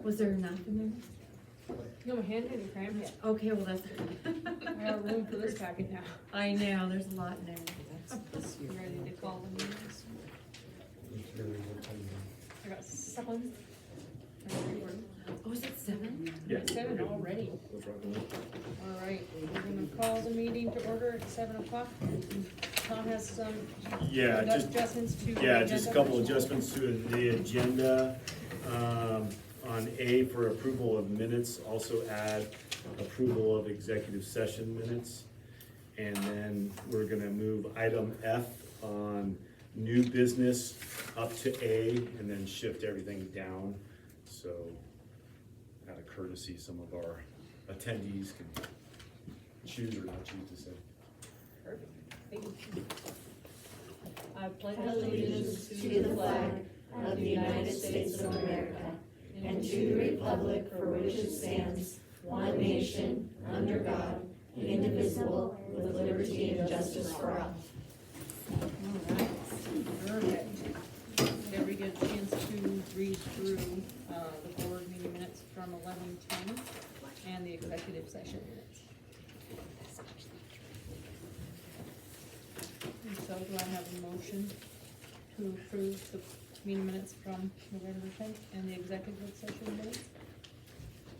Was there enough in there? No, my hand didn't cramp yet. Okay, well, that's good. I got room for this packet now. I know, there's a lot in there. You ready to call the meetings? I got 7. Oh, is it 7? Yeah. 7 already. All right, we're gonna call the meeting to order at 7 o'clock. Tom has some Yeah, just, adjustments to. the yeah, just a agenda. couple adjustments to the agenda. On A for approval of minutes, also add approval of executive session minutes. And then we're gonna move item F on new business up to A and then shift everything down. So out of courtesy, some of our attendees can choose or not choose to say. Perfect. Thank you. I pledge Allegiance to the flag of the United States of America and to the republic for which it stands, one nation, under God, indivisible, with liberty and justice for all. Alright, perfect. Did everybody get a chance to read through, the board meeting minutes from 11:10 and the executive session minutes? And so do I have a motion to approve the meeting minutes from November 10th and the executive session minutes?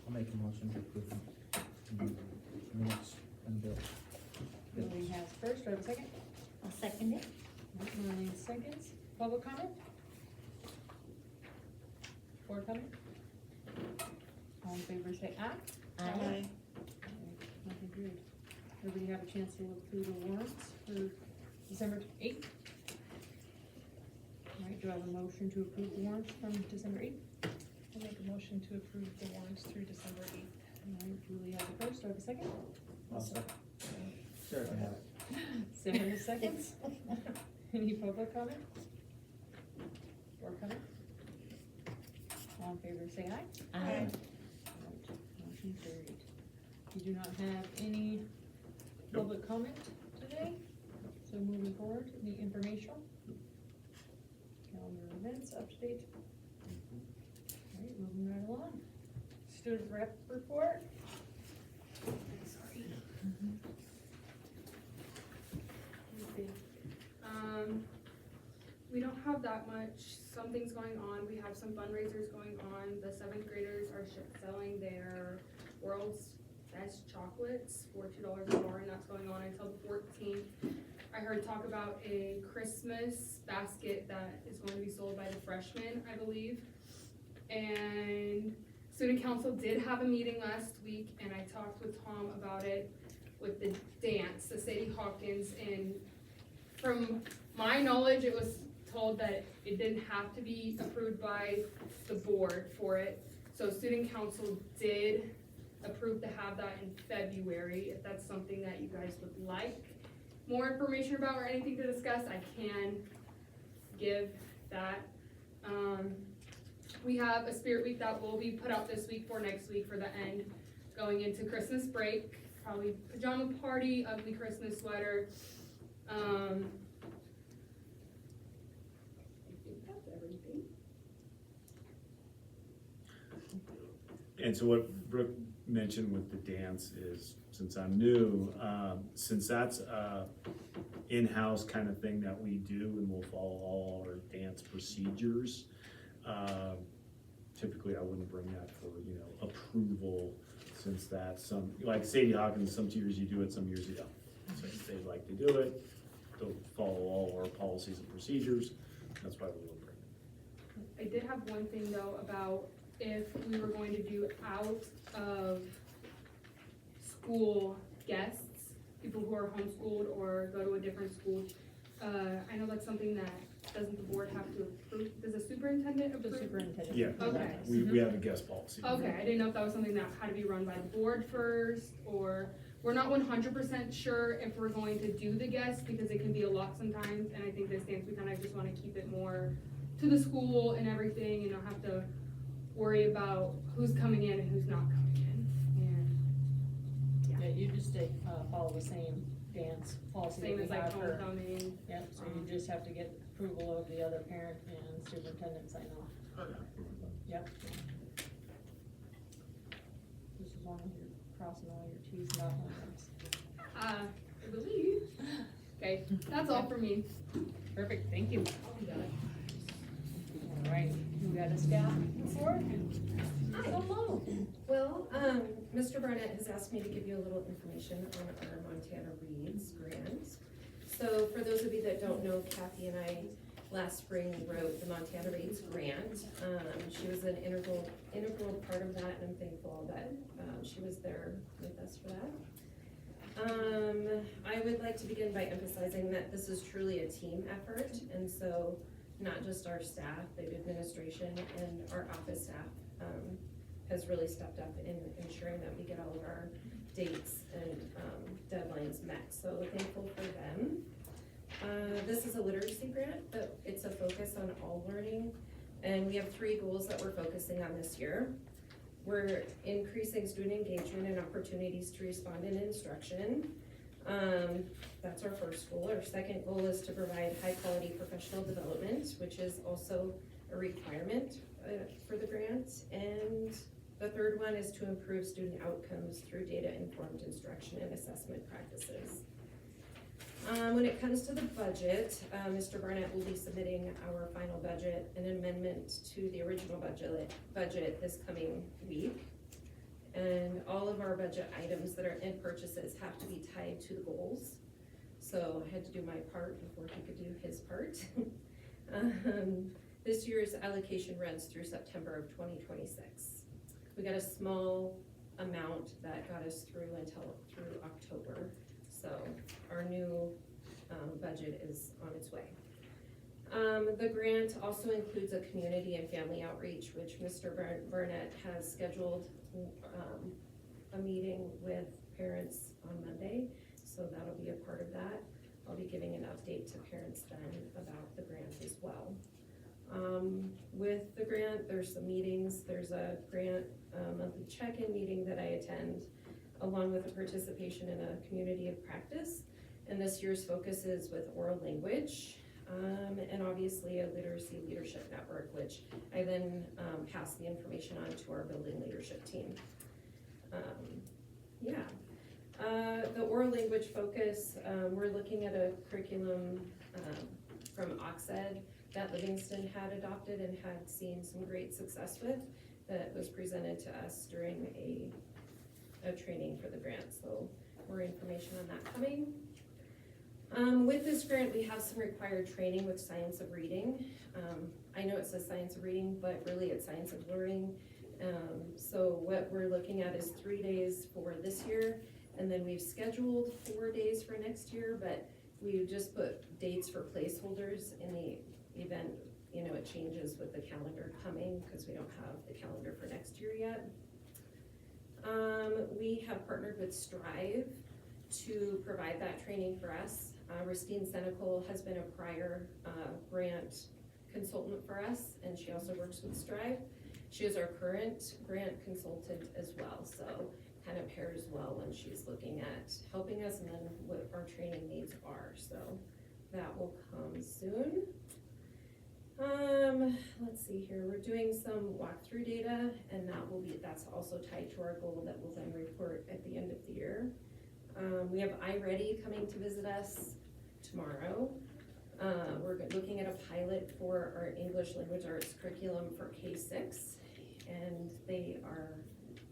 I'll make a motion to approve the minutes and bill. Billy has first, do I have a second? I'll second it. Marlene seconds. Public comment? Board comment? All in favor say aye. Aye. Nothing good. Everybody have a chance to look through the warrants for December 8th? All right, do I have a motion to approve the warrants from December 8th? I'll make a motion to approve the warrants through December 8th. All right, Julie has the first, do I have a second? I'll second. Sure, I have it. Sarah seconds. Any public comment? Board comment? All in favor say aye. Aye. Right, motion carried. We do not have any public comment today, so moving forward, any informational? Calendar events, up to date. Alright, moving right along. Student rep report. Sorry. We don't have that much. Something's going on. We have some fundraisers going on. The 7th graders are selling their world's best chocolates for $2 more, and that's going on until the 14th. I heard talk about a Christmas basket that is going to be sold by the freshmen, I believe. And student council did have a meeting last week, and I talked with Tom about it with the dance, the Sadie Hawkins, and from my knowledge, it was told that it didn't have to be approved by the board for it. So student council did approve to have that in February. If that's something that you guys would like more information about or anything to discuss, I can give that. We have a spirit week that will be put out this week for next week for the end, going into Christmas break, probably pajama party, ugly Christmas sweater. I think that's everything. And so what Brooke mentioned with the dance is, since I'm new, since that's a in-house kind of thing that we do and we'll follow all our dance procedures, typically I wouldn't bring that for, approval, since that's some, like Sadie Hawkins, some years you do it, some years you don't. So if they'd like to do it, they'll follow all our policies and procedures, that's why we will bring it. I did have one thing though about if we were going to do out of school guests, people who are homeschooled or go to a different school. I know that's something that, doesn't the board have to approve? Does the superintendent approve? The superintendent. Yeah, Okay. we have a guest policy. Okay, I didn't know if that was something that had to be run by the board first, or we're not 100% sure if we're going to do the guests, because it can be a lot sometimes, and I think this dance, we kind of just want to keep it more to the school and everything, and not have to worry about who's coming in and who's not coming in. And Yeah, you just follow the same dance policy that same we as like have for. homecoming. Yep, so you just have to get approval of the other parent and superintendent sign off. Yep. long as you're crossing all your Ts, not lines. I believe. Okay, that's all for me. Perfect, thank you. All right, you got a staff report? Hello. Well, Mr. Barnett has asked me to give you a little information on our Montana Reads grant. So for those of you that don't know, Kathy and I last spring wrote the Montana Reads grant. She was an integral part of that, and I'm thankful that she was there with us for that. I would like to begin by emphasizing that this is truly a team effort, and so not just our staff, but administration and our office staff has really stepped up in ensuring that we get all of our dates and deadlines met, so thankful for them. This is a literacy grant, but it's a focus on all learning, and we have 3 goals that we're focusing on this year. We're increasing student engagement and opportunities to respond in instruction. That's our first goal. Our second goal is to provide high-quality professional development, which is also a requirement for the grant. And the third one is to improve student outcomes through data-informed instruction and assessment practices. When it comes to the budget, Mr. Barnett will be submitting our final budget, an amendment to the original budget this coming week. And all of our budget items that are in purchases have to be tied to the goals. So I had to do my part before he could do his part. This year's allocation runs through September of 2026. We got a small amount that got us through October. So our new budget is on its way. The grant also includes a community and family outreach, which Mr. Burnett has scheduled a meeting with parents on Monday. So that'll be a part of that. I'll be giving an update to parents then about the grant as well. With the grant, there's some meetings. There's a grant monthly check-in meeting that I attend, along with a participation in a community of practice. And this year's focus is with oral language, and obviously a literacy leadership network, which I then pass the information on to our building leadership team. The oral language focus, we're looking at a curriculum from OXED that Livingston had adopted and had seen some great success with, that was presented to us during a training for the grant, so more information on that coming. With this grant, we have some required training with science of reading. I know it says science of reading, but really it's science of learning. So what we're looking at is 3 days for this year, and then we've scheduled 4 days for next year, but we just put dates for placeholders in the event, it changes with the calendar coming, because we don't have the calendar for next year yet. We have partnered with Strive to provide that training for us. Ristine Senecal has been a prior grant consultant for us, and she also works with Strive. She is our current grant consultant as well, so kind of pairs well when she's looking at helping us and then what our training needs are, so that will come soon. Let's see here, we're doing some walkthrough data, and that's also tied to our goal that we'll then report at the end of the year. We have iReady coming to visit us tomorrow. We're looking at a pilot for our English language arts curriculum for K-6, and they are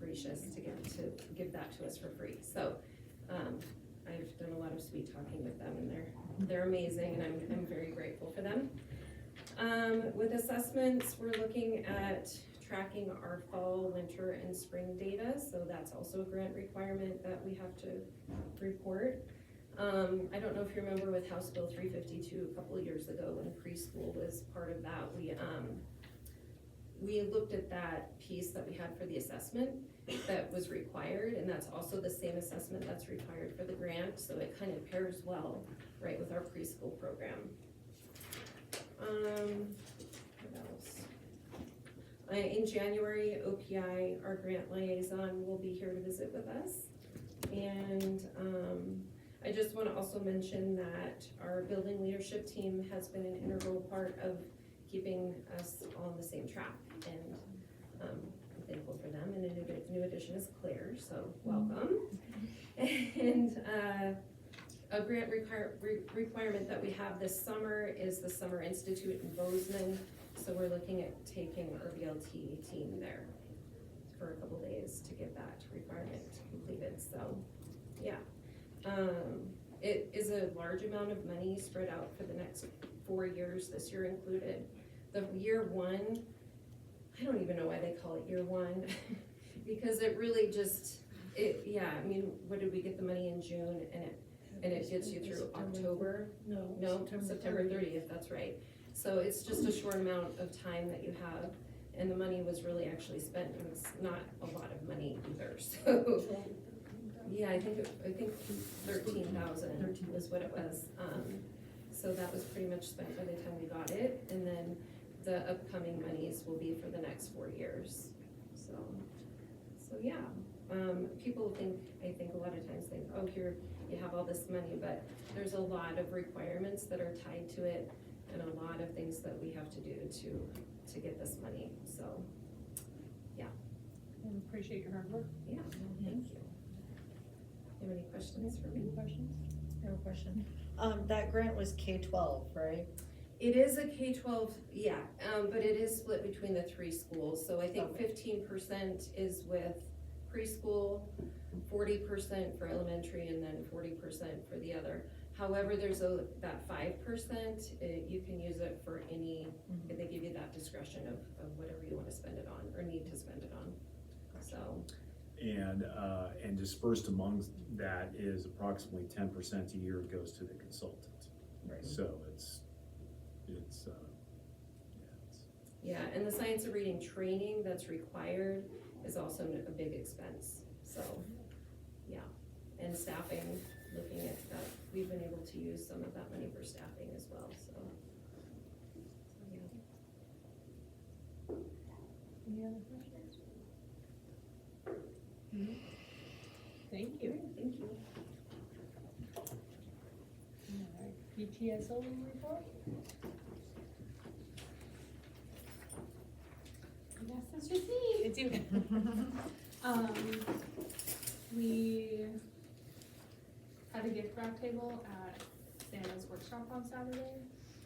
gracious to give that to us for free. So I've done a lot of sweet talking with them, and they're amazing, and I'm very grateful for them. With assessments, we're looking at tracking our fall, winter, and spring data, so that's also a grant requirement that we have to report. I don't know if you remember with House Bill 352 a couple of years ago when preschool was part of that, we looked at that piece that we had for the assessment that was required, and that's also the same assessment that's required for the grant, so it kind of pairs well, right, with our preschool program. What else? In January, OPI, our grant liaison, will be here to visit with us. And I just want to also mention that our building leadership team has been an integral part of keeping us on the same track. And I'm thankful for them, and a new addition is Claire, so welcome. And, a grant requirement that we have this summer is the Summer Institute in Bozeman, so we're looking at taking our BLT team there for a couple days to get that requirement completed, so, yeah. It is a large amount of money spread out for the next 4 years, this year included. The year one, I don't even know why they call it year one, because it really just, I mean, what did we get the money in June, and it gets you through October? No, September 30th, that's right. So it's just a short amount of time that you have, and the money was really actually spent, and it's not a lot of money either, so. Yeah, I think 13,000 was what it was. So that was pretty much spent by the time we got it, and then the upcoming monies will be for the next 4 years. So yeah, people I think a lot of times think, oh, here you have all this money, but there's a lot of requirements that are tied to it, and a lot of things that we have to do to get this money. So And appreciate your hard work. yeah, thank you. You have any questions for me? Any questions? No question. That grant was K-12, right? It is a K-12, yeah, but it is split between the 3 schools, so I think Okay. 15% is with preschool, 40% for elementary, and then 40% for the other. However, there's that 5%, you can use it for any, they give you that discretion of whatever you wanna spend it on, or need to spend it on, so. And dispersed among that is approximately 10% a year goes to the consultant. Right. So it's Yeah, and the science of reading training that's required is also a big expense, so, yeah. And staffing, looking at that, we've been able to use some of that money for staffing as well, so. Yeah. Any other questions? Thank you. Thank you. All right, PTSO report? Yes, that's just me. It's you. We had a gift grab table at Santa's workshop on Saturday.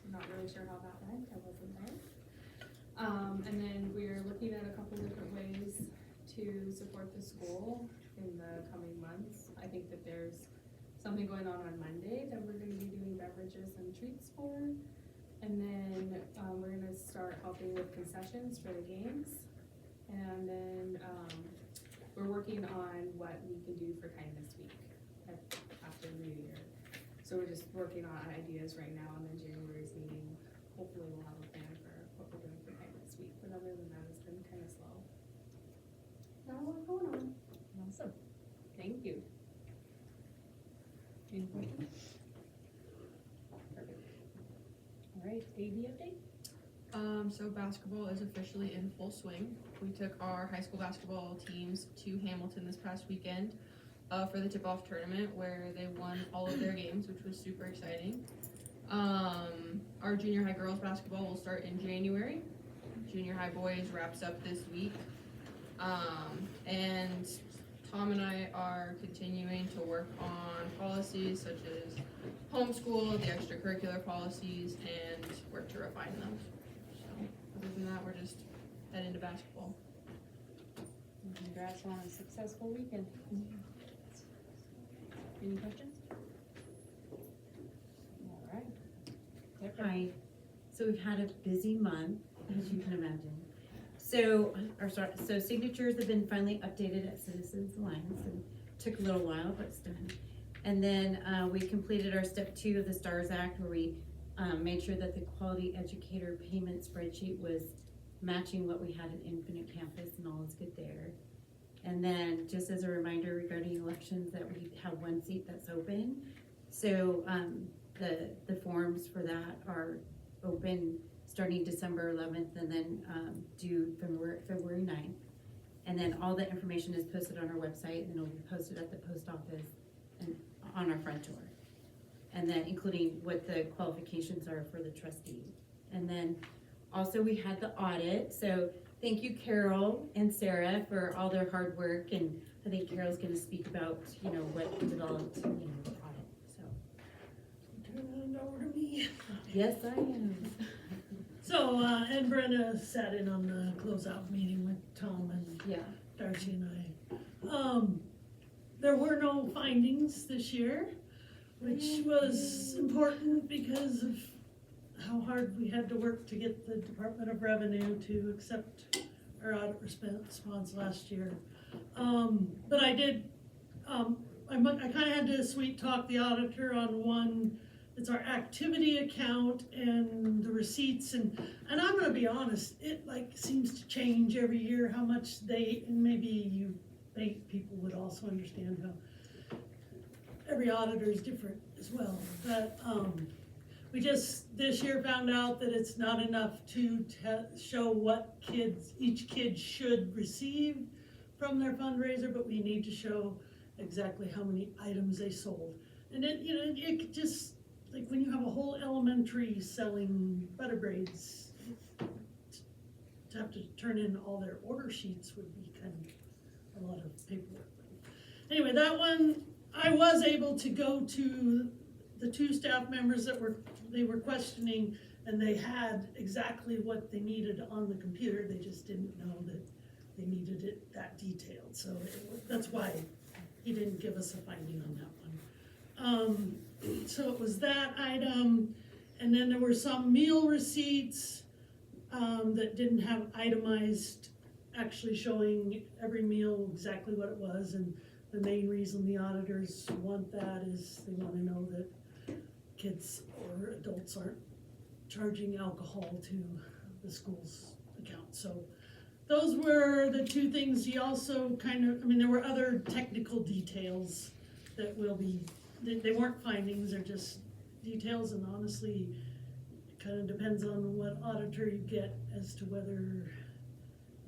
I'm not really sure how that went, I wasn't there. And then we're looking at a couple different ways to support the school in the coming months. I think that there's something going on Monday that we're gonna be doing beverages and treats for. And then, we're gonna start helping with concessions for the games. And then, we're working on what we can do for Kindness Week after the new year. So we're just working on ideas right now, and then January's meeting, hopefully we'll have a plan for what we're doing for Kindness Week. But other than that, it's been kinda slow. Not a lot going on. Awesome. Thank you. Any questions? Perfect. All right, AD update? So basketball is officially in full swing. We took our high school basketball teams to Hamilton this past weekend for the tip-off tournament, where they won all of their games, which was super exciting. Our junior high girls basketball will start in January. Junior high boys wraps up this week. And Tom and I are continuing to work on policies such as homeschool, the extracurricular policies, and work to refine them. So, other than that, we're just heading to basketball. And congrats on a successful weekend. Any questions? All right. Deborah? Hi, so we've had a busy month, as you can imagine. So signatures have been finally updated at Citizens Alliance, and took a little while, but it's done. And then, we completed our step 2 of the STARS Act, where we, made sure that the quality educator payment spreadsheet was matching what we had at Infinite Campus, and all is good there. And then, just as a reminder regarding elections, that we have 1 seat that's open. So, the forms for that are open starting December 11th, and then, due February 9th. And then all the information is posted on our website, and it'll be posted at the post office and on our front door. And then including what the qualifications are for the trustee. And then also we had the audit, so thank you Carol and Sarah for all their hard work, and I think Carol's gonna speak about, you know, what developed, you know, the audit, so. Turn it over to me. Yes, I am. So, and Brenda sat in on the closeout meeting with Tom and Yeah. Darcy and I. There were no findings this year, which was important because of how hard we had to work to get the Department of Revenue to accept our audit response last year. But I did, I kinda had to sweet talk the auditor on one. It's our activity account and the receipts, and I'm gonna be honest, it like seems to change every year how much they, and maybe you bank people would also understand how every auditor is different as well, but, we just this year found out that it's not enough to show what each kid should receive from their fundraiser, but we need to show exactly how many items they sold. And it, you know, it could just, like when you have a whole elementary selling butter braids, to have to turn in all their order sheets would be kind of a lot of paperwork. Anyway, that one, I was able to go to the two staff members that they were questioning, and they had exactly what they needed on the computer, they just didn't know that they needed it that detailed, so that's why he didn't give us a finding on that one. So it was that item, and then there were some meal receipts that didn't have itemized, actually showing every meal exactly what it was, and the main reason the auditors want that is they wanna know that kids or adults aren't charging alcohol to the school's account. So those were the two things. He also kind of, I mean, there were other technical details that will be, they weren't findings, they're just details, and honestly, it kind of depends on what auditor you get as to whether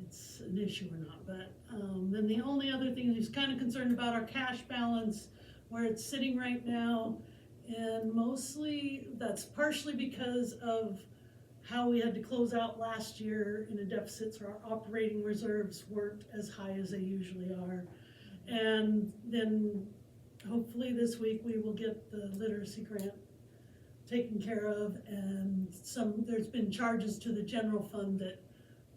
it's an issue or not. But then the only other thing, he's kind of concerned about our cash balance, where it's sitting right now. And mostly, that's partially because of how we had to close out last year in a deficit, so our operating reserves weren't as high as they usually are. And then hopefully this week we will get the literacy grant taken care of, and there's been charges to the general fund that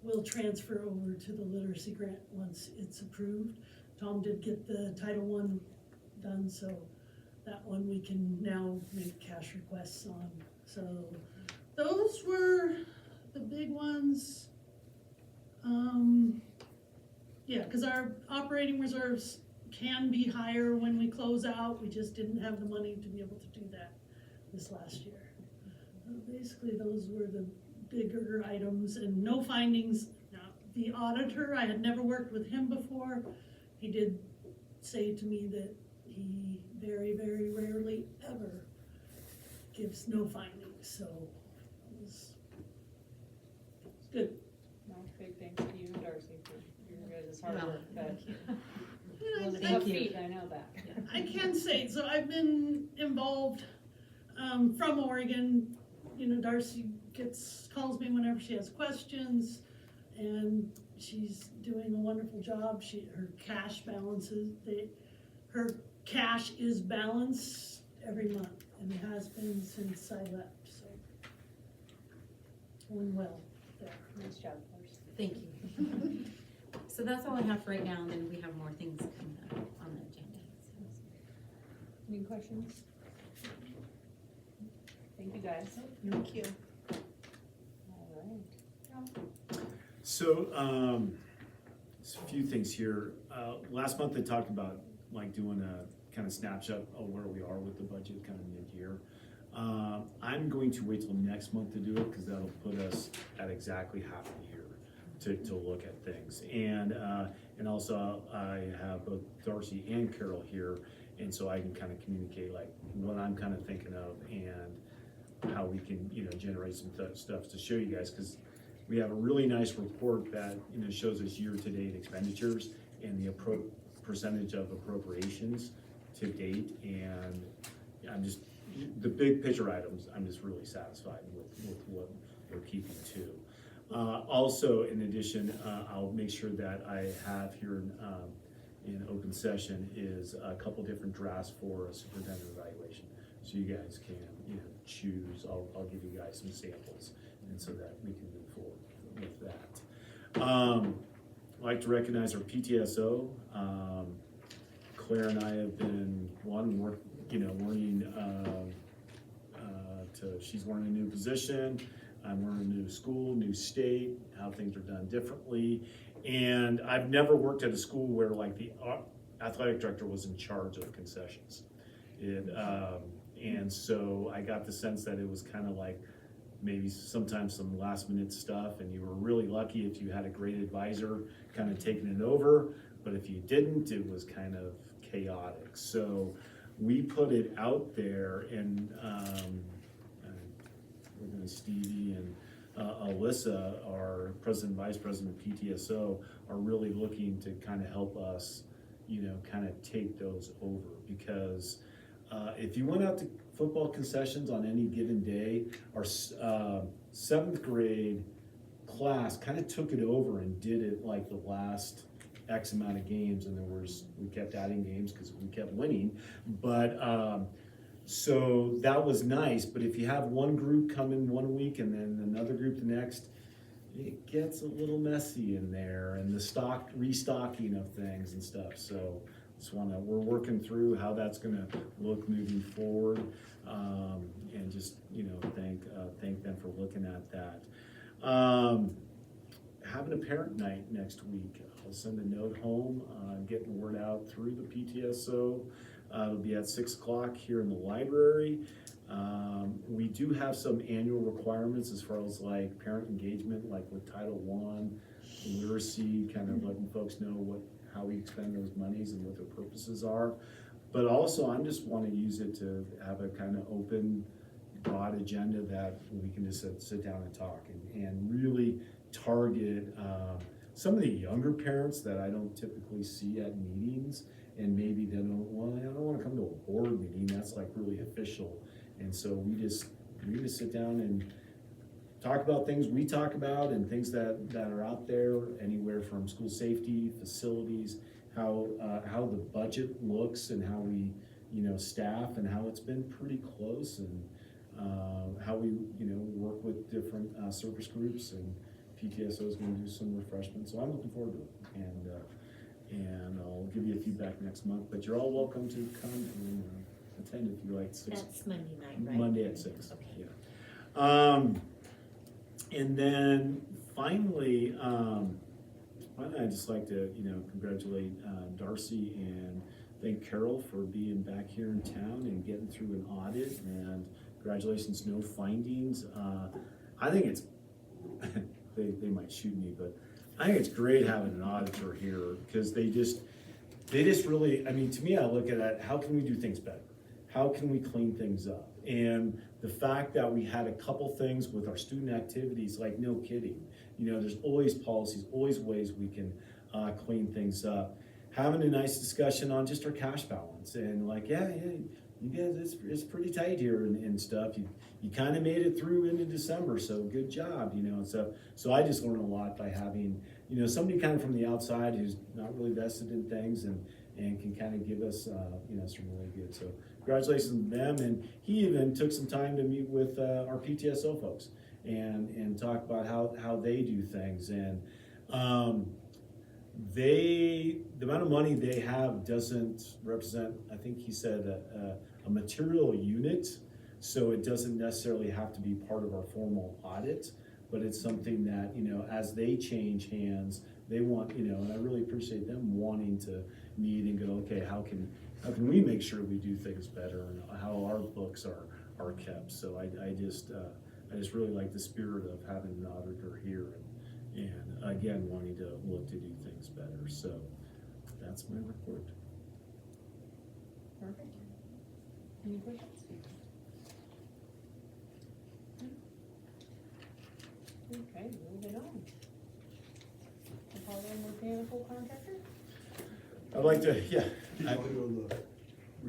will transfer over to the literacy grant once it's approved. Tom did get the Title I done, so that one we can now make cash requests on. So those were the big ones. Yeah, because our operating reserves can be higher when we close out. We just didn't have the money to be able to do that this last year. Basically, those were the bigger items, and no findings. Now, the auditor, I had never worked with him before. He did say to me that he very, very rarely ever gives no findings, so it was good. No, big thanks to you and Darcy for your guys' hard Well, work, but Yeah, it was a I- tough feat, I know that. I can say, so I've been involved, from Oregon. You know, Darcy calls me whenever she has questions, and she's doing a wonderful job. Her cash balances, her cash is balanced every month, and it has been since I left, so. Going well there. Nice job, Darcy. Thank you. So that's all I have for right now, and then we have more things coming up on the agenda. Any questions? Thank you, guys. Thank you. All right. So, there's a few things here. Last month I talked about like doing a kind of snapshot of where we are with the budget kind of mid-year. I'm going to wait till next month to do it, because that'll put us at exactly half a year to look at things. And also I have both Darcy and Carol here, and so I can kind of communicate like what I'm kind of thinking of and how we can, you know, generate some stuff to show you guys, because we have a really nice report that, you know, shows us year-to-date expenditures and the percentage of appropriations to date, and I'm just, the big picture items, I'm just really satisfied with what we're keeping to. Also, in addition, I'll make sure that I have here in open session is a couple different drafts for a superintendent evaluation. So you guys can, choose, I'll give you guys some samples, and so that we can move forward with that. I'd like to recognize our PTSO. Claire and I have been, learning, she's learning a new position, I'm learning a new school, new state, how things are done differently. And I've never worked at a school where like the athletic director was in charge of concessions. And so I got the sense that it was kind of like maybe sometimes some last minute stuff, and you were really lucky if you had a great advisor kind of taking it over, but if you didn't, it was kind of chaotic. So we put it out there, and Stevie and Alyssa, our president and vice president of PTSO, are really looking to kind of help us, kind of take those over, because if you went out to football concessions on any given day, our 7th grade class kind of took it over and did it like the last X amount of games, and we kept adding games because we kept winning, but so that was nice. But if you have one group come in one week and then another group the next, it gets a little messy in there, and the restocking of things and stuff. So we're working through how that's gonna look moving forward, and just, thank them for looking at that. Having a parent night next week. I'll send a note home, getting the word out through the PTSO. It'll be at 6 o'clock here in the library. We do have some annual requirements as far as like parent engagement, like with Title I, literacy, kind of letting folks know how we expend those monies and what their purposes are. But also, I just want to use it to have a kind of open, broad agenda that we can just sit down and talk and really target some of the younger parents that I don't typically see at meetings, and maybe they don't want to come to a board meeting that's like really official. And so we just sit down and talk about things we talk about, and things that are out there, anywhere from school safety, facilities, how the budget looks, and how we staff, and how it's been pretty close, and how we work with different service groups, and PTSO is going to do some refreshments. So I'm looking forward to it, and I'll give you a feedback next month. But you're all welcome to come and attend if you like. That's Monday night, right? Monday at 6. Okay. Yeah. And then finally, I'd just like to, congratulate Darcy and thank Carol for being back here in town and getting through an audit. And congratulations, no findings. I think it's, they might shoot me, but I think it's great having an auditor here, because they just really, to me, I look at it, how can we do things better? How can we clean things up? And the fact that we had a couple things with our student activities, like no kidding, there's always policies, always ways we can clean things up. Having a nice discussion on just our cash balance, and like, yeah, you guys, it's pretty tight here and stuff. You kind of made it through into December, so good job, and stuff. So I just learned a lot by having, somebody kind of from the outside who's not really vested in things, and can kind of give us, some really good. So congratulations to them. And he even took some time to meet with our PTSO folks and talk about how they do things. And the amount of money they have doesn't represent, I think he said, a material unit. So it doesn't necessarily have to be part of our formal audit, but it's something that, as they change hands, they want, and I really appreciate them wanting to meet and go, okay, how can we make sure we do things better, and how our books are kept. So I just really like the spirit of having an auditor here, and again, wanting to look to do things better. So that's my report. Perfect. Any questions? Okay, moving on. Apollo Mechanical Contractor? I'd like to, yeah. Do you want to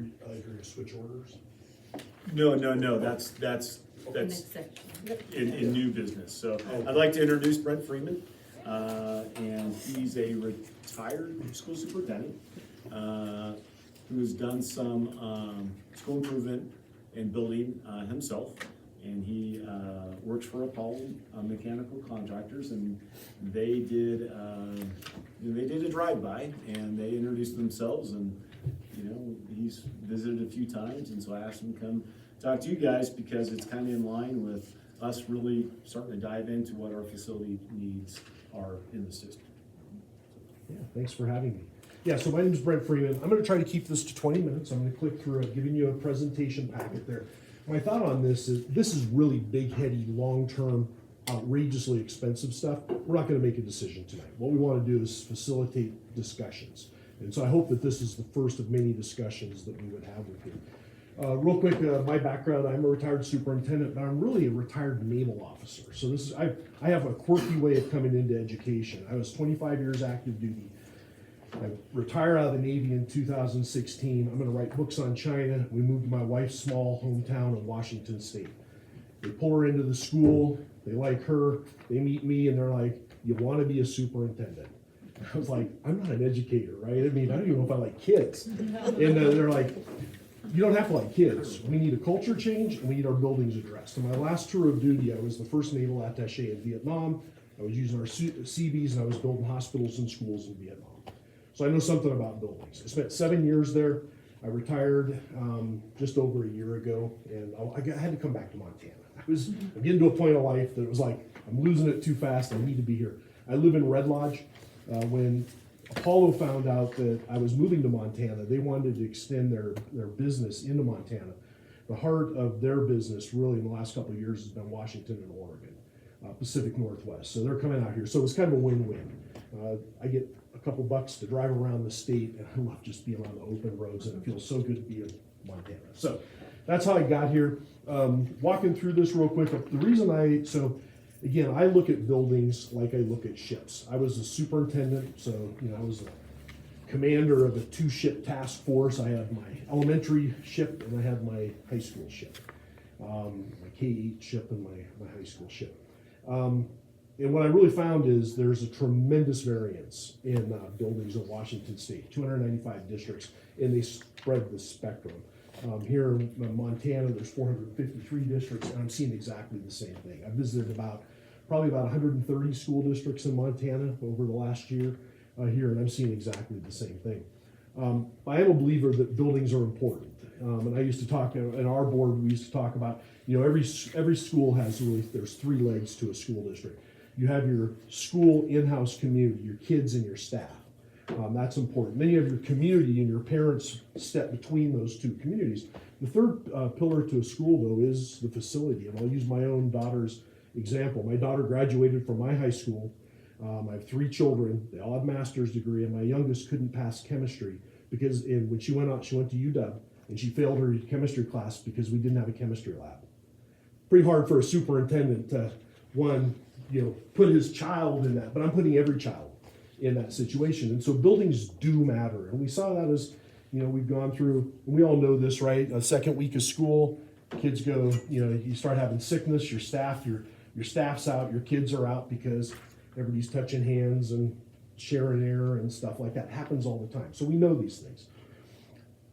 go to your switch orders? No, that's that's exception. in new business. So I'd like to introduce Brent Freeman, and he's a retired school superintendent, who has done some, school improvement and building, himself. And he, works for Apollo Mechanical Contractors, and they did a drive-by, and they introduced themselves, and, you know, he's visited a few times, and so I asked him to come talk to you guys, because it's kind of in line with us really starting to dive into what our facility needs are in the system. Yeah, thanks for having me. Yeah, so my name is Brent Freeman. I'm gonna try to keep this to 20 minutes. I'm gonna click through it, giving you a presentation packet there. My thought on this is really big, heady, long-term, outrageously expensive stuff. We're not gonna make a decision tonight. What we wanna do is facilitate discussions. And so I hope that this is the first of many discussions that we would have with you. Real quick, my background, I'm a retired superintendent, but I'm really a retired naval officer. So this is, I have a quirky way of coming into education. I was 25 years active duty. I retired out of the Navy in 2016. I'm gonna write books on China. We moved to my wife's small hometown in Washington State. They pull her into the school, they like her, they meet me, and they're like, you wanna be a superintendent? I was like, I'm not an educator, right? I mean, I don't even know if I like kids. And they're like, you don't have to like kids. We need a culture change, and we need our buildings addressed. In my last tour of duty, I was the first naval attaché in Vietnam. I was using our Seabees, and I was building hospitals and schools in Vietnam. So I know something about buildings. I spent 7 years there. I retired just over a year ago, and I had to come back to Montana. I'm getting to a point of life that it was like, I'm losing it too fast. I need to be here. I live in Red Lodge. When Apollo found out that I was moving to Montana, they wanted to extend their business into Montana. The heart of their business really in the last couple of years has been Washington and Oregon, Pacific Northwest. So they're coming out here. So it's kind of a win-win. I get a couple bucks to drive around the state, and I love just being on the open roads, and it feels so good to be in Montana. So that's how I got here. Walking through this real quick, again, I look at buildings like I look at ships. I was a superintendent, so I was a commander of a 2-ship task force. I had my elementary ship and I had my high school ship, my K-8 ship and my high school ship. And what I really found is there's a tremendous variance in buildings in Washington State, 295 districts, and they spread the spectrum. Here in Montana, there's 453 districts, and I'm seeing exactly the same thing. I visited probably about 130 school districts in Montana over the last year here, and I'm seeing exactly the same thing. I am a believer that buildings are important, and I used to talk in our board. We used to talk about every school has there's 3 legs to a school district. You have your school in-house community, your kids and your staff. That's important. Then you have your community, and your parents step between those 2 communities. The third pillar to a school, though, is the facility. And I'll use my own daughter's example. My daughter graduated from my high school. I have 3 children. They all have master's degree, and my youngest couldn't pass chemistry because when she went to UW, and she failed her chemistry class because we didn't have a chemistry lab. Pretty hard for a superintendent to, put his child in that, but I'm putting every child in that situation. And so buildings do matter. And we saw that as, we've gone through, and we all know this, right? A second week of school, kids go, you start having sickness, your staff's out, your kids are out because everybody's touching hands and sharing air and stuff like that. It happens all the time. So we know these things.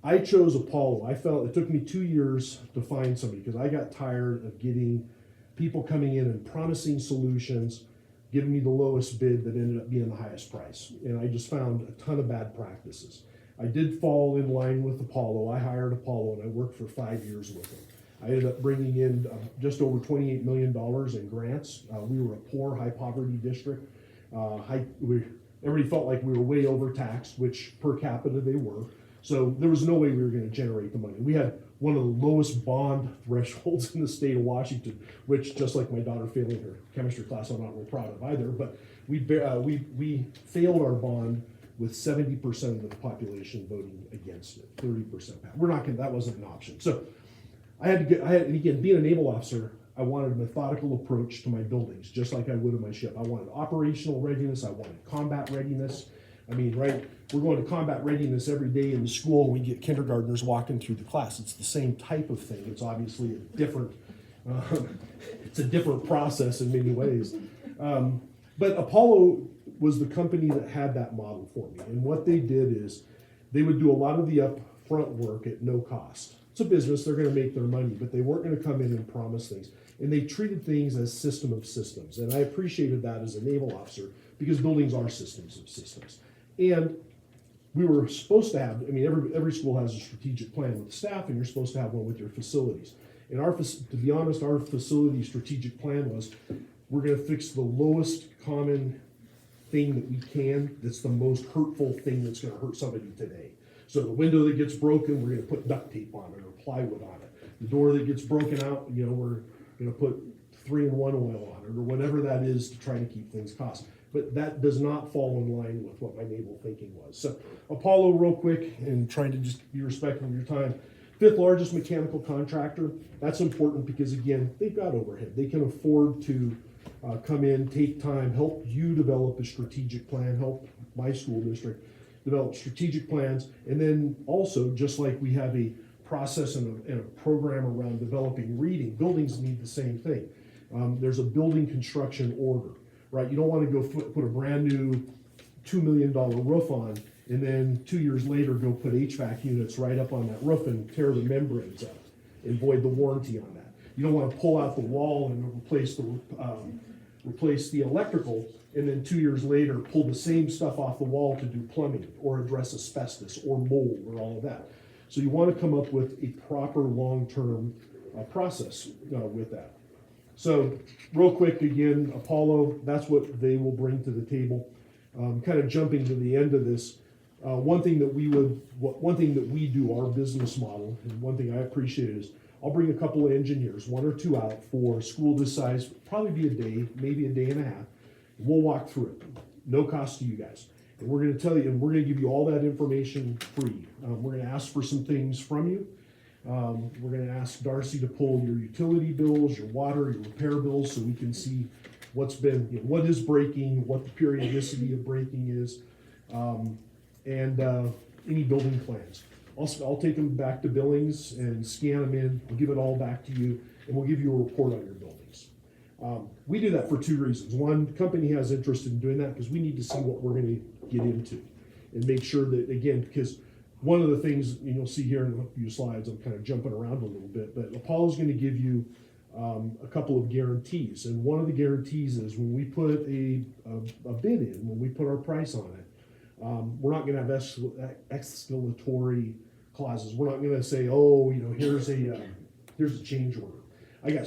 I chose Apollo. I felt it took me 2 years to find somebody because I got tired of getting people coming in and promising solutions, giving me the lowest bid that ended up being the highest price. And I just found a ton of bad practices. I did fall in line with Apollo. I hired Apollo, and I worked for 5 years with them. I ended up bringing in just over $28 million in grants. We were a poor, high poverty district. Everybody felt like we were way overtaxed, which per capita they were. So there was no way we were going to generate the money. We had one of the lowest bond thresholds in the state of Washington, which, just like my daughter failing her chemistry class, I'm not real proud of either, but we failed our bond with 70% of the population voting against it, 30%. That wasn't an option. So and again, being a naval officer, I wanted a methodical approach to my buildings, just like I would of my ship. I wanted operational readiness. I wanted combat readiness. I mean, right, we're going to combat readiness every day in the school. We get kindergartners walking through the class. It's the same type of thing. It's obviously a different It's a different process in many ways. But Apollo was the company that had that model for me. And what they did is they would do a lot of the upfront work at no cost. It's a business, they're gonna make their money, but they weren't gonna come in and promise things. And they treated things as system of systems. And I appreciated that as a naval officer because buildings are systems of systems. And we were supposed to have, I mean, every school has a strategic plan with staff, and you're supposed to have one with your facilities. And to be honest, our facility strategic plan was, we're gonna fix the lowest common thing that we can, that's the most hurtful thing that's gonna hurt somebody today. So the window that gets broken, we're gonna put duct tape on it or plywood on it. The door that gets broken out, you know, we're gonna put 3-in-1 oil on it, or whatever that is to try to keep things cost. But that does not fall in line with what my naval thinking was. So Apollo, real quick, and trying to just be respectful of your time. 5th largest mechanical contractor. That's important because, again, they've got overhead. They can afford to come in, take time, help you develop a strategic plan, help my school district develop strategic plans. And then also, just like we have a process and a program around developing reading, buildings need the same thing. There's a building construction order. Right, you don't want to go put a brand new $2 million roof on, and then 2 years later go put HVAC units right up on that roof and tear the membranes up and void the warranty on that. You don't want to pull out the wall and replace the electrical, and then 2 years later pull the same stuff off the wall to do plumbing or address asbestos or mold or all of that. So you want to come up with a proper long-term process with that. So real quick, again, Apollo, that's what they will bring to the table. Kind of jumping to the end of this, one thing that we do, our business model, and one thing I appreciate is I'll bring a couple of engineers, 1 or 2 out for school this size, probably be a day, maybe a day and a half. We'll walk through it, no cost to you guys. And we're gonna tell you, and we're gonna give you all that information free. We're gonna ask for some things from you. We're gonna ask Darcy to pull your utility bills, your water, your repair bills, so we can see what's been, you know, what is breaking, what the periodicity of breaking is, and any building plans. I'll take them back to Billings and scan them in, we'll give it all back to you, and we'll give you a report on your buildings. We do that for 2 reasons. One, the company has interest in doing that because we need to see what we're gonna get into and make sure that, again, because one of the things, and you'll see here in a few slides, I'm kind of jumping around a little bit, but Apollo's going to give you a couple of guarantees. And one of the guarantees is when we put a bid in, when we put our price on it, we're not going to have escalatory clauses. We're not going to say, oh, you know, here's a change order. I got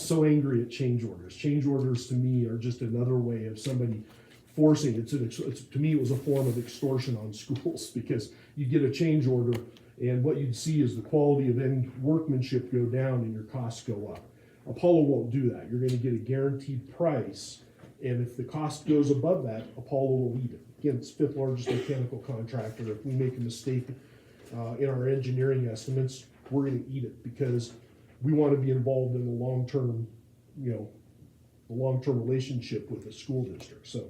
so angry at change orders. Change orders to me are just another way of somebody forcing. To me, it was a form of extortion on schools because you get a change order, and what you'd see is the quality of end workmanship go down and your costs go up. Apollo won't do that. You're going to get a guaranteed price, and if the cost goes above that, Apollo will eat it. Again, it's 5th largest mechanical contractor. If we make a mistake in our engineering estimates, we're going to eat it because we want to be involved in the long-term, you know, the long-term relationship with the school district. So,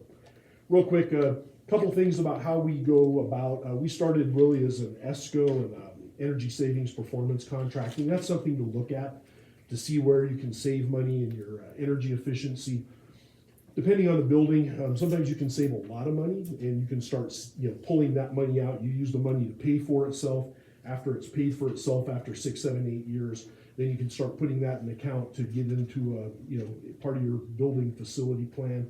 real quick, a couple things about how we go about. We started really as an ESCO and energy savings performance contracting. That's something to look at to see where you can save money in your energy efficiency. Depending on the building, sometimes you can save a lot of money, and you can start, you know, pulling that money out. You use the money to pay for itself. After it's paid for itself, after 6, 7, 8 years, then you can start putting that in account to get into part of your building facility plan.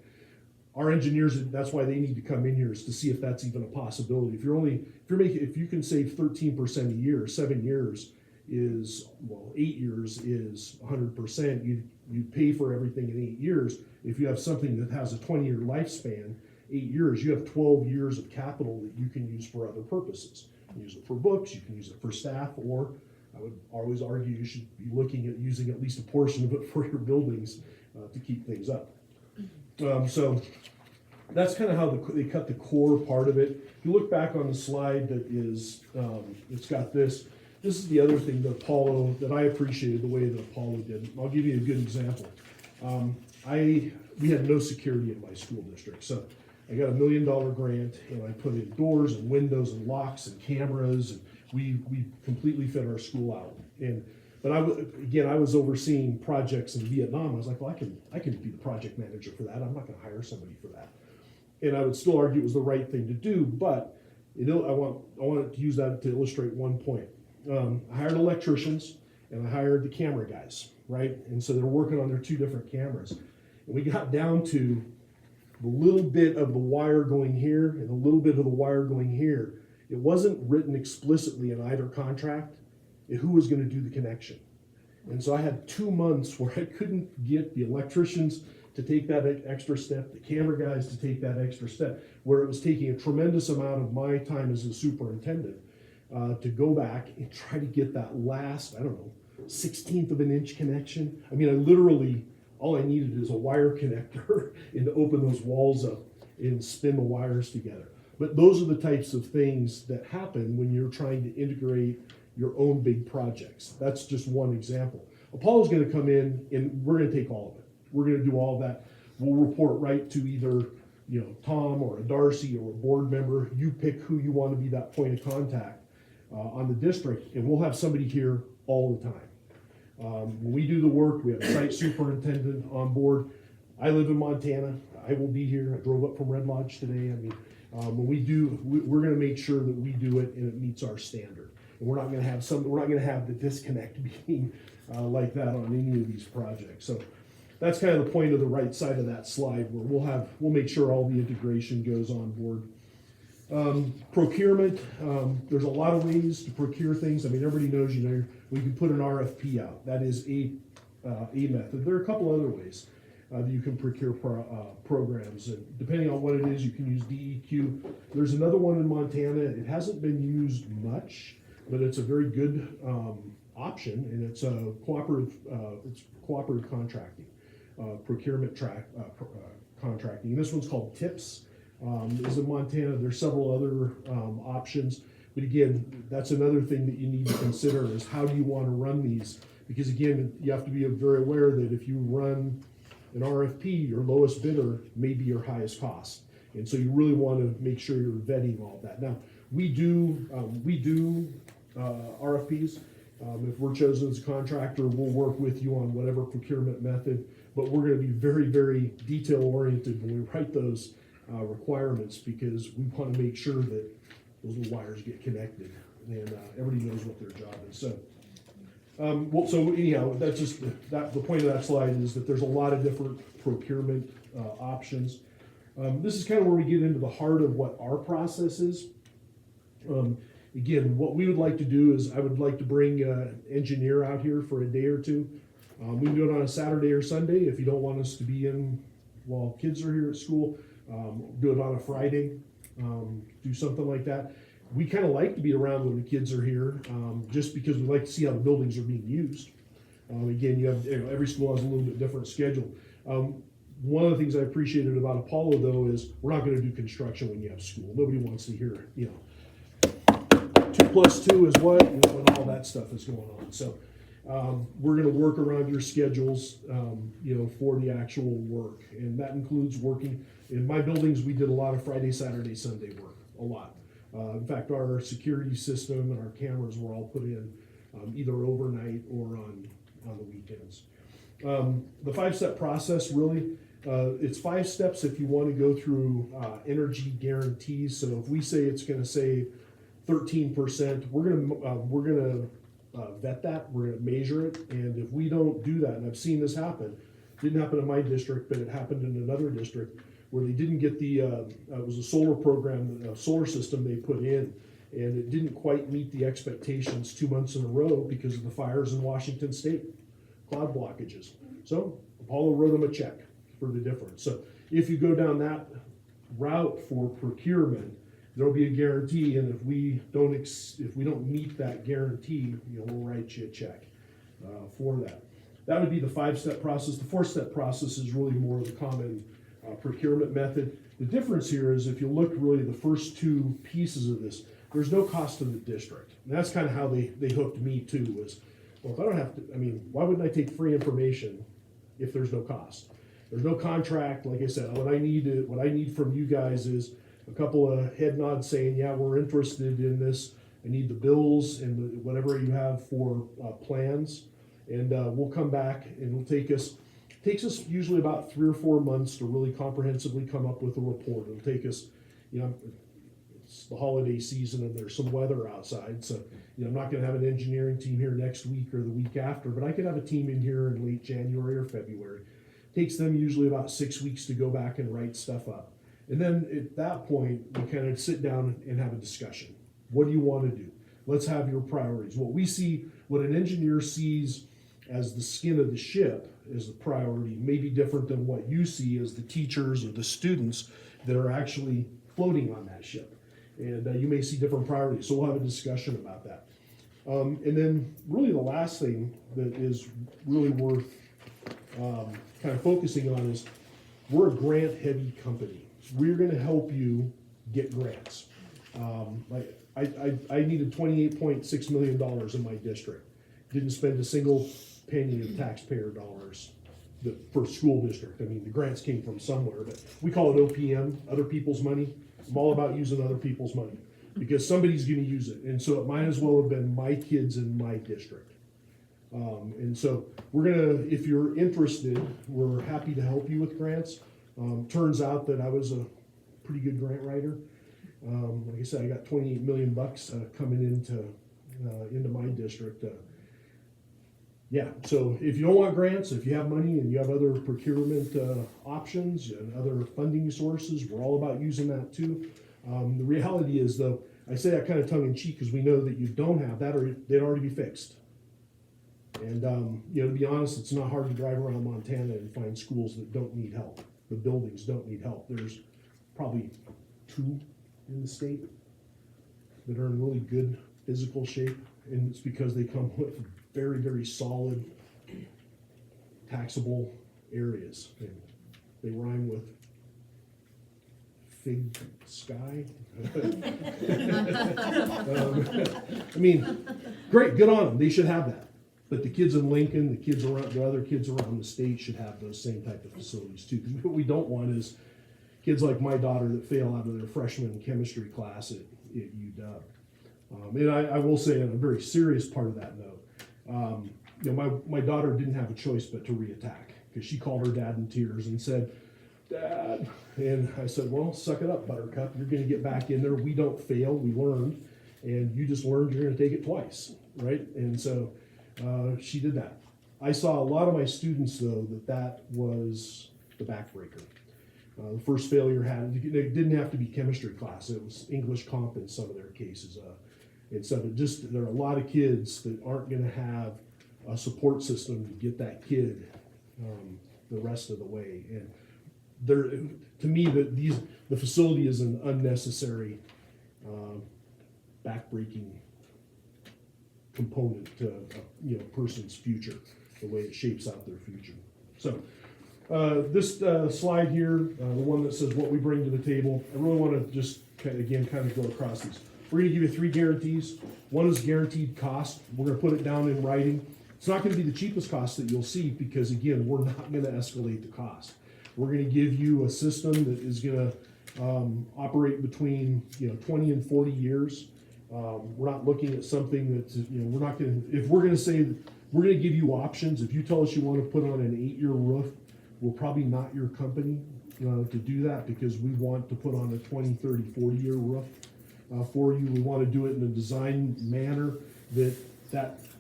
Our engineers, that's why they need to come in here, is to see if that's even a possibility. If you can save 13% a year, 7 years is, well, 8 years is 100%. You pay for everything in 8 years. If you have something that has a 20-year lifespan, 8 years, you have 12 years of capital that you can use for other purposes. You can use it for books, you can use it for staff, or I would always argue you should be looking at using at least a portion of it for your buildings to keep things up. So that's kind of how they cut the core part of it. If you look back on the slide that is, it's got this. This is the other thing that I appreciated the way that Apollo did. I'll give you a good example. We had no security in my school district, so I got $1 million grant, and I put in doors and windows and locks and cameras, and we completely fit our school out. And But I was overseeing projects in Vietnam. I was like, well, I can be the project manager for that. I'm not gonna hire somebody for that. And I would still argue it was the right thing to do, but I wanted to use that to illustrate one point. I hired electricians and I hired the camera guys, right? And so they're working on their two different cameras. And we got down to the little bit of the wire going here and a little bit of the wire going here. It wasn't written explicitly in either contract who was going to do the connection. And so I had 2 months where I couldn't get the electricians to take that extra step, the camera guys to take that extra step, where it was taking a tremendous amount of my time as a superintendent to go back and try to get that last, 16th of an inch connection. I mean, I literally, all I needed is a wire connector and to open those walls up and spin the wires together. But those are the types of things that happen when you're trying to integrate your own big projects. That's just one example. Apollo's going to come in and we're going to take all of it. We're going to do all of that. We'll report right to either Tom or a Darcy or a board member. You pick who you want to be that point of contact on the district, and we'll have somebody here all the time. When we do the work, we have a site superintendent on board. I live in Montana. I will be here. I drove up from Red Lodge today. I mean, when we do, we're going to make sure that we do it and it meets our standard. And we're not going to have the disconnect being like that on any of these projects. So that's kind of the point of the right side of that slide, where we'll make sure all the integration goes on board. Procurement, there's a lot of ways to procure things. I mean, everybody knows, we can put an RFP out. That is a method. There are a couple other ways that you can procure programs. And depending on what it is, you can use DEQ. There's another one in Montana. It hasn't been used much, but it's a very good option, and it's a cooperative contracting, procurement contracting. And this one's called TIPS. Is in Montana. There's several other options, but again, that's another thing that you need to consider is how do you want to run these? Because again, you have to be very aware that if you run an RFP, your lowest bidder may be your highest cost, and so you really want to make sure you're vetting all that. Now, we do RFPs. If we're chosen as a contractor, we'll work with you on whatever procurement method, but we're going to be very, very detail oriented when we write those requirements, because we want to make sure that those little wires get connected and everybody knows what their job is. So, so anyhow, that's just the point of that slide is that there's a lot of different procurement options. This is kind of where we get into the heart of what our process is. Again, what we would like to do is I would like to bring an engineer out here for a day or two. We can do it on a Saturday or Sunday if you don't want us to be in while kids are here at school. Do it on a Friday, do something like that. We kind of like to be around when the kids are here, just because we like to see how the buildings are being used. Again, every school has a little bit different schedule. One of the things I appreciated about Apollo, though, is we're not going to do construction when you have school. Nobody wants to hear, 2 + 2 is what, and all that stuff is going on. So we're going to work around your schedules, for the actual work, and that includes working. In my buildings, we did a lot of Friday, Saturday, Sunday work, a lot. In fact, our security system and our cameras were all put in either overnight or on the weekends. The 5-step process, really, it's 5 steps if you want to go through energy guarantees. So if we say it's going to save 13%, we're going to vet that, we're going to measure it, and if we don't do that, and I've seen this happen, didn't happen in my district, but it happened in another district, where they didn't get it was a solar program, a solar system they put in, and it didn't quite meet the expectations 2 months in a row because of the fires in Washington State, cloud blockages. So Apollo wrote them a check for the difference. So if you go down that route for procurement, there'll be a guarantee, and if we don't meet that guarantee, we'll write you a check for that. That would be the 5-step process. The 4-step process is really more of the common procurement method. The difference here is if you look really the first 2 pieces of this, there's no cost to the district. And that's kind of how they hooked me too, was, well, if I don't have to, why wouldn't I take free information if there's no cost? There's no contract. Like I said, what I need from you guys is a couple of head nods saying, yeah, we're interested in this. I need the bills and whatever you have for plans. And we'll come back and it'll takes us usually about 3 or 4 months to really comprehensively come up with a report. It'll take us, it's the holiday season and there's some weather outside, so I'm not gonna have an engineering team here next week or the week after, but I could have a team in here in late January or February. Takes them usually about 6 weeks to go back and write stuff up. And then at that point, we kind of sit down and have a discussion. What do you want to do? Let's have your priorities. What an engineer sees as the skin of the ship as the priority may be different than what you see as the teachers or the students that are actually floating on that ship. And you may see different priorities, so we'll have a discussion about that. And then really the last thing that is really worth kind of focusing on is we're a grant-heavy company. We're gonna help you get grants. I needed $28.6 million in my district. Didn't spend a single penny of taxpayer dollars for school district. I mean, the grants came from somewhere, but we call it OPM, other people's money. I'm all about using other people's money because somebody's gonna use it. And so it might as well have been my kids in my district. And so if you're interested, we're happy to help you with grants. Turns out that I was a pretty good grant writer. Like I said, I got $28 million coming into my district. So if you don't want grants, if you have money and you have other procurement options and other funding sources, we're all about using that too. The reality is, though, I say that kind of tongue in cheek because we know that you don't have that or they'd already be fixed. And to be honest, it's not hard to drive around Montana and find schools that don't need help. The buildings don't need help. There's probably 2 in the state that are in really good physical shape, and it's because they come with very, very solid taxable areas. And they rhyme with Fig Sky. Great, good on them. They should have that. But the kids in Lincoln, the other kids around the state should have those same type of facilities too. Because what we don't want is kids like my daughter that fail out of their freshman chemistry class at UW. And I will say on a very serious part of that note, my daughter didn't have a choice but to reattack because she called her dad in tears and said, "Dad," and I said, "Well, suck it up, Buttercup. You're going to get back in there. We don't fail. We learned, and you just learned you're going to take it twice, right?" And so she did that. I saw a lot of my students though that was the backbreaker. The first failure it didn't have to be chemistry class. It was English comp in some of their cases. And so there are a lot of kids that aren't going to have a support system to get that kid the rest of the way. And to me, the facility is an unnecessary backbreaking component to a person's future, the way it shapes out their future. So this slide here, the one that says what we bring to the table, I really want to just kind of go across these. We're going to give you 3 guarantees. One is guaranteed cost. We're going to put it down in writing. It's not going to be the cheapest cost that you'll see because, again, we're not going to escalate the cost. We're going to give you a system that is going to operate between 20 and 40 years. We're not looking at something that's, we're not going to, if we're going to say, we're going to give you options. If you tell us you want to put on an 8-year roof, we're probably not your company to do that because we want to put on a 20, 30, 40-year roof for you. We want to do it in a design manner that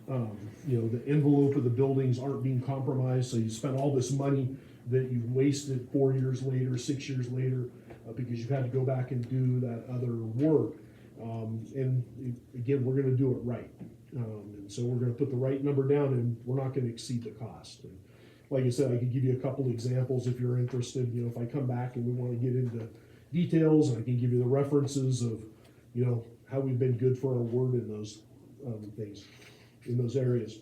the envelope of the buildings aren't being compromised. So you spend all this money that you wasted 4 years later, 6 years later, because you've had to go back and do that other work. And again, we're going to do it right. And so we're going to put the right number down and we're not going to exceed the cost. And like I said, I could give you a couple examples if you're interested. If I come back and we want to get into details, I can give you the references of, how we've been good for our word in those things, in those areas.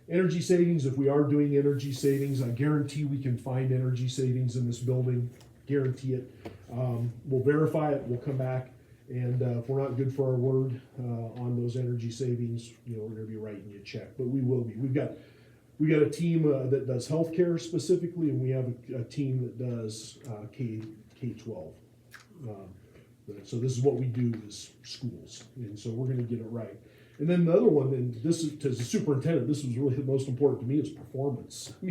Energy savings, if we are doing energy savings, I guarantee we can find energy savings in this building, guarantee it. We'll verify it, we'll come back, and if we're not good for our word on those energy savings, we're going to be writing you a check, but we will be. We got a team that does healthcare specifically, and we have a team that does K-12. So this is what we do as schools, and so we're going to get it right. And then the other one, and this is, as a superintendent, this was really the most important to me, is performance. I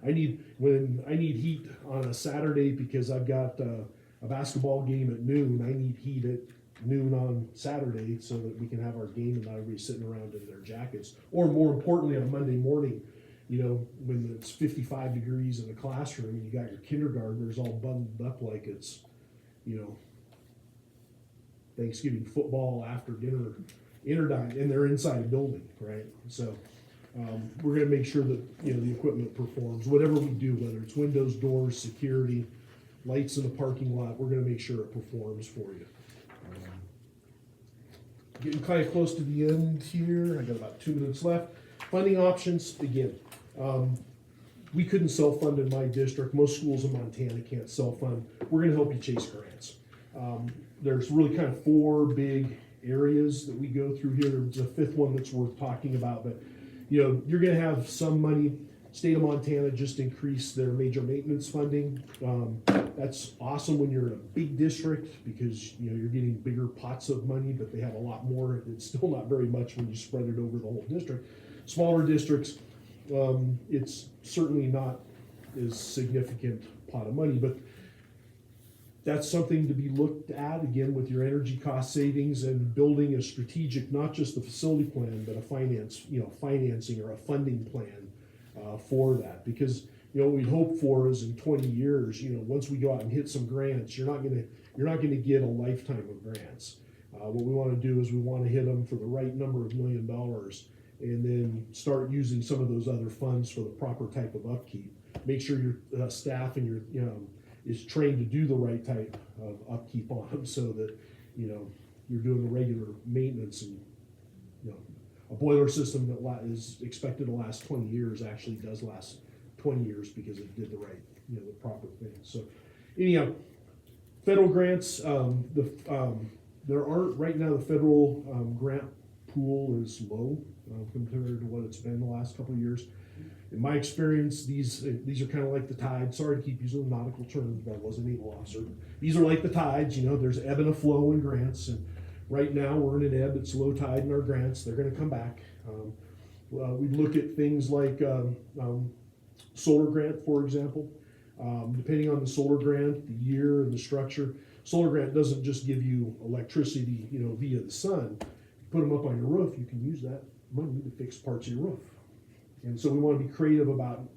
mean, when I need heat on a Saturday because I've got a basketball game at noon, I need heat at noon on Saturday so that we can have our game and not everybody sitting around in their jackets. Or more importantly, on Monday morning, you know, when it's 55 degrees in the classroom and you got your kindergartners all bundled up like it's, you know, Thanksgiving football after dinner interdime, and they're inside a building, right? So we're gonna make sure that, you know, the equipment performs, whatever we do, whether it's windows, doors, security, lights in the parking lot, we're gonna make sure it performs for you. Getting kind of close to the end here, I got about 2 minutes left. Funding options, again, we couldn't self-fund in my district, most schools in Montana can't self-fund, we're gonna help you chase grants. There's really kind of 4 big areas that we go through here. There's a 5th one that's worth talking about, but you know, you're gonna have some money. State of Montana just increased their major maintenance funding. That's awesome when you're in a big district because you know you're getting bigger pots of money, but they have a lot more. It's still not very much when you spread it over the whole district. Smaller districts, it's certainly not as significant pot of money, but that's something to be looked at again with your energy cost savings and building a strategic, not just a facility plan, but a financing or a funding plan for that. Because you know what we hope for is in 20 years, you know, once we go out and hit some grants, you're not gonna get a lifetime of grants. What we want to do is we want to hit them for the right number of $1 million, and then start using some of those other funds for the proper type of upkeep. Make sure your staff and your is trained to do the right type of upkeep on them so that, you know, you're doing the regular maintenance and, you know, a boiler system that is expected to last 20 years actually does last 20 years because it did the right, you know, the proper thing. So anyhow, federal grants, there aren't, right now the federal grant pool is low compared to what it's been the last couple of years. In my experience, these are kind of like the tide. Sorry to keep using nautical terms, but I was a naval officer. These are like the tides, you know, there's ebb and a flow in grants, and right now we're in an ebb, it's low tide in our grants, they're gonna come back. We look at things like solar grant, for example. Depending on the solar grant, the year and the structure, solar grant doesn't just give you electricity, you know, via the sun. Put them up on your roof, you can use that money to fix parts of your roof. And so we want to be creative about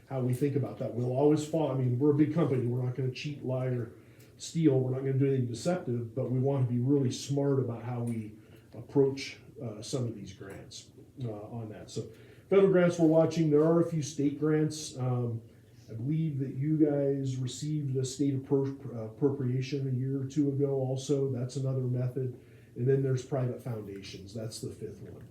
how we think about that. We'll always fall, I mean, we're a big company, we're not going to cheat, lie, or steal, we're not going to do anything deceptive, but we want to be really smart about how we approach some of these grants on that. So federal grants we're watching, there are a few state grants. I believe that you guys received a state appropriation a year or 2 ago also, that's another method. And then there's private foundations, that's the 5th one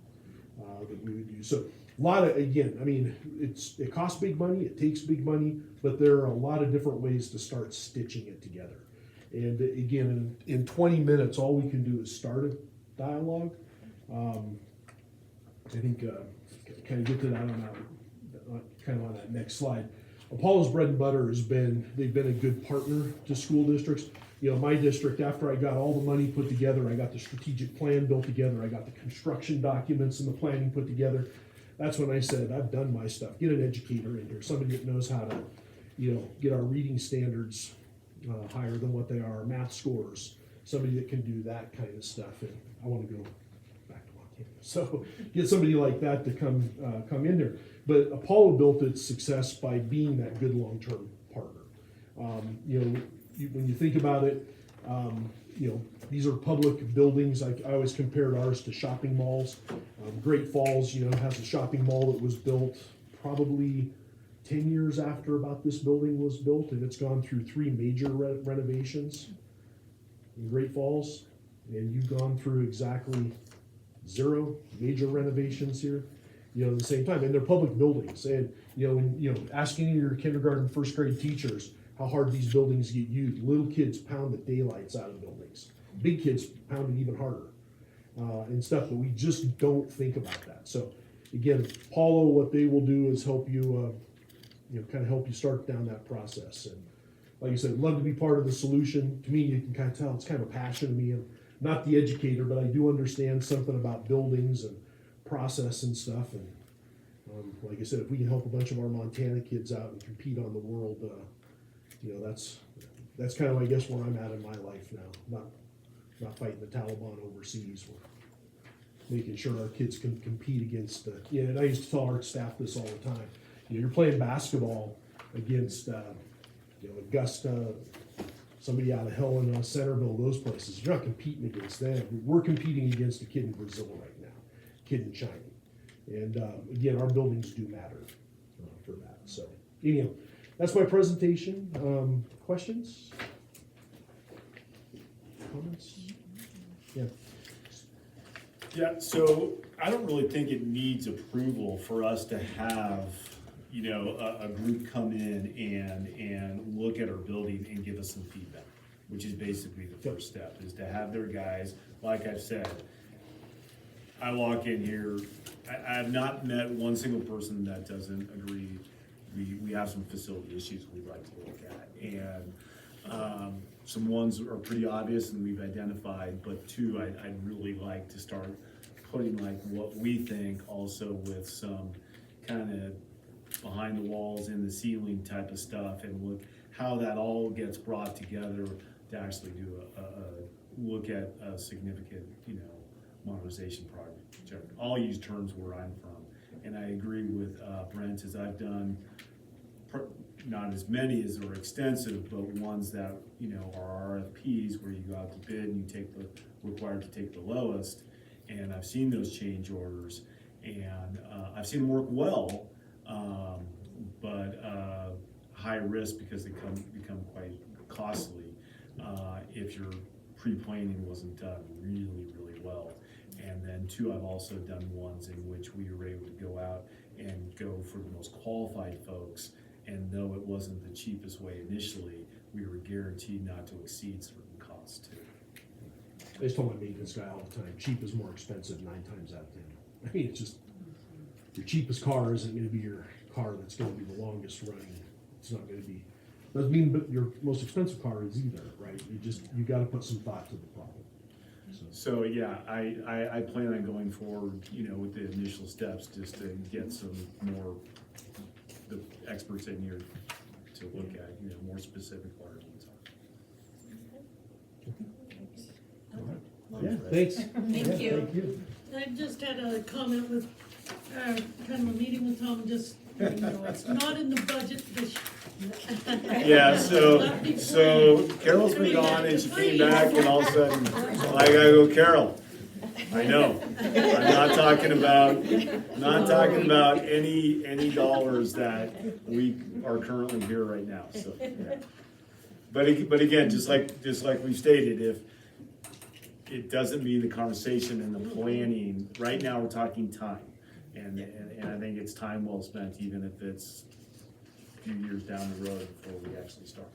that we would use. So a lot of, again, I mean, it costs big money, it takes big money, but there are a lot of different ways to start stitching it together. And again, in 20 minutes, all we can do is start a dialogue. I think, kind of get to that on that next slide. Apollo's bread and butter they've been a good partner to school districts. You know, my district, after I got all the money put together, I got the strategic plan built together, I got the construction documents and the planning put together. That's when I said, I've done my stuff. Get an educator in here, somebody that knows how to, you know, get our reading standards higher than what they are, math scores, somebody that can do that kind of stuff. And I want to go back to Montana. So get somebody like that to come in there. But Apollo built its success by being that good long-term partner. You know, when you think about it, you know, these are public buildings. I always compared ours to shopping malls. Great Falls, you know, has a shopping mall that was built probably 10 years after about this building was built, and it's gone through 3 major renovations in Great Falls, and you've gone through exactly 0 major renovations here, you know, at the same time. And they're public buildings, and you know, when, you know, asking your kindergarten, 1st grade teachers how hard these buildings get used. Little kids pound the daylights out of buildings. Big kids pound it even harder and stuff, but we just don't think about that. So again, Apollo, what they will do is help you, you know, kind of help you start down that process. And like I said, love to be part of the solution. To me, you can kind of tell it's kind of a passion to me. And not the educator, but I do understand something about buildings and process and stuff. And like I said, if we can help a bunch of our Montana kids out and compete on the world, you know, that's kind of, I guess, where I'm at in my life now. Not fighting the Taliban overseas. We're making sure our kids can compete against and I used to tell our staff this all the time. You know, you're playing basketball against, you know, Augusta, somebody out of Helena, Centerville, those places. You're not competing against them. We're competing against a kid in Brazil right now, kid in China. And again, our buildings do matter for that. So anyhow, that's my presentation. Questions? Comments? Yeah. Yeah, so I don't really think it needs approval for us to have, you know, a group come in and look at our building and give us some feedback, which is basically the first step, is to have their guys, like I've said, I walk in here, I have not met one single person that doesn't agree. We have some facility issues we'd like to look at, and some ones are pretty obvious and we've identified, but two, I'd really like to start putting like what we think also with some kind of behind the walls, in the ceiling type of stuff, and look how that all gets brought together to actually do a look at a significant, you know, modernization project. I'll use terms where I'm from, and I agree with Brent, as I've done not as many as are extensive, but ones that, you know, are RFPs where you go out to bid and you take the required to take the lowest. And I've seen those change orders, and I've seen them work well, but high risk because they become quite costly if your pre-planning wasn't done really well. And then two, I've also done ones in which we were able to go out and go for the most qualified folks, and though it wasn't the cheapest way initially, we were guaranteed not to exceed certain costs too. I just tell my maintenance guy all the time, cheap is more expensive 9 times out of 10. I mean, it's just, your cheapest car isn't gonna be your car that's gonna be the longest running. It's not gonna be, doesn't mean but your most expensive car is either, right? You gotta put some thought to the problem. So yeah, I plan on going forward, you know, with the initial steps, just to get some more, the experts in here to look at, you know, more specific large ones. Yeah, thanks. Thank you. Thank you. I just had a comment with, kind of a meeting with Tom, just, you know, it's not in the budget this Yeah, so Carol's been gone and she came back and all of a sudden, I gotta go, Carol. I know, I'm not talking about any dollars that we are currently here right now, so. Yeah. But again, just like we stated, if it doesn't mean the conversation and the planning, right now we're talking time. And I think it's time well spent, even if it's a few years down the road before we actually start.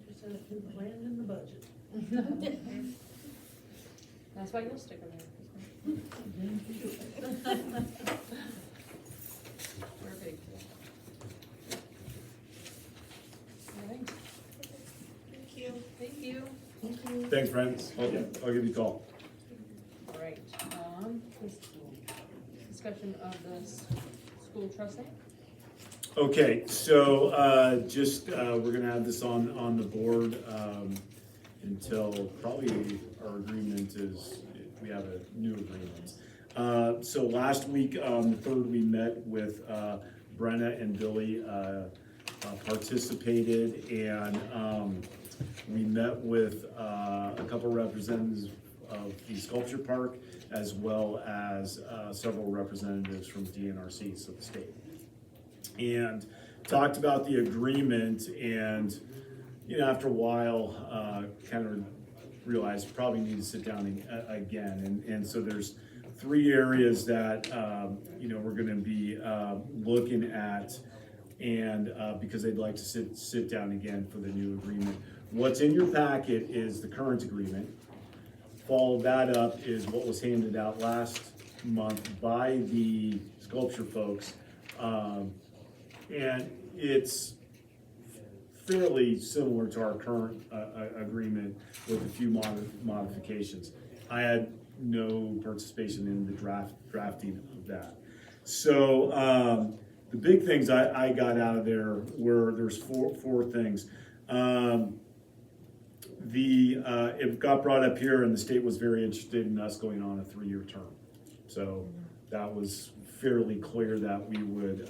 Just had it planned in the budget. That's why you'll stick around. Perfect. All right. Thank you. Thanks, Brent. I'll give you a call. All right, discussion of the school trust act. Okay, so we're gonna have this on the board until probably our agreement is, we have a new agreement. So last week, on the 3rd, we met with Brenna and Billy, participated, and we met with a couple representatives of the sculpture park, as well as several representatives from DNRC, so the state, and talked about the agreement. And you know, after a while, kind of realized probably need to sit down again. And so there's 3 areas that you know, we're going to be looking at, and because they'd like to sit down again for the new agreement. What's in your packet is the current agreement. Follow that up is what was handed out last month by the sculpture folks. And it's fairly similar to our current, agreement with a few modifications. I had no participation in the drafting of that. So, the big things I got out of there were, there's four things. It got brought up here, and the state was very interested in us going on a 3-year term. So that was fairly clear that we would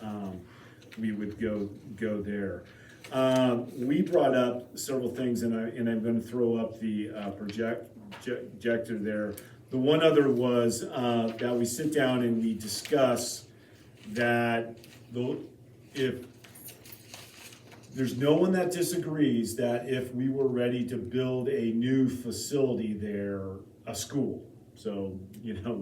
go there. We brought up several things, and I'm going to throw up the projector there. The one other was that we sit down and we discuss that if there's no one that disagrees that if we were ready to build a new facility there, a school, so,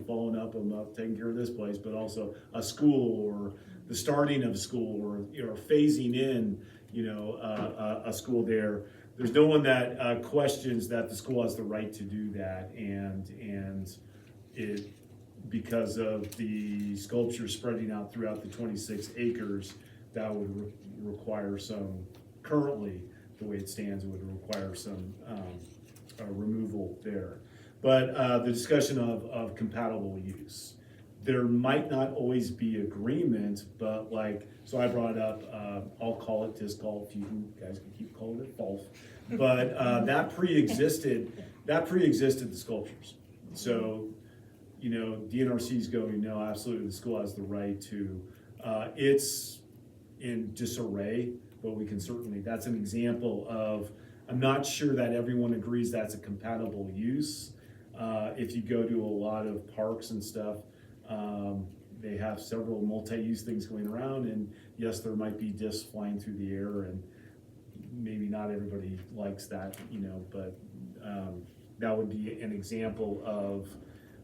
following up on not taking care of this place, but also a school or the starting of a school or, phasing in, a school there, there's no one that questions that the school has the right to do that, and it, because of the sculpture spreading out throughout the 26 acres, that would require some, currently, the way it stands, it would require some removal there. But the discussion of compatible use. There might not always be agreement, but so I brought up, I'll call it disc golf, you guys can keep calling it golf. But that pre-existed the sculptures. So, DNRC's going, no, absolutely, the school has the right to, it's in disarray, but we can certainly, that's an example of, I'm not sure that everyone agrees that's a compatible use. If you go to a lot of parks and stuff, they have several multi-use things going around, and yes, there might be discs flying through the air, and maybe not everybody likes that, but that would be an example of,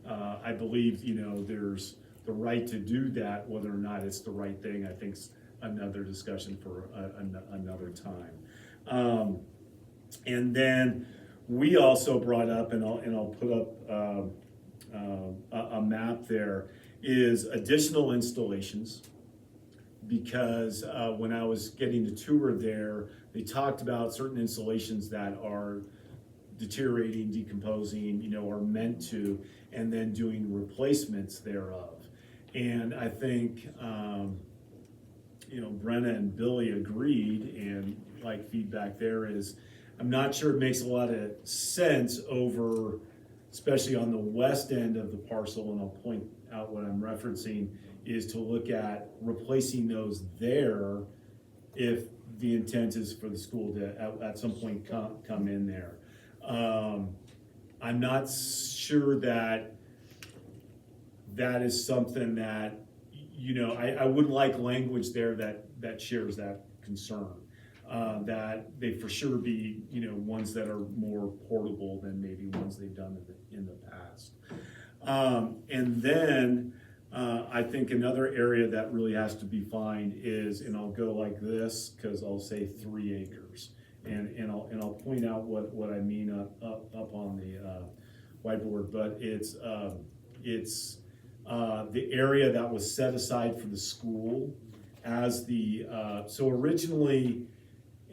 I believe, there's the right to do that. Whether or not it's the right thing, I think, is another discussion for another time. And then we also brought up, and I'll put up a map there, is additional installations, because when I was getting the tour there, they talked about certain installations that are deteriorating, decomposing, are meant to, and then doing replacements thereof. And I think, Brenna and Billy agreed, and feedback there is, I'm not sure it makes a lot of sense over, especially on the west end of the parcel, and I'll point out what I'm referencing, is to look at replacing those there if the intent is for the school to at some point come in there. I'm not sure that is something that, I wouldn't like language there that shares that concern. That they for sure be, ones that are more portable than maybe ones they've done in the past. And then I think another area that really has to be defined is, and I'll go like this, because I'll say 3 acres. And I'll point out what I mean up on the whiteboard, but it's the area that was set aside for the school as the, so originally,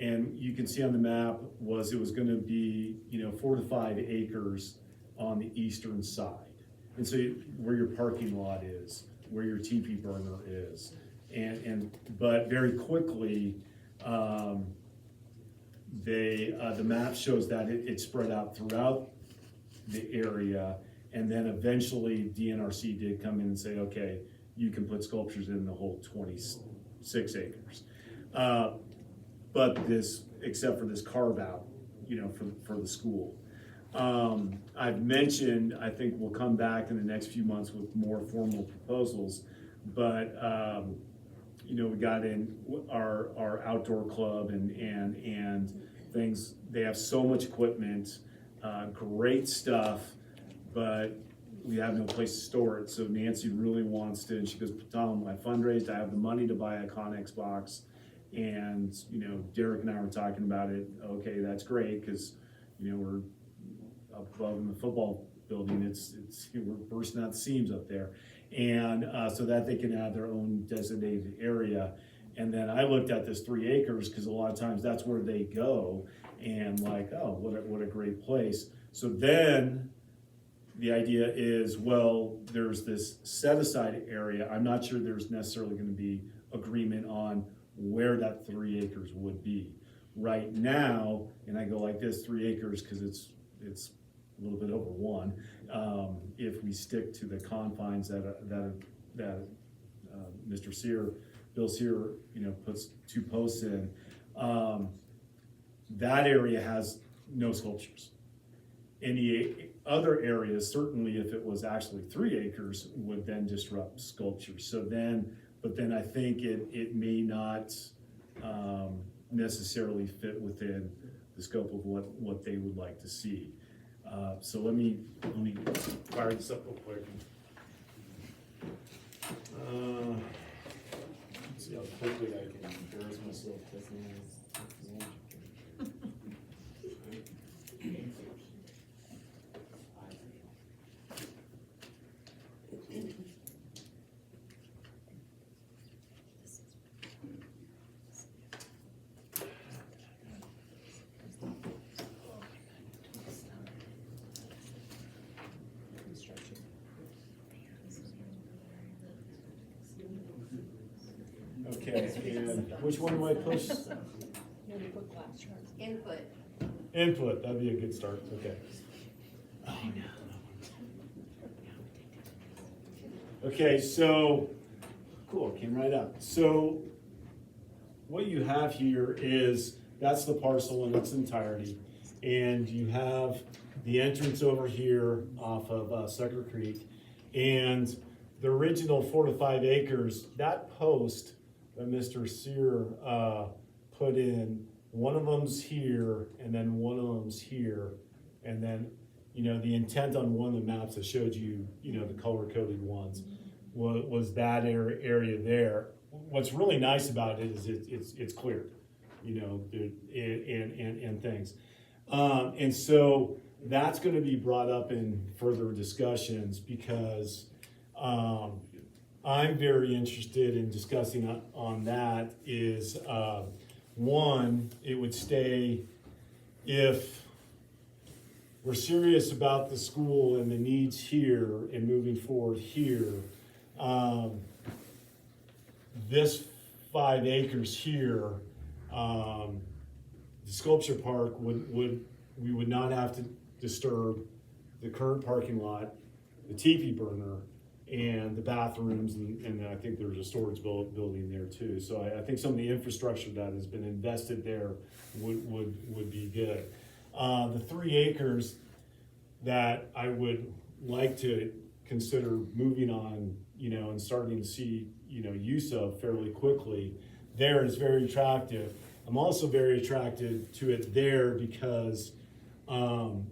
and you can see on the map, it was gonna be, 4 to 5 acres on the eastern side. And so where your parking lot is, where your teepee burner is. But very quickly, the map shows that it spread out throughout the area, and then eventually DNRC did come in and say, okay, you can put sculptures in the whole 26 acres. But except for this carve out, for the school. I've mentioned, I think we'll come back in the next few months with more formal proposals, but we got in our outdoor club and things. They have so much equipment, great stuff, but we have no place to store it. So Nancy really wants to, and she goes, Tom, I fundraised, I have the money to buy a Connex box. And, Derek and I were talking about it. Okay, that's great, because, we're up above in the football building. We're bursting out the seams up there. And so that they can have their own designated area. And then I looked at this 3 acres, cause a lot of times that's where they go, and like, oh, what a great place. So then, the idea is, well, there's this set-aside area. I'm not sure there's necessarily gonna be agreement on where that 3 acres would be. Right now, and I go like this, 3 acres, cause it's a little bit over 1. If we stick to the confines that Mr. Sear, Bill Sear, puts 2 posts in, that area has no sculptures. Any other areas, certainly if it was actually 3 acres, would then disrupt sculpture. So then, but then I think it may not necessarily fit within the scope of what they would like to see. So let me fire this up real quick. Let's see how quickly I can embarrass myself. Okay, and which one do I push? Input. Input, that'd be a good start, okay. Oh, no. Okay, so, cool, came right up. So, what you have here is, that's the parcel in its entirety, and you have the entrance over here off of Sucker Creek, and the original 4 to 5 acres, that post that Mr. Sear put in, one of them's here, and then one of them's here, and then, the intent on one of the maps that showed you, the color-coded ones, was that area there. What's really nice about it is it's clear, and things. And so that's gonna be brought up in further discussions, because I'm very interested in discussing on that is, one, it would stay, if we're serious about the school and the needs here and moving forward here, this 5 acres here, the sculpture park we would not have to disturb the current parking lot, the teepee burner, and the bathrooms, and I think there's a storage building there too. So I think some of the infrastructure that has been invested there would be good. The 3 acres that I would like to consider moving on, and starting to see, use of fairly quickly, there is very attractive. I'm also very attracted to it there because the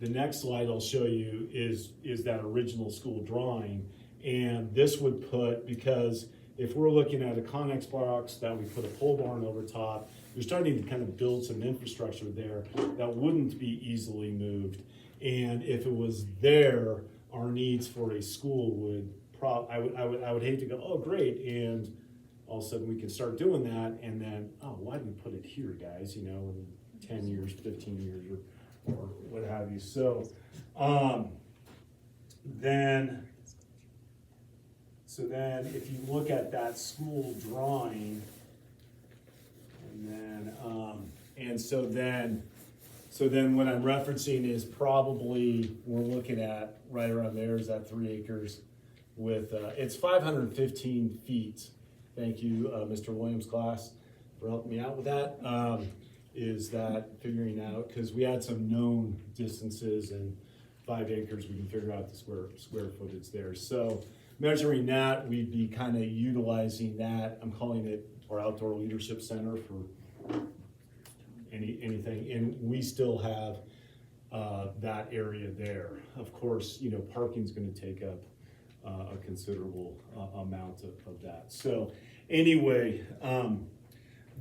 next slide I'll show you is that original school drawing. And this would put, because if we're looking at a Connex box that we put a pole barn over top, you're starting to kind of build some infrastructure there that wouldn't be easily moved. And if it was there, our needs for a school would I would hate to go, oh great, and all of a sudden we can start doing that, and then, oh, why did we put it here, guys, in 10 years, 15 years, or what have you. So then if you look at that school drawing, and so then what I'm referencing is probably, we're looking at right around there is that 3 acres with, it's 515 feet. Thank you, Mr. Williams class, for helping me out with that. Is that figuring out, because we had some known distances, and 5 acres, we can figure out the square footage there. So measuring that, we'd be kind of utilizing that. I'm calling it our outdoor leadership center for anything, and we still have that area there. Of course, parking's going to take up a considerable amount of that. So anyway,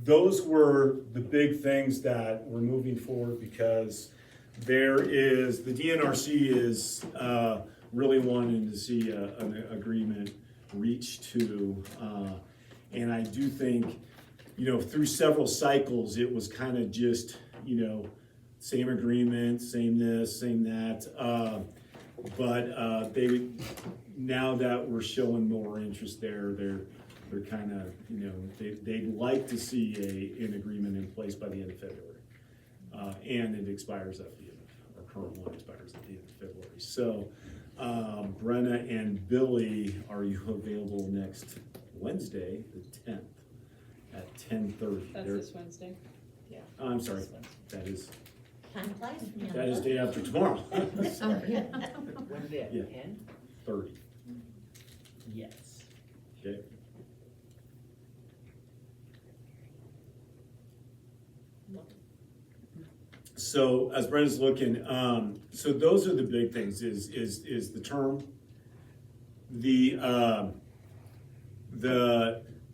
those were the big things that we're moving forward, because there is, the DNRC is really wanting to see an agreement reached to, and I do think through several cycles, it was kind of just, same agreement, same this, same that. But now that we're showing more interest there, they're kind of, they'd like to see an agreement in place by the end of February. And it expires at the end of, our current one expires at the end of February. So, Brenna and Billy, are you available next Wednesday, the 10th, at 10:30? That's this Wednesday. I'm sorry, that is Time flies. day after tomorrow. Sorry. Wednesday at Yeah. 10? 30, Yes. okay? So as Brenda's looking, so those are the big things, is the term, the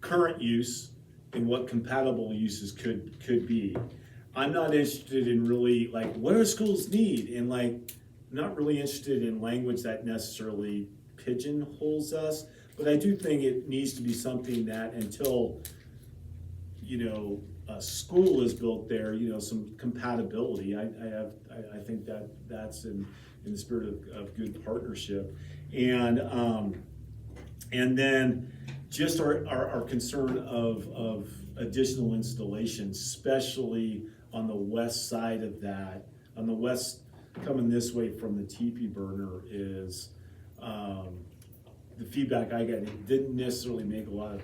current use and what compatible uses could be. I'm not interested in really, like, what do schools need? And like, not really interested in language that necessarily pigeonholes us, but I do think it needs to be something that until, a school is built there, some compatibility. I think that's in the spirit of good partnership. And then just our concern of additional installations, especially on the west side of that. On the west, coming this way from the teepee burner is, the feedback I got, it didn't necessarily make a lot of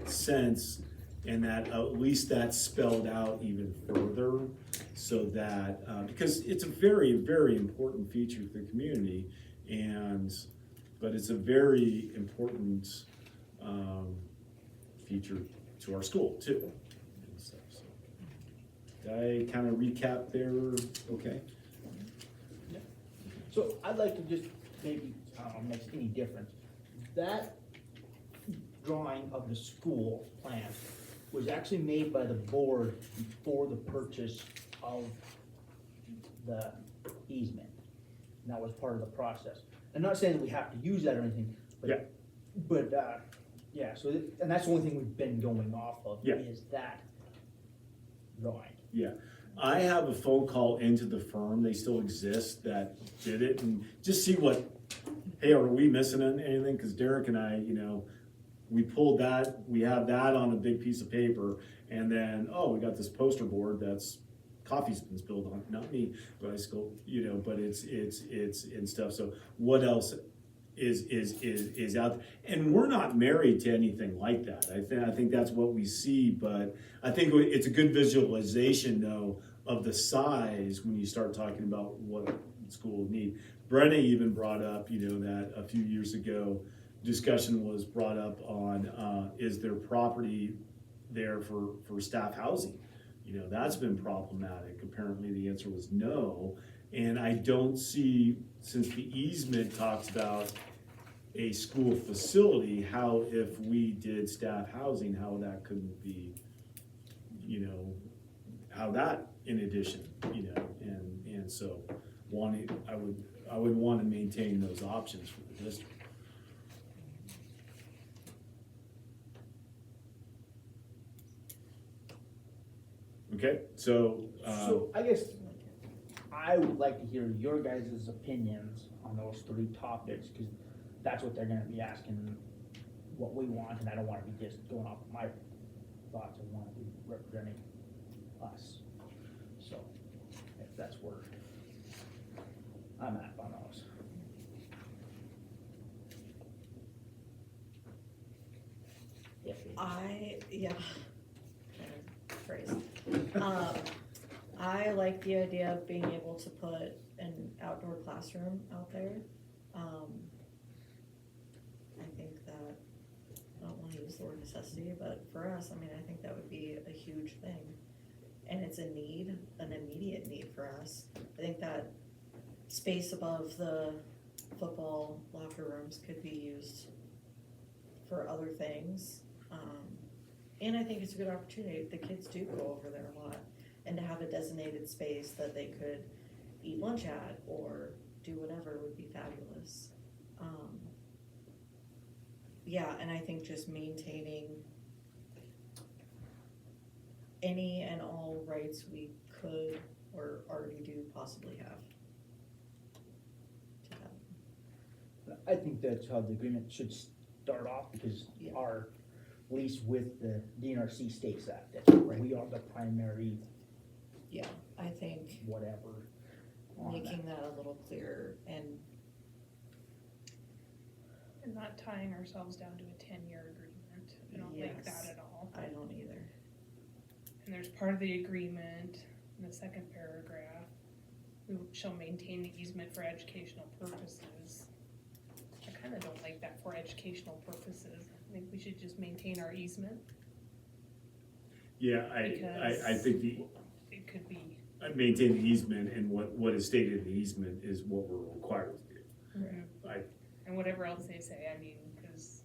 sense, and that at least that's spelled out even further, so that, because it's a very, very important feature for the community, but it's a very important feature to our school too. And stuff, so. Did I kind of recap there? Okay. So I'd like to just maybe, I don't know, makes any difference. That drawing of the school plan was actually made by the board before the purchase of the easement. And that was part of the process. I'm not saying that we have to use that or anything, but, Yeah. Yeah, so, and that's the only thing we've been going off of, Yeah. is that drawing. Yeah, I have a phone call into the firm, they still exist, that did it, and just see what, hey, are we missing anything? Because Derek and I, we pulled that, we have that on a big piece of paper, and then, oh, we got this poster board that's coffee's been spilled on, not me, but I still, but it's and stuff. So what else is out there? And we're not married to anything like that. I think that's what we see, but I think it's a good visualization though of the size when you start talking about what school would need. Brenna even brought up, that a few years ago, discussion was brought up on, is there property there for staff housing? That's been problematic. Apparently the answer was no. And I don't see, since the easement talks about a school facility, how if we did staff housing, how that couldn't be, how that in addition, and so I would want to maintain those options for the district. Okay, so, So I guess I would like to hear your guys' opinions on those three topics, because that's what they're gonna be asking what we want, and I don't wanna be just going off of my thoughts, I wanna be representing us. So, if that's where I'm at on those. Phrase. I like the idea of being able to put an outdoor classroom out there. I think that, I don't wanna use the word necessity, but for us, I think that would be a huge thing. And it's a need, an immediate need for us. I think that space above the football locker rooms could be used for other things. And I think it's a good opportunity, the kids do go over there a lot, and to have a designated space that they could eat lunch at or do whatever would be fabulous. Yeah, and I think just maintaining any and all rights we could or already do possibly have. To that. I think that's how the agreement should start off, because Yeah. our lease with the DNRC states that Right. we are the primary Yeah, I think whatever on that. making that a little clearer and And not tying ourselves down to a 10-year agreement. I don't like Yes. that at all. I don't either. And there's part of the agreement in the second paragraph. We shall maintain the easement for educational purposes. I kinda don't like that, for educational purposes. I think we should just maintain our easement. Yeah, I think It could be. maintain the easement, and what is stated in the easement is what we're required to do. And whatever else they say, I mean, cause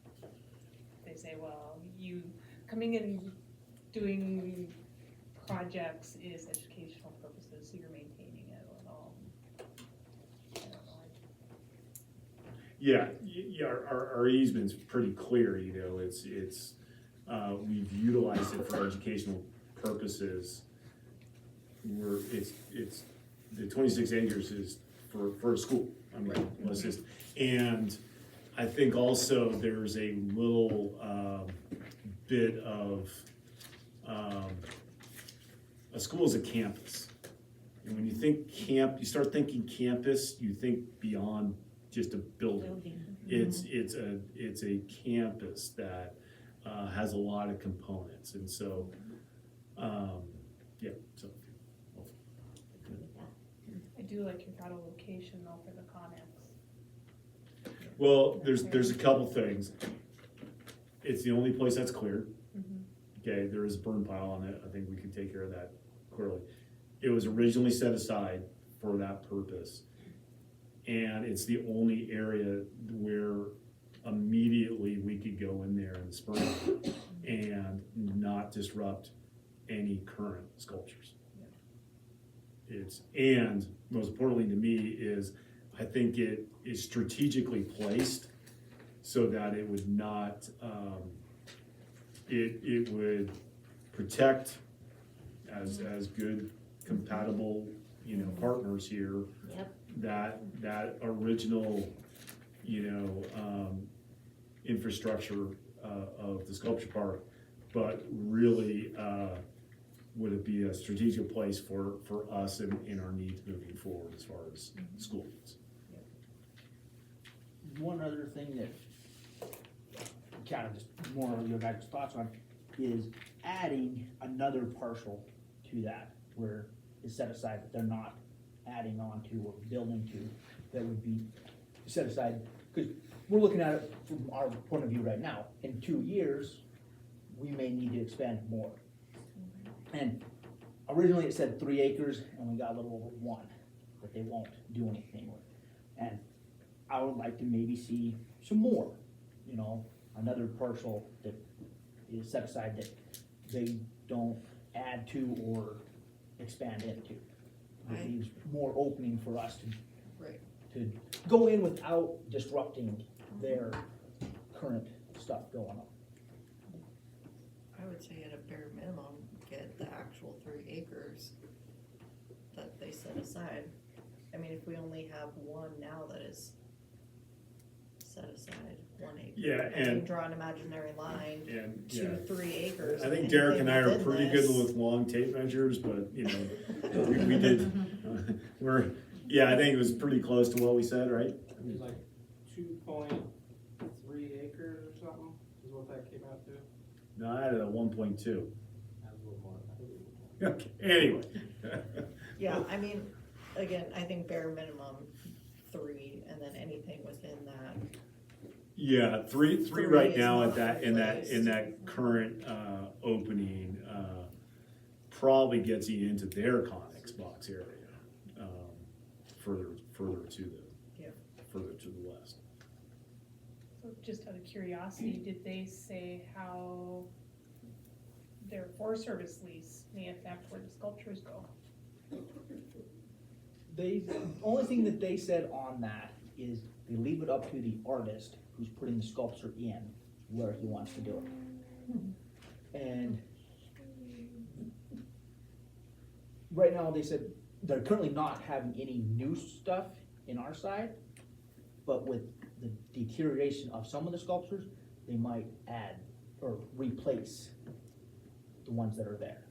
they say, well, you coming in doing projects is educational purposes, so you're maintaining it at all. I don't know. Yeah, our easement's pretty clear, you know, we've utilized it for educational purposes. It's, the 26 acres is for a school, I mean, let's just, and I think also there's a little, bit of, a school is a campus. And when you think you start thinking campus, you think beyond just a building. It's a campus that, has a lot of components, and so, yeah, so. I do like your thought of location though for the Connex. Well, there's a couple things. It's the only place that's cleared. Okay, there is a burn pile on it, I think we can take care of that clearly. It was originally set aside for that purpose. And it's the only area where immediately we could go in there in the spring and not disrupt any current sculptures. And most importantly to me is, I think it is strategically placed so that it would not, it would protect as good compatible, you know, partners here. Yep. That original, you know, infrastructure of the sculpture park, but really, would it be a strategic place for us in our needs moving forward as far as school needs? One other thing that kind of just more of your guys' thoughts on is adding another parcel to that where it's set aside that they're not adding on to or building to, that would be set aside, because we're looking at it from our point of view right now. In 2 years, we may need to expand more. And originally it said 3 acres, and we got a little over 1 that they won't do anything with. And I would like to maybe see some more, you know, another parcel that is set aside that they don't add to or expand into. It leaves more opening for us to go in without disrupting their current stuff going on. I would say at a bare minimum, get the actual 3 acres that they set aside. I mean, if we only have 1 now that is set aside, 1 acre. Yeah, I mean, and- draw an imaginary line And, to yeah, 3 acres. I think anything Derek and I are within pretty this- good with long tape measures, but, you know, we did, I think it was pretty close to what we said, right? It was like 2.3 acres or something, is what that came out to. No, I had a 1.2. That was a little more, I think it was more. Okay, anyway. Yeah, I mean, again, I think bare minimum 3, and then anything within that. Yeah, three Three right is now not at in that current, opening, probably gets you into their Connex box area, further to the, Yeah. further to the west. So just out of curiosity, did they say how their Forest Service lease may affect where the sculptures go? The only thing that they said on that is they leave it up to the artist who's putting the sculpture in where he wants to do it. And right now, they said they're currently not having any new stuff in our side, but with the deterioration of some of the sculptures, they might add or replace the ones that are there.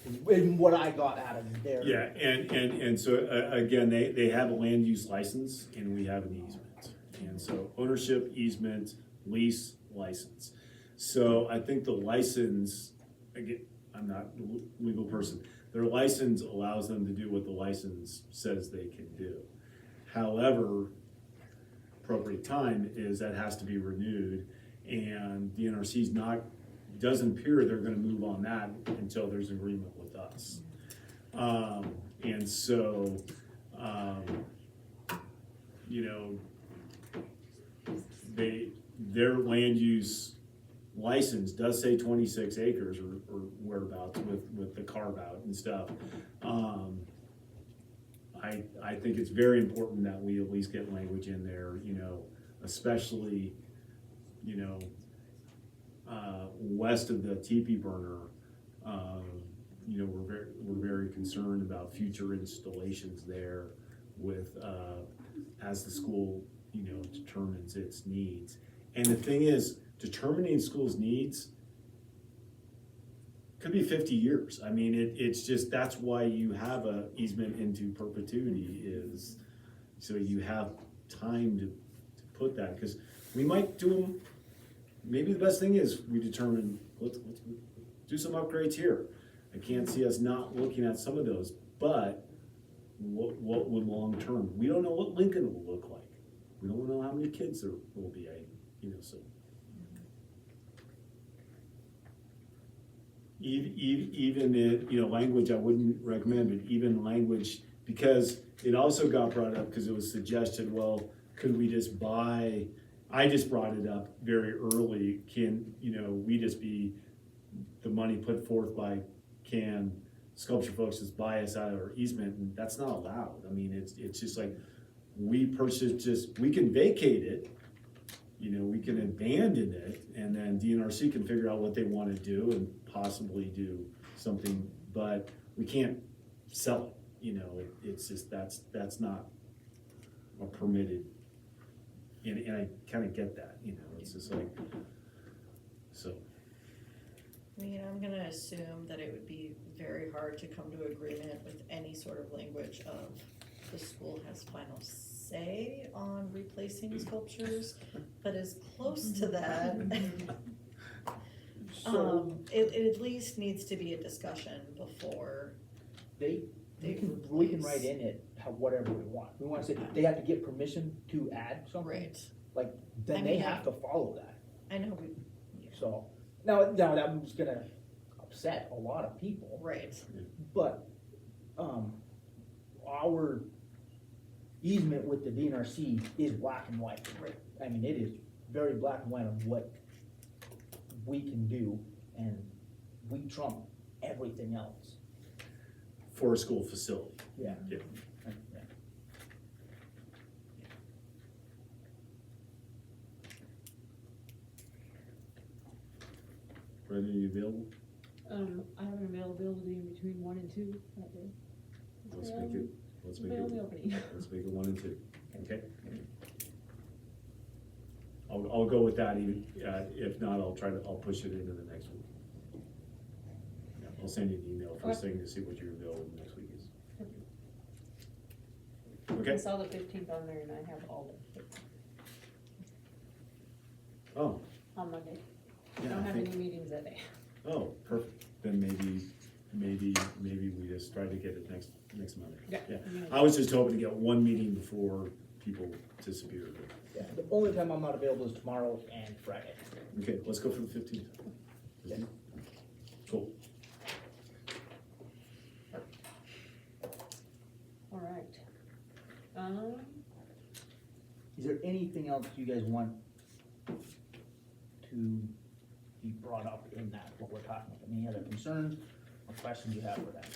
And what I got out of there. Yeah, and so, again, they have a land use license and we have an easement. And so ownership, easement, lease, license. So I think the license, again, I'm not a legal person, their license allows them to do what the license says they can do. However, appropriate time is that has to be renewed, and the NRC's doesn't appear they're gonna move on that until there's agreement with us. And so, you know, their land use license does say 26 acres or whereabouts with the carve out and stuff. I think it's very important that we at least get language in there, you know, especially, you know, west of the teepee burner. You know, we're very concerned about future installations there with, as the school, you know, determines its needs. And the thing is, determining school's needs could be 50 years. I mean, it's just, that's why you have a easement into perpetuity, is so you have time to put that, because we might do them. Maybe the best thing is we determine, let's do some upgrades here. I can't see us not looking at some of those, but what would long term? We don't know what Lincoln will look like. We don't know how many kids there will be, you know, so. Even in, you know, language I wouldn't recommend, but even language, because it also got brought up because it was suggested, well, could we just buy, I just brought it up very early, can, you know, we just be, the money put forth by, can sculpture folks just buy us out of our easement, and that's not allowed. I mean, it's just like, we we can vacate it, you know, we can abandon it, and then DNRC can figure out what they want to do and possibly do something, but we can't sell it, you know, it's just, that's not a permitted, and I kind of get that, you know, it's just like, so. I mean, I'm gonna assume that it would be very hard to come to agreement with any sort of language of the school has final say on replacing sculptures, but as close to that. So It at least needs to be a discussion before. we can write in it whatever we want. We wanna say, they have to get permission to add something. Right. Like, then I they mean, have to follow that. I know So, now that was gonna upset a lot of people. right. But, our easement with the DNRC is black and white. Right. I mean, it is very black and white on what we can do, and we trump everything else. For a school facility. Yeah. Yeah. Brenda, are you available? I have an availability in between 1 and 2 that day. Let's make it, let's make My it, only opening. let's make it 1 and 2, okay? I'll go with that, even, if not, I'll push it into the next week. Yeah, I'll send you an email first thing to see what your available next week is. I Okay? saw the 15th on there and I have all of it Oh, on Monday. I yeah, don't I have think, any meetings that day. oh, perfect, then maybe we just try to get it next Monday. Yeah. I was just hoping to get one meeting before people disappear. Yeah, the only time I'm not available is tomorrow and Friday. Okay, let's go for the 15th. Yeah. Cool. All right. Is there anything else you guys want to be brought up in that, what we're talking about? Any other concerns or questions you have for that?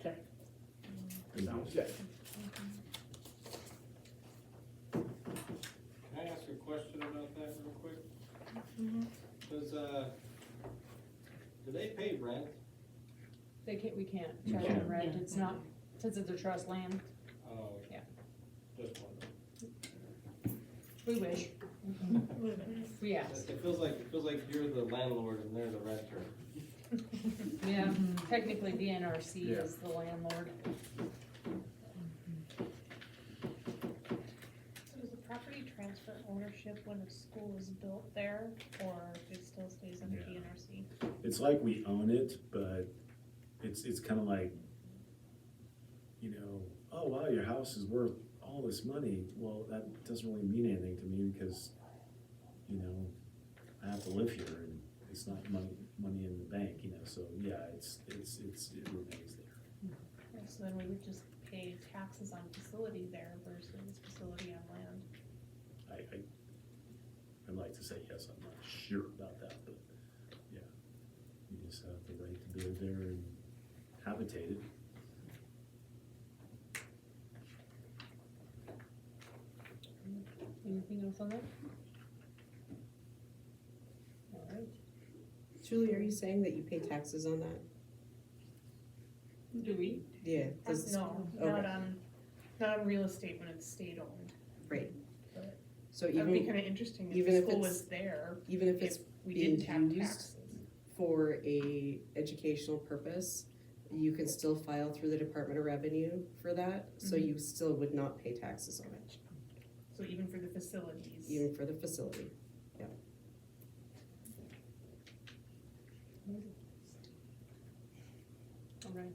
Okay. And $1,000. Good. Can I ask a question about that real quick? Does, do they pay rent? We can't We charge can't. them rent, it's not, since it's a trust land, Oh. Yeah. Just wondering. we wish. We ask. It feels like you're the landlord and they're the renter. Yeah, technically DNRC Yeah. is the landlord. So does the property transfer ownership when a school is built there, or it still stays under Yeah. DNRC? It's like we own it, but it's kind of like, oh wow, your house is worth all this money. Well, that doesn't really mean anything to me because, I have to live here and it's not money in the bank, so yeah, it remains there. Yeah, so then we would just pay taxes on facility there versus facility on land. I'd like to say yes, I'm not sure about that, but yeah, you just have the right to live there and habitate it. Anything else on that? All right. Julie, are you saying that you pay taxes on that? Do we? Yeah. does- No, okay. not on real estate when it's state owned. Right. But So That'd be even, kinda interesting if even the if school it's- was there, even if it's if we being didn't have used taxes. for a educational purpose, you can still file through the Department of Revenue for that, so you still would not pay taxes on it, So even for the facilities. even for the facility. All right.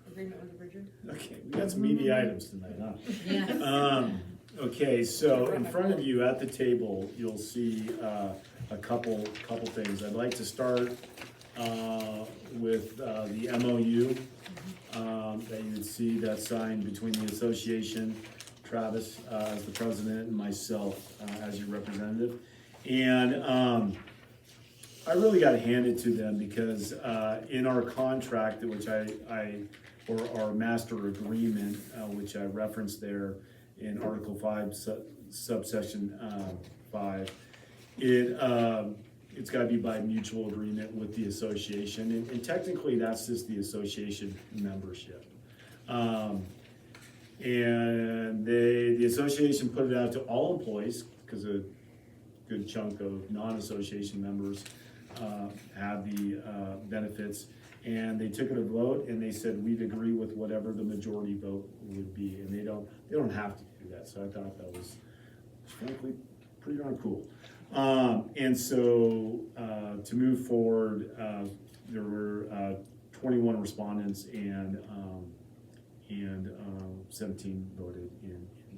Agreement with Richard? Okay, we got some meaty items tonight, huh? Yeah. Okay, so in front of you at the table, you'll see a couple things. I'd like to start with the MOU that you would see that's signed between the association, Travis as the president, and myself as your representative. And I really gotta hand it to them because in our contract, which or our master agreement, which I referenced there in Article 5, subsection 5, it's gotta be by mutual agreement with the association, and technically, that's just the association membership. And the association put it out to all employees, because a good chunk of non-association members have the benefits, and they took it a vote, and they said, we'd agree with whatever the majority vote would be, and they don't have to do that, so I thought that was frankly pretty darn cool. And so, to move forward, there were 21 respondents and 17 voted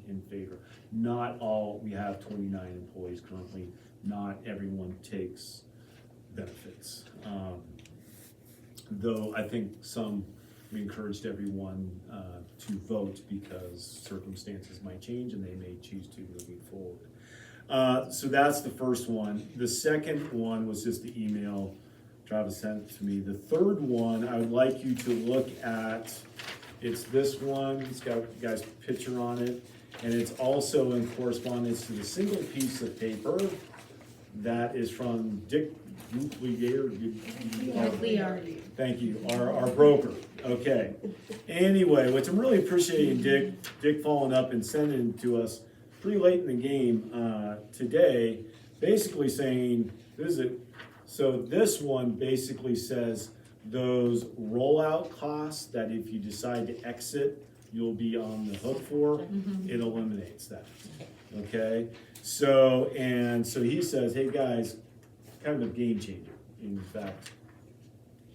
in favor. Not all, we have 29 employees currently, not everyone takes benefits. Though I think we encouraged everyone to vote because circumstances might change and they may choose to moving forward. So that's the first one. The second one was just the email Travis sent to me. The third one, I would like you to look at, it's this one, it's got the guy's picture on it, and it's also in correspondence to the single piece of paper that is from Dick Thank you, our broker, okay. Anyway, which I'm really appreciating Dick following up and sending it to us pretty late in the game today, basically saying, so this one basically says those rollout costs that if you decide to exit, you'll be on the hook for, it eliminates that, okay? So he says, hey guys, kind of a game changer. In fact,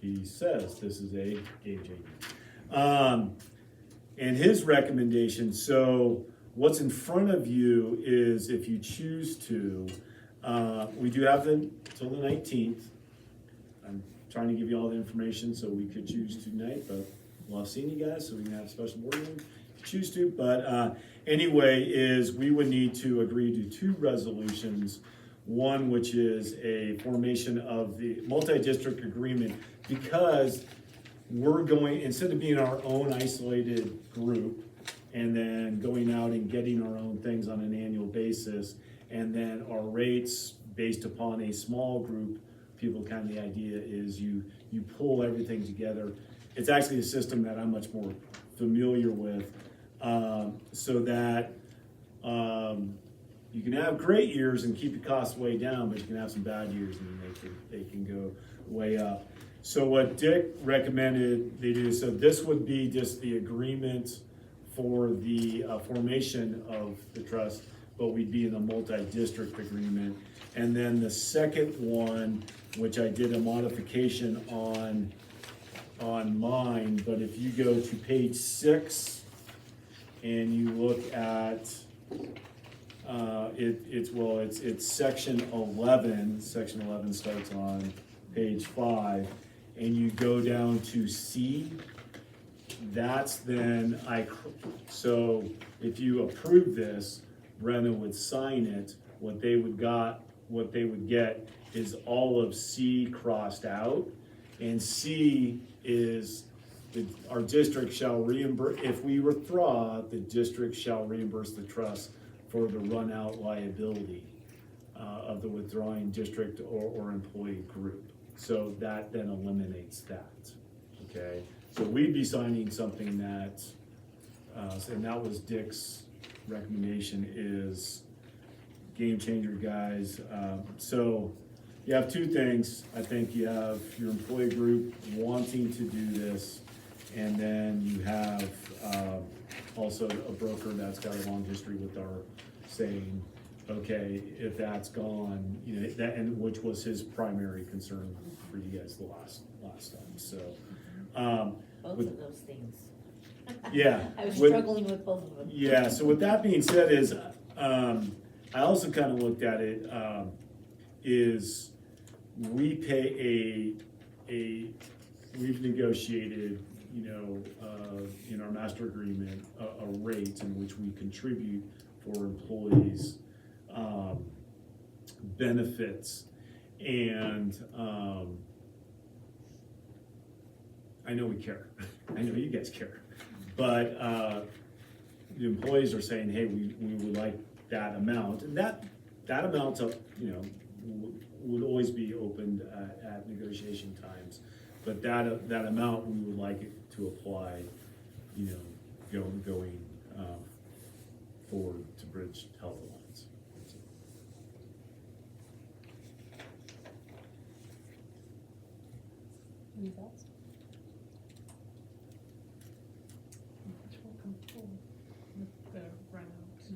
he says this is a game changer. And his recommendation, so what's in front of you is if you choose to, we do have till the 19th. I'm trying to give you all the information so we could choose tonight, but love seeing you guys, so we can have a special board meeting if you choose to. But anyway, is we would need to agree to 2 resolutions. One, which is a formation of the multi-district agreement, because we're going, instead of being our own isolated group, and then going out and getting our own things on an annual basis, and then our rates based upon a small group, people, kind of the idea is you pull everything together. It's actually a system that I'm much more familiar with, so that you can have great years and keep your costs way down, but you can have some bad years and they can go way up. So what Dick recommended they do, so this would be just the agreement for the formation of the trust, but we'd be in a multi-district agreement. And then the second one, which I did a modification on mine, but if you go to page 6 and you look at it's section 11. Section 11 starts on page 5, and you go down to C. That's then so if you approve this, Brenna would sign it. What they would get is all of C crossed out, and C is our district shall reimburse, if we withdraw, the district shall reimburse the trust for the run out liability of the withdrawing district or employee group. So that then eliminates that, okay? So we'd be signing something that, and that was Dick's recommendation, is game changer, guys. So you have two things. I think you have your employee group wanting to do this, and then you have also a broker that's got a long history with our saying, okay, if that's gone, you know, that, and which was his primary concern for you guys the last time. So Both of those things. yeah, I was struggling with both of them. Yeah, so with that being said is, I also kind of looked at it, is we pay we've negotiated, you know, in our master agreement, a rate in which we contribute for employees' benefits. And I know we care. I know you guys care. But the employees are saying, hey, we would like that amount. And that amount's up, you know, would always be opened at negotiation times. But that amount, we would like it to apply, you know, going forward to Bridge Health Alliance. Any thoughts? With the runouts.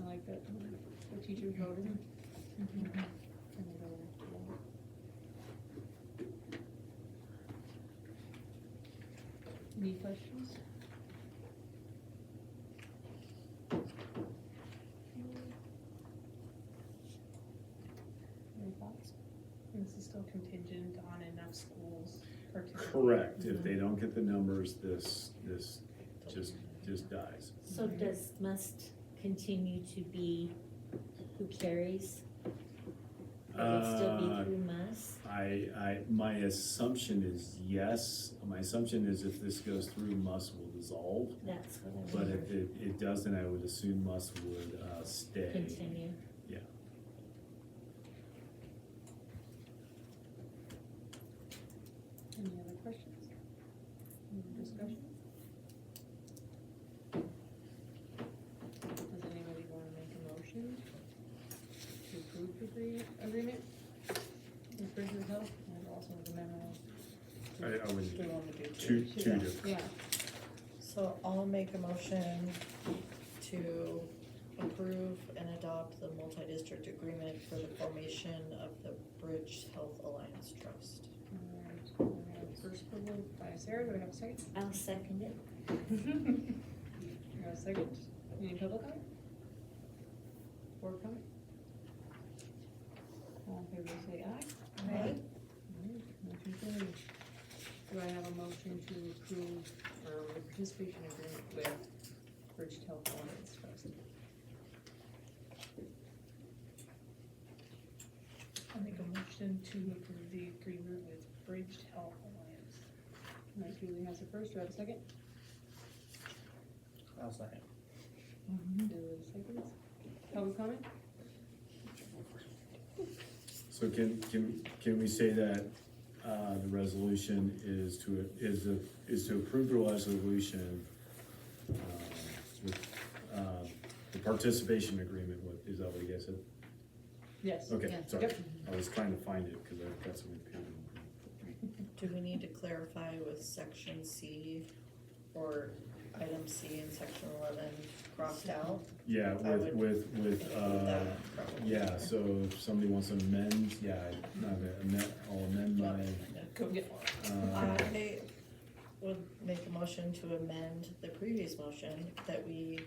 I like that, the teachers voted. Any questions? Any thoughts? And this is still contingent on enough schools participating. Correct. If they don't get the numbers, this just dies. So does must continue to be who carries? Would it still be through must? My assumption is yes. My assumption is if this goes through, MUS will dissolve. That's what I But wondered. if it doesn't, I would assume MUS would stay. Continue. Yeah. Any other questions? Any other discussion? Does anybody wanna make a motion to approve the agreement with Bridges Health and also the memo? I would, Do you want to do two different. Yeah, So I'll make a motion to approve and adopt the multi-district agreement for the formation of the Bridge Health Alliance Trust. alright, we have first approval by Sarah, do we have a second? I'll second it. We have a second, any public comment? Board comment? All in favor, say aye. Aye. Alright, motion carries. Do I have a motion to approve, the participation agreement with Bridge Health Alliance Trust? motion to approve the agreement with Bridged Health Alliance. Mike Julie has it first, do I have a second? I'll second. Julie seconds. Public comment? So can we say that, the resolution is to approve the resolution, with, the participation agreement with, is that what you guys said? Yes. Okay, Yeah. sorry, Yep. I was trying to find it, cause I've got some opinion. Do we need to clarify with section C or item C in section 11 crossed out? Yeah, I with, would include that probably. yeah, so if somebody wants to amend, yeah, I'll amend my, Go get I would make a motion to amend the previous motion that we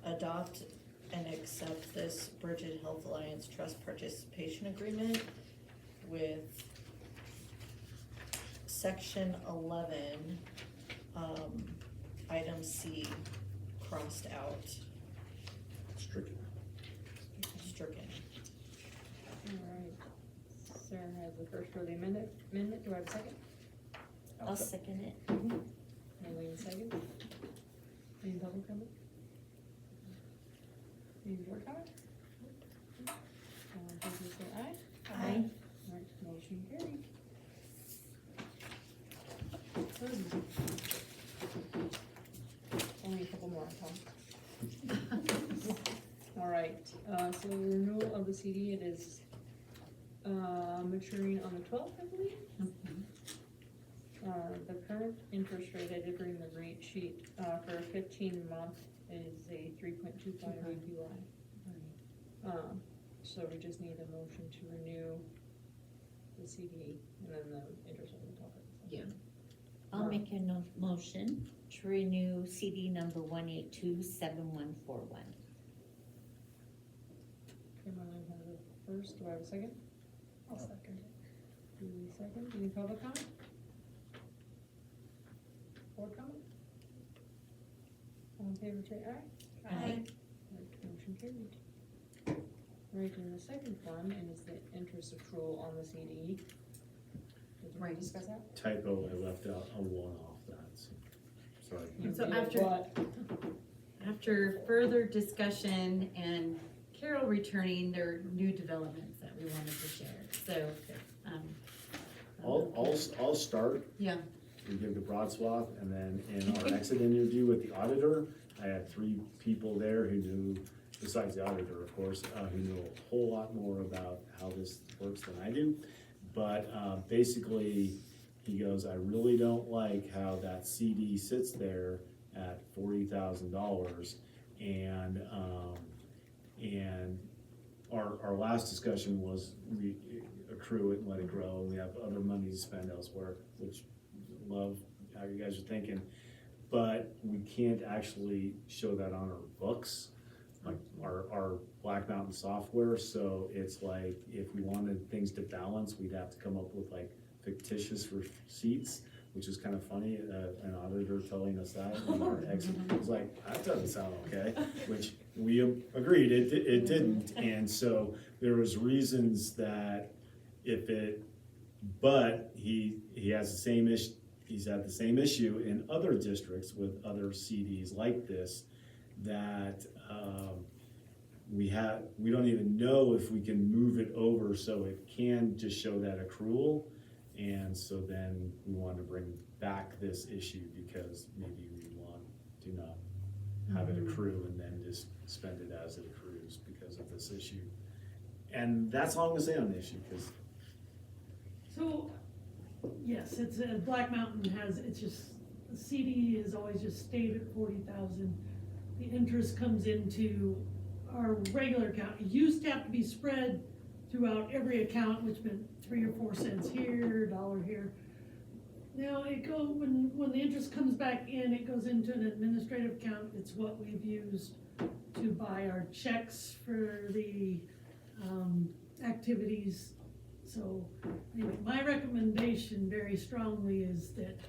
adopt and accept this Bridget Health Alliance Trust Participation Agreement with section 11, item C crossed out, stricken. stricken. Alright, Sarah has the first for the amendment, do I have a second? I'll second it. Eileen second. Any public comment? Any board comment? All in favor say aye. Aye. Alright, motion carried. Only a couple more, Tom. Alright, so renewal of the CD, it is, maturing on the 12th, I believe. The current interest rate, I did bring the rate sheet, for a 15-month is a 3.25 APY. So we just need a motion to renew the CD and then the interest on the top of it. Yeah. I'll make a motion to renew CD number 1827141. Okay, Marlene has it first, do I have a second? I'll second it. Julie second, any public comment? Board comment? All in favor say aye. Aye. Right, motion carried. Right, and the second one is the interest accrual on the CD. Did you Right. discuss that? Typo, I left out a one off that, so, sorry. You So did after- what? After further discussion and Carol returning, there are new developments that we wanted to share, so, I'll start. Yeah. We give the broad swath, and then in our exit interview with the auditor, I had 3 people there who knew, besides the auditor, of course, who knew a whole lot more about how this works than I do. But basically, he goes, I really don't like how that CD sits there at $40,000, and our last discussion was we accrue it and let it grow, and we have other money to spend elsewhere, which love how you guys are thinking, but we can't actually show that on our books, like our Black Mountain software, so it's like, if we wanted things to balance, we'd have to come up with like fictitious receipts, which is kind of funny, an auditor telling us that, and our exit was like, that doesn't sound okay, which we agreed, it didn't, and so there was reasons that but he has the same issue. He's had the same issue in other districts with other CDs like this, that we don't even know if we can move it over so it can just show that accrual. And so then we want to bring back this issue because maybe we want to not have it accrue and then just spend it as it accrues because of this issue. And that's all I'm gonna say on the issue, because So, yes, it's, Black Mountain has, it's just, the CD is always just stayed at 40,000. The interest comes into our regular account. It used to have to be spread throughout every account, which meant 3 or 4 cents here, $1 here. Now when the interest comes back in, it goes into an administrative account. It's what we've used to buy our checks for the, activities. So anyway, my recommendation very strongly is that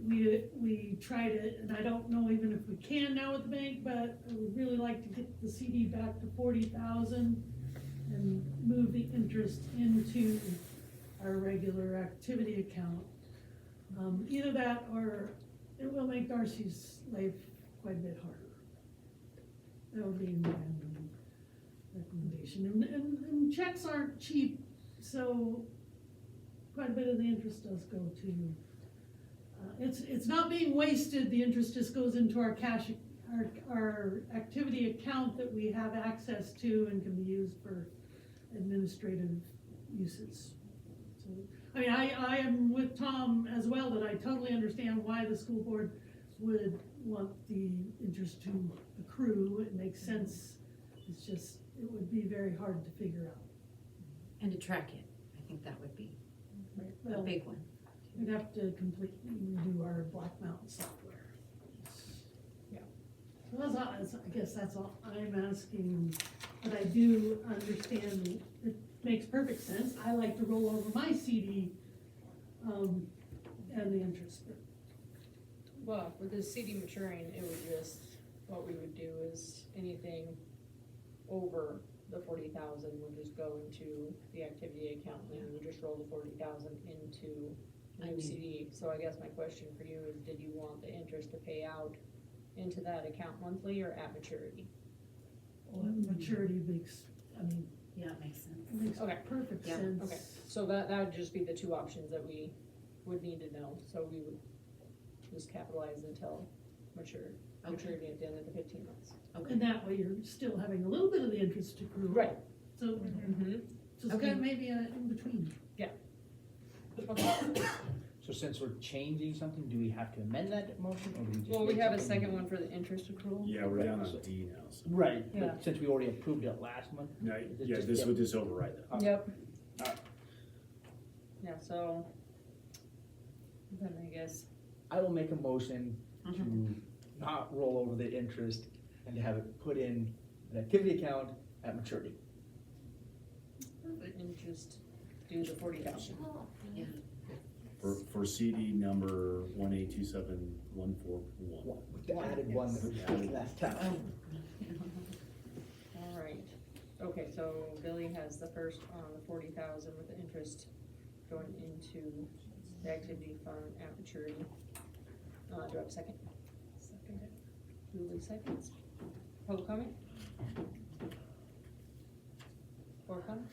we try to, and I don't know even if we can now with the bank, but I would really like to get the CD back to 40,000. and move the interest into our regular activity account. Either that or it will make Darcy's life quite a bit harder. That would be my recommendation. And checks aren't cheap, so quite a bit of the interest does go to, it's not being wasted, the interest just goes into our cash, our activity account that we have access to and can be used for administrative uses. So, I mean, I am with Tom as well, that I totally understand why the school board would want the interest to accrue. It makes sense. It's just, it would be very hard to figure out. And to track it, I think that would be a Well, big one. we'd have to completely redo our Black Mountain software. Yeah. So I guess that's all I'm asking, but I do understand, it makes perfect sense. I like to roll over my CD, and the interest, but Well, with the CD maturing, it would just, what we would do is anything over the 40,000 would just go into the activity account, and we would just roll the 40,000 into the new CD. So I guess my question for you is, did you want the interest to pay out into that account monthly or at maturity? maturity makes, I mean, Yeah, it makes sense. it makes Okay. perfect Yeah, sense. okay. So that would just be the two options that we would need to know, so we would just capitalize until maturity at the end of the 15 months. And that way you're still having a little bit of the interest accrue. Right. So, Mm-hmm. just Okay. kind of maybe in between. So since we're changing something, do we have to amend that motion, or do we just? Well, we make have a something- second one for the interest accrual. Yeah, we're down on D now, so. Right, Yeah. but since we already approved it last month. No, It's yeah, just- this yep. would just override that. Yep. Alright. Yeah, so, then I guess, I will make a motion Mm-hmm. to not roll over the interest and to have it put in an activity account at maturity. and just do the 40,000. For CD number 1827141. With the added one that we added last time. All right, okay, so Billy has the first on the 40,000 with the interest going into the activity fund at maturity. Do I have a second? Second. Julie seconds. Public comment? Board comment?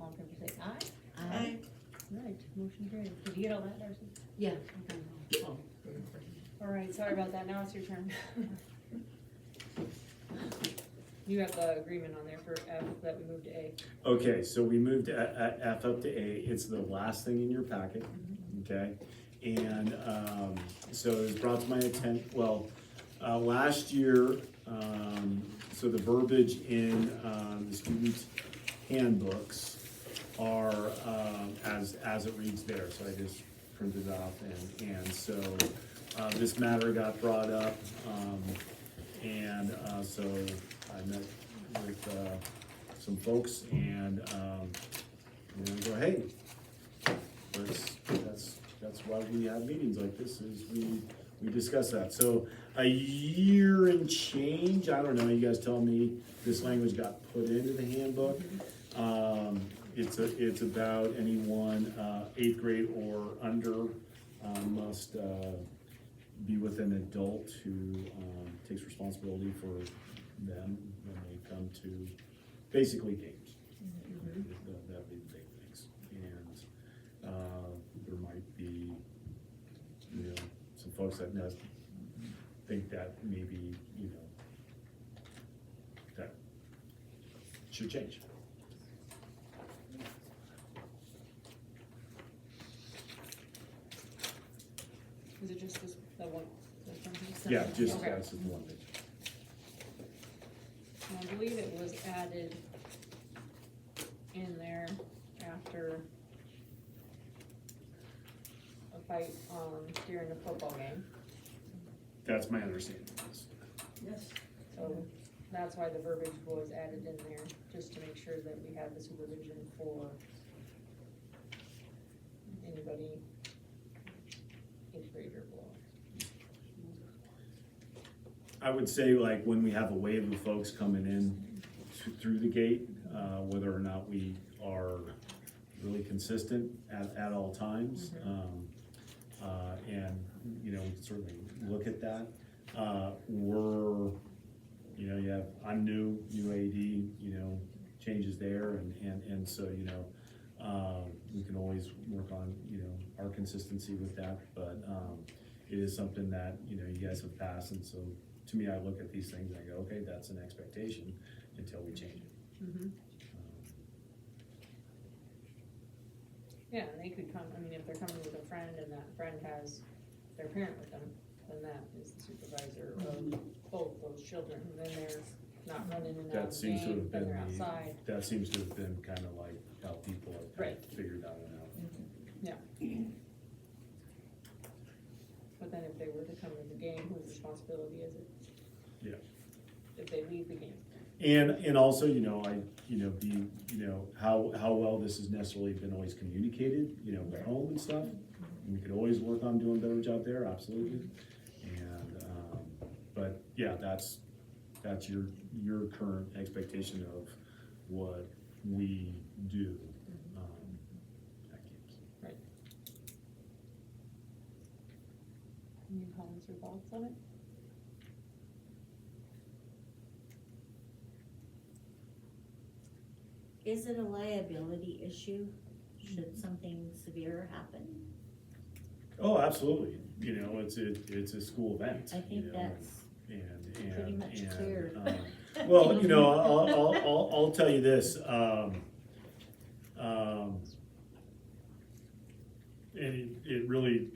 All in favor say aye. Aye. Right, motion carried. Did you get all that, Darcy? Yeah. All right, sorry about that, now it's your turn. You have the agreement on there for F that we moved to A. Okay, so we moved F up to A, it's the last thing in your packet, okay? And, so it was brought to my attention, last year, so the verbiage in, the student handbooks are, as it reads there, so I just printed it off, and so, this matter got brought up, and, so I met with, some folks, and, we're gonna go, hey, that's why we have meetings like this, is we discuss that. So a year and change, I don't know, you guys tell me, this language got put into the handbook. It's about anyone, 8th grade or under, must, be with an adult who, takes responsibility for them when they come to basically games. That'd be the big things. And, there might be, some folks that think that maybe, that should change. Is it just this, the one? this one here? Yeah, just, Okay. that's just one thing. And I believe it was added in there after a fight during the football game. That's my understanding, yes. Yes. So that's why the verbiage was added in there, just to make sure that we have the supervision for anybody 8th grade or below. I would say, like, when we have a wave of folks coming in through the gate, whether or not we are really consistent at all times. And, you know, we can certainly look at that. I'm new AD, you know, changes there, and so, you know, we can always work on, you know, our consistency with that, but, it is something that, you know, you guys have passed, and so, to me, I look at these things and I go, okay, that's an expectation until we change it. Yeah, and they could come, I mean, if they're coming with a friend and that friend has their parent with them, then that is the supervisor of both those children, and then they're not running in and out That of the seems to game, have then been they're outside. that seems to have been kind of like how people have Right. figured that one out. But then if they were to come to the game, whose responsibility is it? Yeah. If they leave the game. And also, you know, how well this has necessarily been always communicated, you know, at home and stuff. We could always work on doing a better job there, absolutely. And, but yeah, that's your current expectation of what we do, at games. Right. Any comments or thoughts on it? Is it a liability issue? Should something severe happen? Oh, absolutely. You know, it's a school event. I think you know, that's and pretty much clear. Well, you know, I'll tell you this. And it really,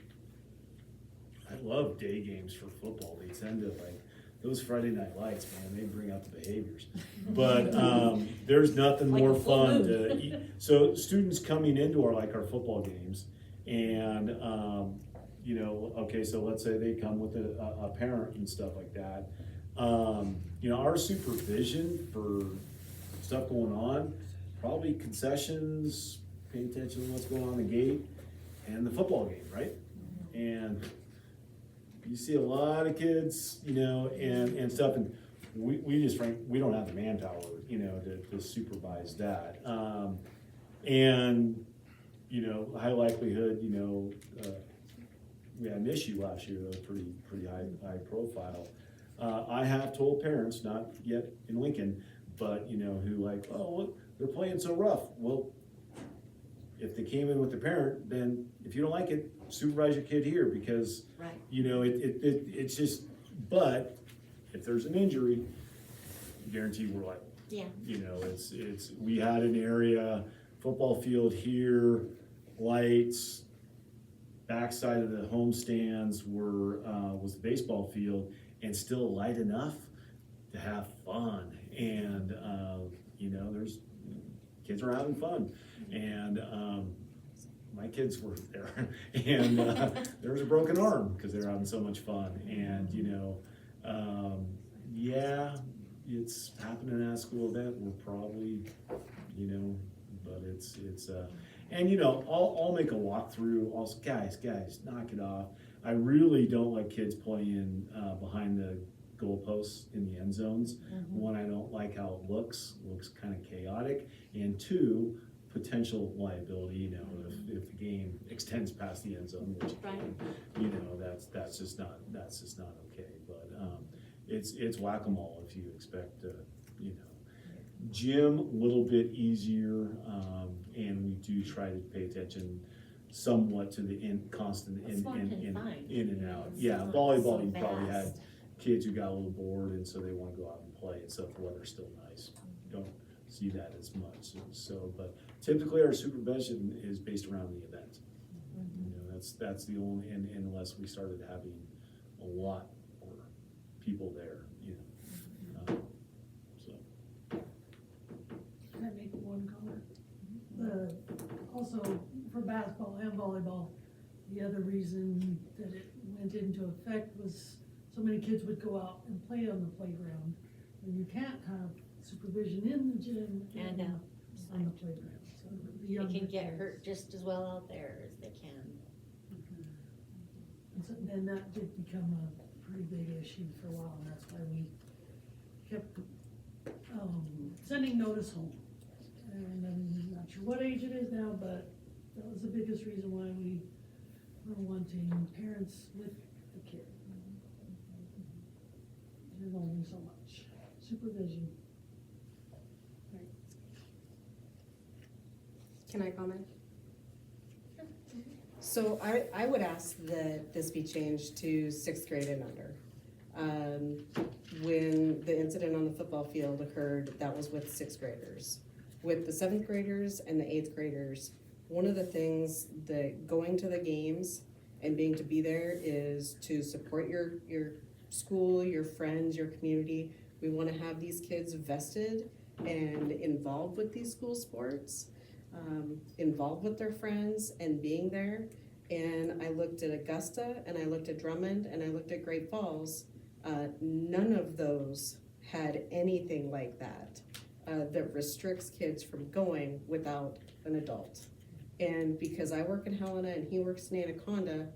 I love day games for football. They tend to like those Friday night lights, man. They bring out the behaviors. But there's nothing Like more a full fun moon. to eat. So students coming into our football games, and you know, okay, so let's say they come with a parent and stuff like that. You know, our supervision for stuff going on, probably concessions, paying attention to what's going on in the gate, and the football game, right? And you see a lot of kids, you know, and stuff, and we just we don't have the manpower, you know, to supervise that. And, you know, high likelihood, you know, we had an issue last year, though, pretty high profile. I have told parents, not yet in Lincoln, but, you know, who like, oh, look, they're playing so rough. Well, if they came in with the parent, then if you don't like it, supervise your kid here, because, Right. you know, it's just, but if there's an injury, guarantee we're like, Yeah. you know, we had an area, football field here, lights, backside of the home stands was the baseball field, and still light enough to have fun. And, you know, kids are having fun. And, my kids were there, and there was a broken arm because they were having so much fun. And, you know, yeah, it's happening at a school event. We're probably, you know, but it's and you know, I'll make a walkthrough. Also, guys, knock it off. I really don't like kids playing behind the goalposts in the end zones. One, I don't like how it looks kind of chaotic, and two, potential liability, you know, if the game extends past the end zone, which, Right. you know, that's just not okay. But it's whack-a-mole if you expect to, you know. Gym, a little bit easier, and we do try to pay attention somewhat to the constant It's more confined. in and out. It's Yeah, not volleyball, so you probably had fast. kids who got a little bored, and so they wanna go out and play and stuff. The weather's still nice. Don't see that as much, so, but typically our supervision is based around the event. You know, that's the only, and unless we started having a lot more people there, you know, so. Can I make one comment? Also, for basketball and volleyball, the other reason that it went into effect was so many kids would go out and play on the playground. And you can't have supervision in the gym And and on the playground. So the They younger can get kids- hurt just as well out there as they can. And so then that did become a pretty big issue for a while, and that's why we kept sending notice home. And I'm not sure what age it is now, but that was the biggest reason why we were wanting parents with the kid. There's only so much supervision. Can I comment? So I would ask that this be changed to 6th grade and under. When the incident on the football field occurred, that was with 6th graders. With the 7th graders and the 8th graders, one of the things that going to the games and being to be there is to support your school, your friends, your community. We want to have these kids vested and involved with these school sports, involved with their friends and being there. And I looked at Augusta and I looked at Drummond and I looked at Great Falls. None of those had anything like that that restricts kids from going without an adult. And because I work in Helena and he works in Anaconda,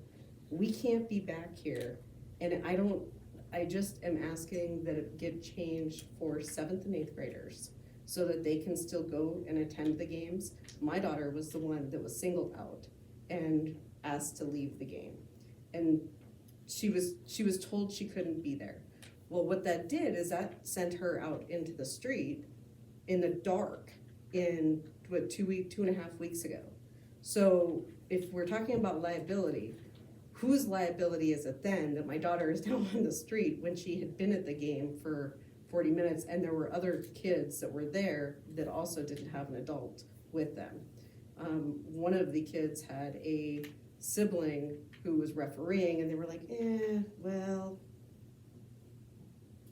we can't be back here. And I just am asking that it get changed for 7th and 8th graders so that they can still go and attend the games. My daughter was the one that was singled out and asked to leave the game. And she was told she couldn't be there. Well, what that did is that sent her out into the street in the dark in 2.5 weeks ago. So if we're talking about liability, whose liability is it then that my daughter is down on the street when she had been at the game for 40 minutes and there were other kids that were there that also didn't have an adult with them? One of the kids had a sibling who was refereeing and they were like, well,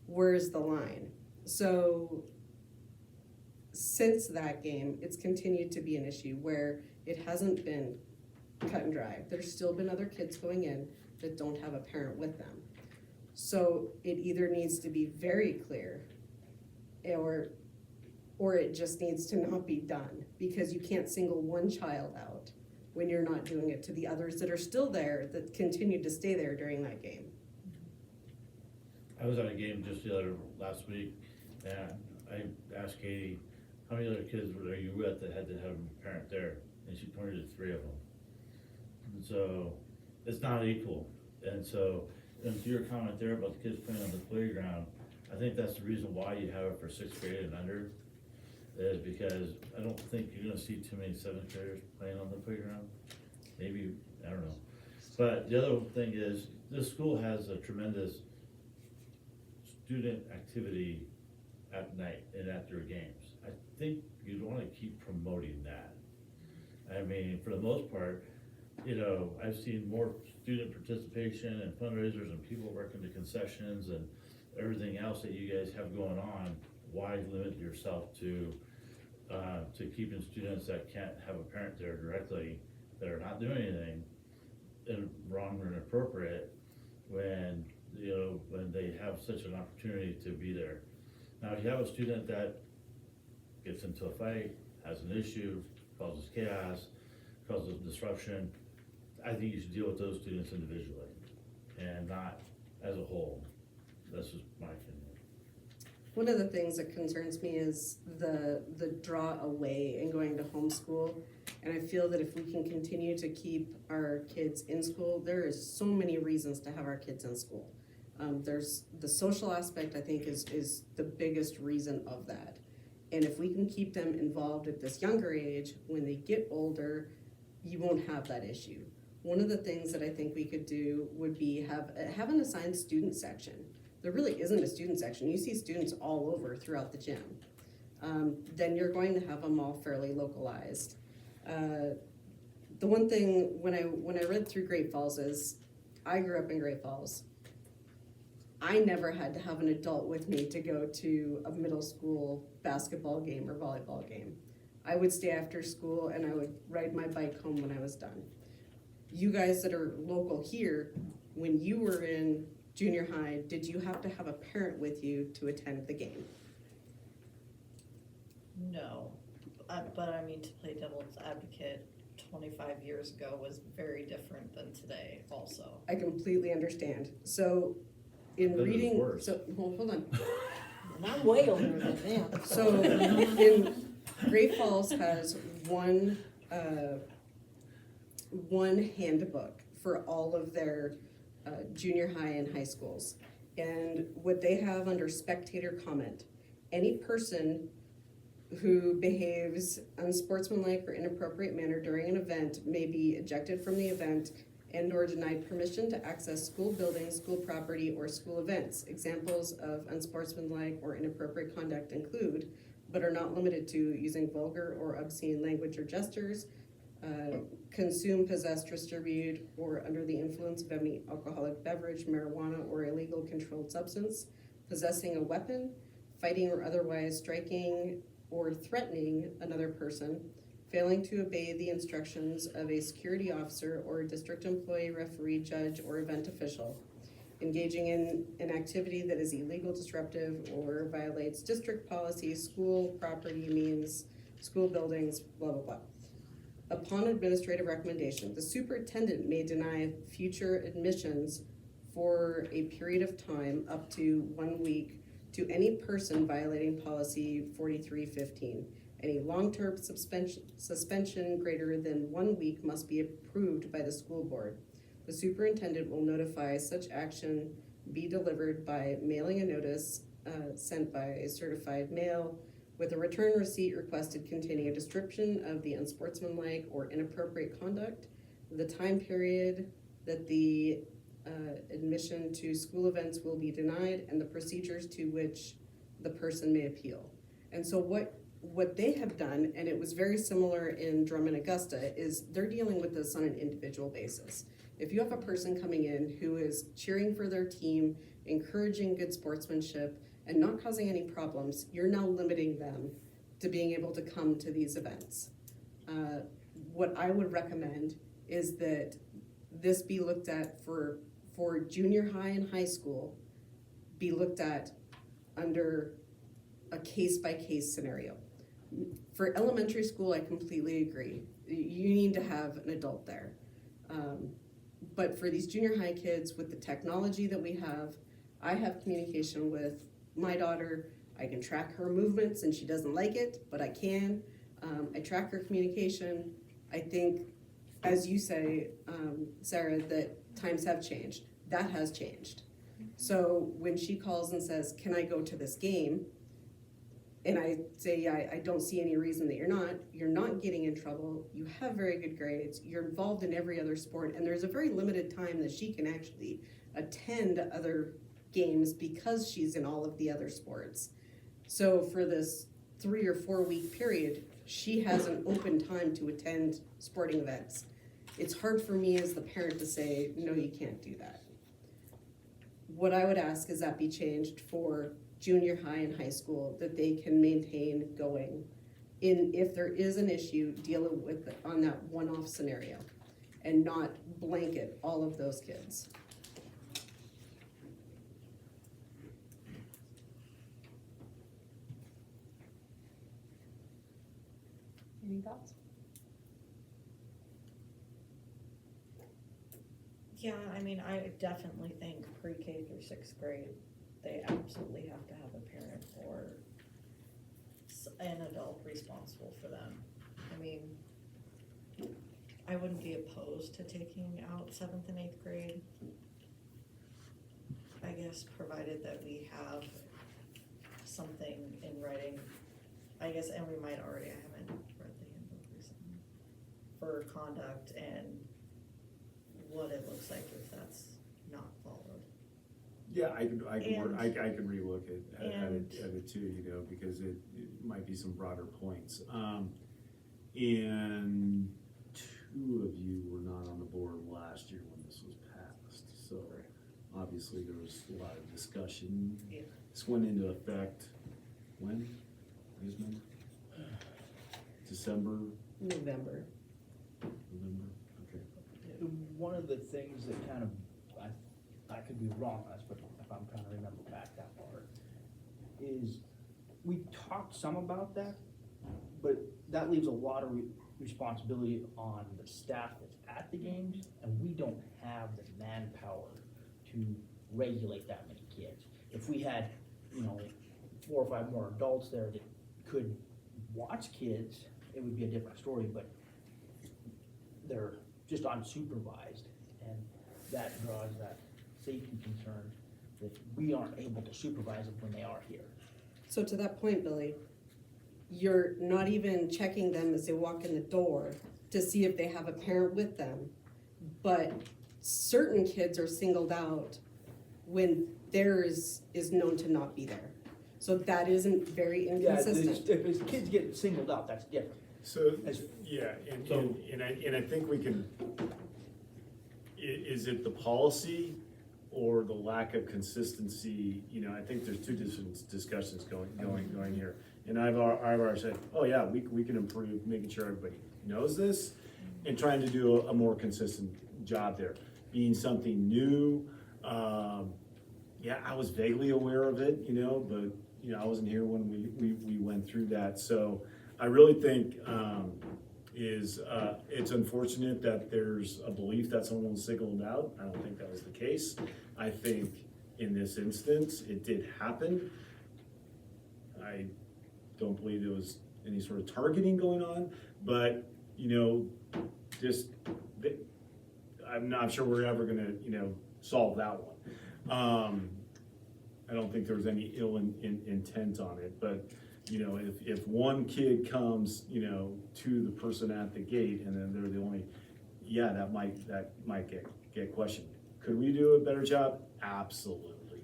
where's the line? So since that game, it's continued to be an issue where it hasn't been cut and dry. There's still been other kids going in that don't have a parent with them. So it either needs to be very clear or it just needs to not be done, because you can't single one child out when you're not doing it to the others that are still there that continue to stay there during that game. I was at a game just last week, and I asked Katie, how many other kids were you with that had to have a parent there? And she pointed to 3 of them. And so it's not equal. And so, and to your comment there about the kids playing on the playground, I think that's the reason why you have it for 6th grade and under, is because I don't think you're gonna see too many 7th graders playing on the playground. Maybe, I don't know. But the other thing is, this school has a tremendous student activity at night and at their games. I think you'd wanna keep promoting that. I mean, for the most part, I've seen more student participation and fundraisers and people working the concessions and everything else that you guys have going on. Why limit yourself to keeping students that can't have a parent there directly, that are not doing anything wrong or inappropriate, when they have such an opportunity to be there? Now, if you have a student that gets into a fight, has an issue, causes chaos, causes disruption, I think you should deal with those students individually and not as a whole. That's just my opinion. One of the things that concerns me is the draw away and going to homeschool. And I feel that if we can continue to keep our kids in school, there is so many reasons to have our kids in school. There's the social aspect, I think, is the biggest reason of that. And if we can keep them involved at this younger age, when they get older, you won't have that issue. One of the things that I think we could do would be have an assigned student section. There really isn't a student section. You see students all over throughout the gym. Then you're going to have them all fairly localized. The one thing, when I read through Great Falls, is I grew up in Great Falls. I never had to have an adult with me to go to a middle school basketball game or volleyball game. I would stay after school and I would ride my bike home when I was done. You guys that are local here, when you were in junior high, did you have to have a parent with you to attend the game? No, but I mean, to play devil's advocate, 25 years ago was very different than today also. I completely understand. So in But it was reading, worse. hold on. And I'm way older than them. So, in Great Falls has one handbook for all of their junior high and high schools. And what they have under spectator comment, any person who behaves unsportsmanlike or inappropriate manner during an event may be ejected from the event and or denied permission to access school buildings, school property, or school events. Examples of unsportsmanlike or inappropriate conduct include, but are not limited to, using vulgar or obscene language or gestures, consume, possess, distribute, or under the influence of any alcoholic beverage, marijuana, or illegal controlled substance, possessing a weapon, fighting or otherwise striking or threatening another person, failing to obey the instructions of a security officer or district employee, referee, judge, or event official, engaging in an activity that is illegal, disruptive, or violates district policies, school property, means, school buildings, blah, blah, blah. Upon administrative recommendation, the superintendent may deny future admissions for a period of time up to 1 week to any person violating policy 4315. Any long-term suspension greater than 1 week must be approved by the school board. The superintendent will notify such action be delivered by mailing a notice sent by a certified mail with a return receipt requested containing a description of the unsportsmanlike or inappropriate conduct, the time period that the admission to school events will be denied, and the procedures to which the person may appeal. And so what they have done, and it was very similar in Drummond Augusta, is they're dealing with this on an individual basis. If you have a person coming in who is cheering for their team, encouraging good sportsmanship, and not causing any problems, you're now limiting them to being able to come to these events. What I would recommend is that this be looked at for junior high and high school, be looked at under a case-by-case scenario. For elementary school, I completely agree. You need to have an adult there. But for these junior high kids, with the technology that we have, I have communication with my daughter. I can track her movements, and she doesn't like it, but I can. I track her communication. I think, as you say, Sarah, that times have changed. That has changed. So when she calls and says, can I go to this game? And I say, I don't see any reason that you're not getting in trouble, you have very good grades, you're involved in every other sport, and there's a very limited time that she can actually attend other games because she's in all of the other sports. So for this 3 or 4 week period, she has an open time to attend sporting events. It's hard for me as the parent to say, no, you can't do that. What I would ask is that be changed for junior high and high school, that they can maintain going. If there is an issue, deal with it on that one-off scenario and not blanket all of those kids. Any thoughts? Yeah, I mean, I definitely think pre-K through 6th grade, they absolutely have to have a parent or an adult responsible for them. I mean, I wouldn't be opposed to taking out 7th and 8th grade. I guess provided that we have something in writing, I guess, and we might already, I haven't read the handbook recently, for conduct and what it looks like if that's not followed. Yeah, I could relook at it too, you know, because it might be some broader points. And 2 of you were not on the board last year when this was passed, so obviously there was a lot of discussion. Yeah. This went into effect when? You guys remember? December? November. November? Okay. One of the things that kind of, I could be wrong on this, but if I'm trying to remember back that far, is we talked some about that, but that leaves a lot of responsibility on the staff that's at the games, and we don't have the manpower to regulate that many kids. If we had, 4 or 5 more adults there that could watch kids, it would be a different story, but they're just unsupervised, and that draws that safety concern that we aren't able to supervise them when they are here. So to that point, Billy, you're not even checking them as they walk in the door to see if they have a parent with them. But certain kids are singled out when theirs is known to not be there. So that isn't very inconsistent. If his kids get singled out, that's different. So, As- yeah, and I think we can, is it the policy or the lack of consistency? You know, I think there's two different discussions going here. And I've already said, oh yeah, we can improve making sure everybody knows this and trying to do a more consistent job there. Being something new, yeah, I was vaguely aware of it, you know, but, you know, I wasn't here when we went through that. So I really think, it's unfortunate that there's a belief that someone was singled out. I don't think that was the case. I think in this instance, it did happen. I don't believe there was any sort of targeting going on, but, you know, just, I'm not sure we're ever gonna, you know, solve that one. I don't think there was any ill intent on it, but, you know, if one kid comes, you know, to the person at the gate and then they're the only, yeah, that might get questioned. Could we do a better job? Absolutely.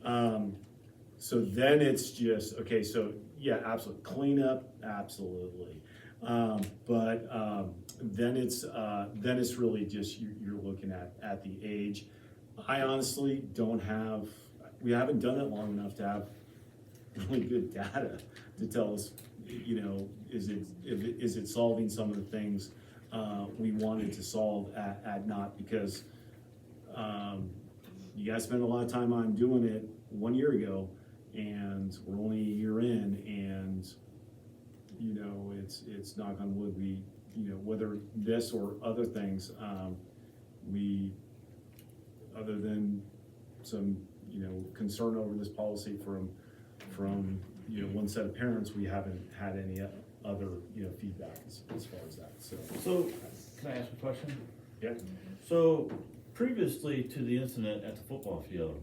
So then it's just, okay, so yeah, absolutely, cleanup, absolutely. But then it's really just, you're looking at the age. I honestly we haven't done it long enough to have really good data to tell us, you know, is it solving some of the things we wanted to solve at not, because you guys spent a lot of time on doing it 1 year ago, and we're only a year in, and you know, it's knock on wood, we, you know, whether this or other things, other than some, you know, concern over this policy from, you know, one set of parents, we haven't had any other, you know, feedback as far as that, so. So, can I ask a question? Yeah. So, previously to the incident at the football field,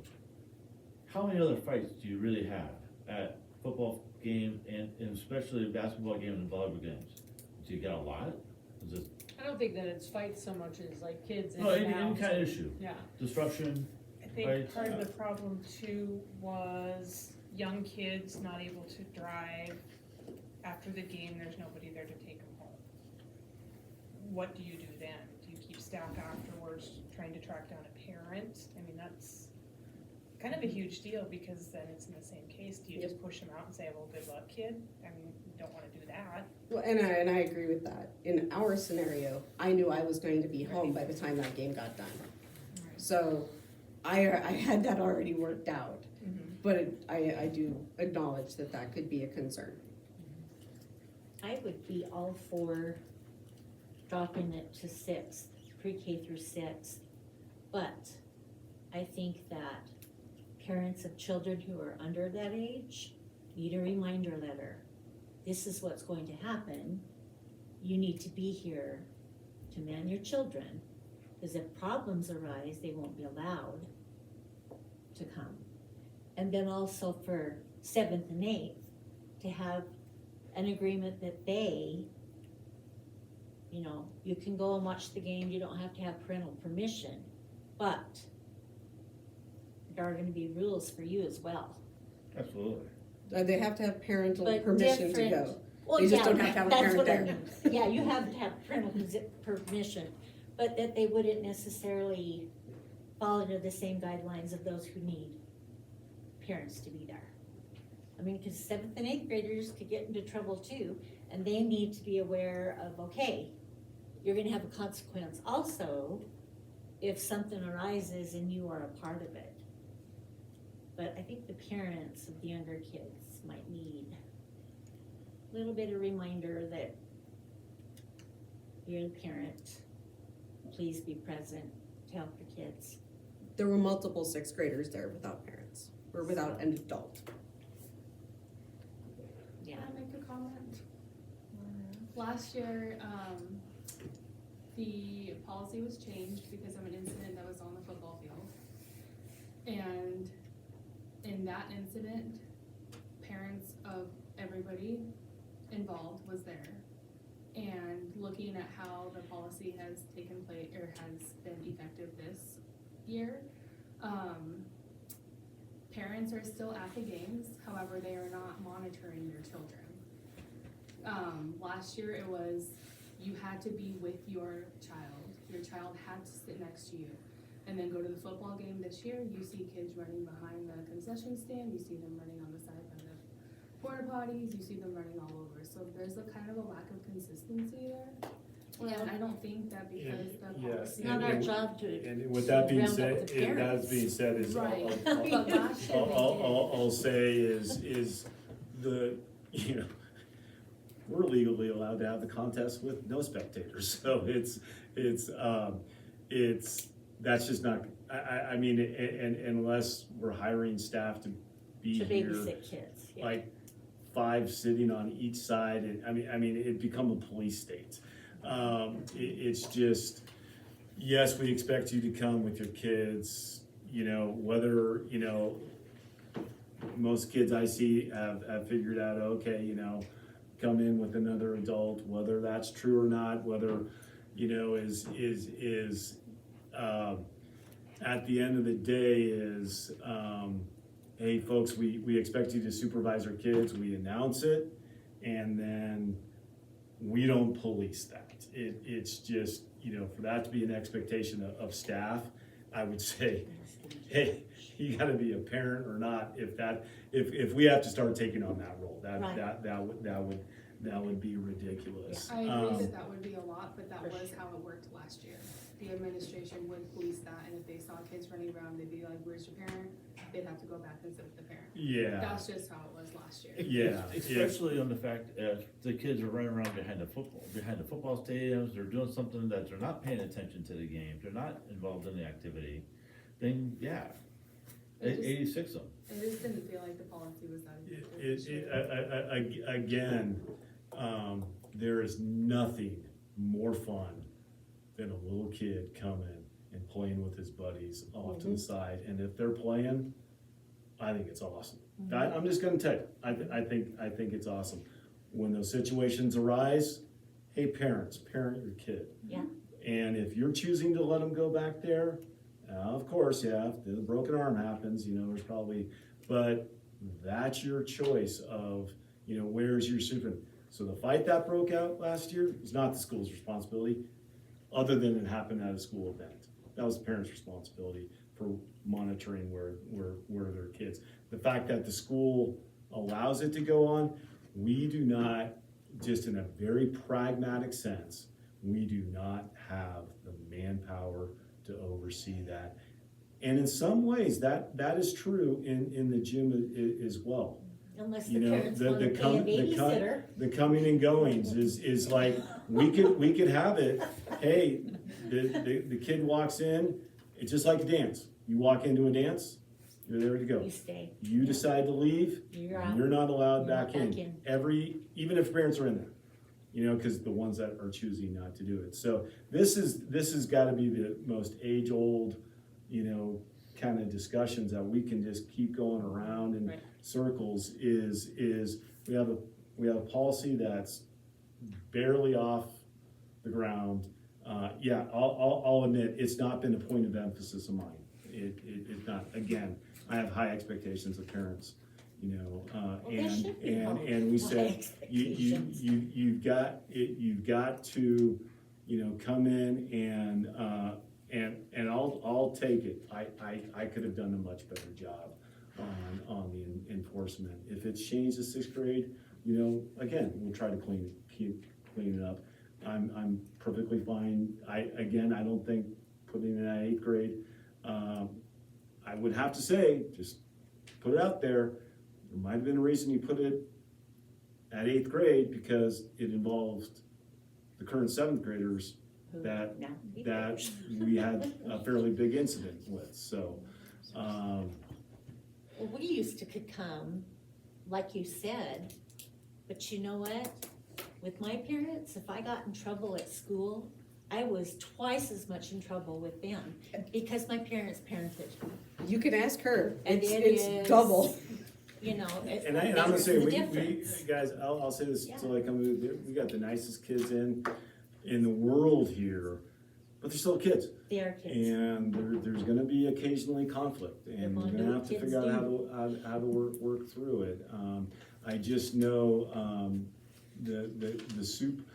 how many other fights do you really have at football games and especially basketball games and volleyball games? Do you get a lot? Is it? I don't think that it's fights so much as like kids in No, and any out. kind of issue. Yeah. Disruption. I think Right. part of the problem too was young kids not able to drive. After the game, there's nobody there to take them home. What do you do then? Do you keep staff afterwards trying to track down a parent? I mean, that's kind of a huge deal, because then it's in the same case. Do you just push them out and say, well, good luck, kid? I mean, you don't wanna do that. Well, and I agree with that. In our scenario, I knew I was going to be home by the time that game got done. So I had that already worked out. But I do acknowledge that that could be a concern. I would be all for dropping it to 6th, pre-K through 6th. But I think that parents of children who are under that age need a reminder letter. This is what's going to happen. You need to be here to man your children, because if problems arise, they won't be allowed to come. And then also for 7th and 8th, to have an agreement that they, you know, you can go and watch the game, you don't have to have parental permission, but there are gonna be rules for you as well. Absolutely. They have to have parental But permission to different- go. Well, They just yeah, don't have to have a that's parent what I there. mean. Yeah, you have to have parental permission, but that they wouldn't necessarily fall under the same guidelines of those who need parents to be there. I mean, because 7th and 8th graders could get into trouble too, and they need to be aware of, okay, you're gonna have a consequence also if something arises and you are a part of it. But I think the parents of the younger kids might need a little bit of reminder that you're the parent, please be present to help your kids. There were multiple 6th graders there without parents, or without an adult. Last year, the policy was changed because of an incident that was on the football field. And in that incident, parents of everybody involved was there. And looking at how the policy has taken place, or has been effective this year, parents are still at the games, however, they are not monitoring their children. Last year it was, you had to be with your child had to sit next to you. And then go to the football game this year, you see kids running behind the concession stand, you see them running on the side by the porta potties, you see them running all over. So there's a kind of a lack of consistency there. And I don't think that because the policy. It's not our job to. And with that being round up said, the and parents. that being said, is Right. But last year they did. I'll say is the, you know, we're legally allowed to have the contest with no spectators, so that's just not, I mean, and unless we're hiring staff to be To here, babysit kids, yeah. like 5 sitting on each side, and I mean, it become a police state. It's just, yes, we expect you to come with your kids, you know, whether, you know, most kids I see have figured out, okay, you know, come in with another adult, whether that's true or not, whether, you know, is at the end of the day is, hey, folks, we expect you to supervise our kids, we announce it, and then we don't police that. It's just, you know, for that to be an expectation of staff, I would say, hey, you gotta be a parent or not, if we have to start taking on that role, that would be ridiculous. I agree that would be a lot, but that was how it worked last year. The administration would police that, and if they saw kids running around, they'd be like, where's your parent? They'd have to go back and sit with the parent. Yeah. That's just how it was last year. Yeah. Especially on the fact that the kids are running around behind the football stadiums, they're doing something that they're not paying attention to the game, they're not involved in the activity, then, yeah, It just- 86 them. I just didn't feel like the policy was that effective this year. Again, there is nothing more fun than a little kid coming and playing with his buddies off to the side, and if they're playing, I think it's awesome. I'm just gonna tell you, I think it's awesome. When those situations arise, hey, parents, parent your kid. Yeah. And if you're choosing to let them go back there, of course, yeah, if the broken arm happens, you know, there's probably, but that's your choice of, you know, where's your super. So the fight that broke out last year is not the school's responsibility, other than it happened at a school event. That was the parents' responsibility for monitoring where their kids. The fact that the school allows it to go on, we do not, just in a very pragmatic sense, we do not have the manpower to oversee that. And in some ways, that is true in the gym as well. Unless You the know, parents want to pay a babysitter. the coming and goings is like, we could have it, hey, the kid walks in, it's just like a dance. You walk into a dance, you're there to go. You stay. You decide to leave, You're out. you're not allowed You're back not in. back Even if parents are in there, you know, because the ones that are choosing not to do it. So this has gotta be the most age-old, you know, kind of discussions that we can just keep going around in circles is we have a policy that's barely off the ground. Yeah, I'll admit, it's not been a point of emphasis of mine. It's not, again, I have high expectations of parents, you know, and we said, you've got to, you know, come in and I'll take it. I could have done a much better job on the enforcement. If it's changed to 6th grade, you know, again, we'll try to keep cleaning it up. I'm perfectly fine. I don't think putting it at 8th grade, I would have to say, just put it out there. There might have been a reason you put it at 8th grade because it involved the current 7th graders that we had a fairly big incident with, so. Well, we used to could come, like you said, but you know what? with my parents, if I got in trouble at school, I was twice as much in trouble with them because my parents parented me. You can ask her, And it's, it it's is- double. You know, And I'm gonna there's say, a we, difference. guys, I'll say this Yeah. till I come, we got the nicest kids in the world here, but they're still kids. They are kids. And there's gonna be occasionally conflict, and we're gonna have to figure out how to work through it. I just know, the soup,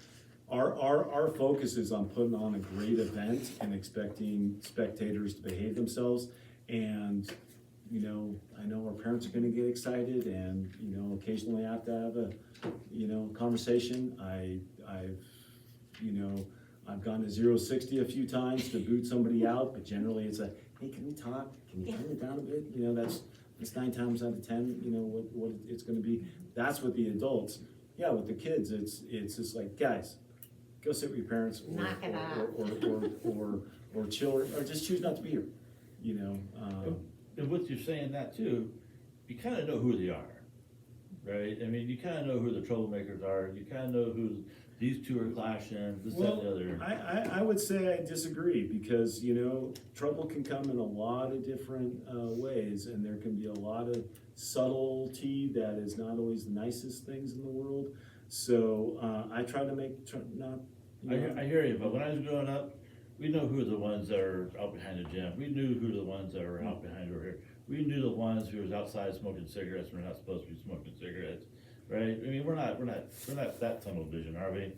our focus is on putting on a great event and expecting spectators to behave themselves. And, you know, I know our parents are gonna get excited, and, you know, occasionally I have to have a, you know, conversation. I've gone to 0-60 a few times to boot somebody out, but generally it's a, hey, can we talk? Can you turn it down a bit? You know, that's 9 times out of 10, you know, what it's gonna be. That's with the adults. Yeah, with the kids, it's just like, guys, go sit with your parents, Knock it or chill, or just choose not to be here, you know? And with you saying that too, you kinda know who they are, right? I mean, you kinda know who the troublemakers are, you kinda know who, these two are clashing, this, that, and the other. I would say I disagree, because, you know, trouble can come in a lot of different ways, and there can be a lot of subtlety that is not always the nicest things in the world. So I try to not. I hear you, but when I was growing up, we know who the ones that are out behind the gym, we knew who the ones that were out behind over here. We knew the ones who was outside smoking cigarettes, we're not supposed to be smoking cigarettes, right? I mean, we're not that tunnel vision, are we?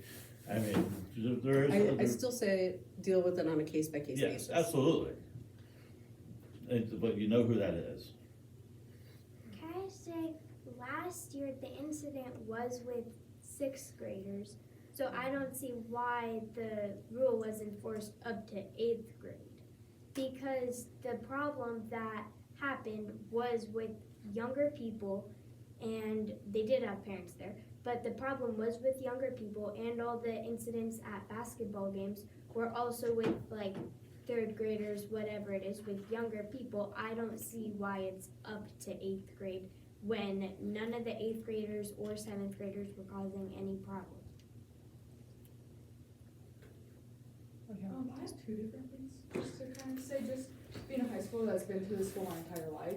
I mean, there is. I still say deal with it on a case by case basis. Yes, absolutely. But you know who that is. Can I say, last year the incident was with 6th graders, so I don't see why the rule was enforced up to 8th grade. Because the problem that happened was with younger people, and they did have parents there, but the problem was with younger people, and all the incidents at basketball games were also with like 3rd graders, whatever it is, with younger people. I don't see why it's up to 8th grade when none of the 8th graders or 7th graders were causing any problems. I have 2 different things just to kind of say, just being a high schooler that's been through this for my entire life.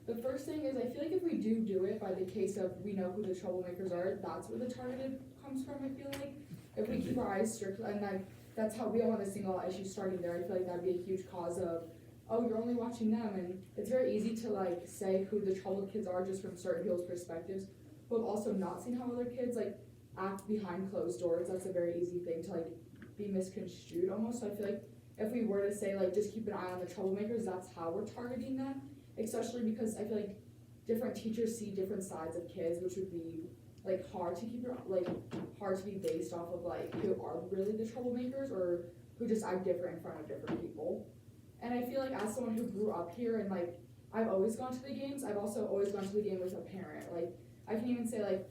The first thing is, I feel like if we do it by the case of we know who the troublemakers are, that's where the targeted comes from, I feel like. If we keep our eyes strict, and that's how we don't want to single out issues starting there, I feel like that'd be a huge cause of, oh, you're only watching them, and it's very easy to like say who the troubled kids are just from certain people's perspectives, but also not seeing how other kids like act behind closed doors. That's a very easy thing to like be misconstrued almost. So I feel like if we were to say like just keep an eye on the troublemakers, that's how we're targeting them, especially because I feel like different teachers see different sides of kids, which would be like hard to be based off of like who are really the troublemakers or who just act different in front of different people. And I feel like as someone who grew up here and like I've always gone to the games, I've also always gone to the game with a parent. Like I can even say like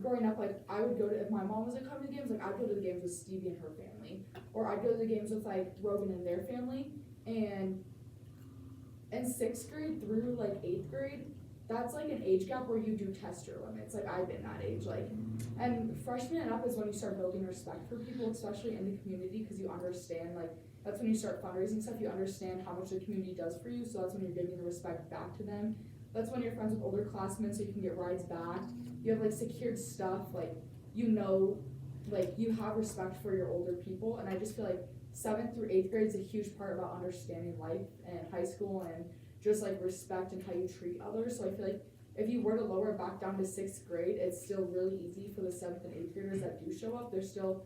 growing up, like I would go to, if my mom wasn't coming to the games, like I'd go to the games with Stevie and her family, or I'd go to the games with like Rogan and their family. And in 6th grade through like 8th grade, that's like an age gap where you do test your limits. Like I've been that age, like, and freshman and up is when you start building respect for people, especially in the community, because you understand like that's when you start fundraising stuff. You understand how much the community does for you, so that's when you're giving the respect back to them. That's when you're friends with older classmates, so you can get rides back. You have like secured stuff, like you know, like you have respect for your older people, and I just feel like 7th through 8th grade is a huge part about understanding life and high school and just like respect and how you treat others. So I feel like if you were to lower it back down to 6th grade, it's still really easy for the 7th and 8th graders that do show up. They're still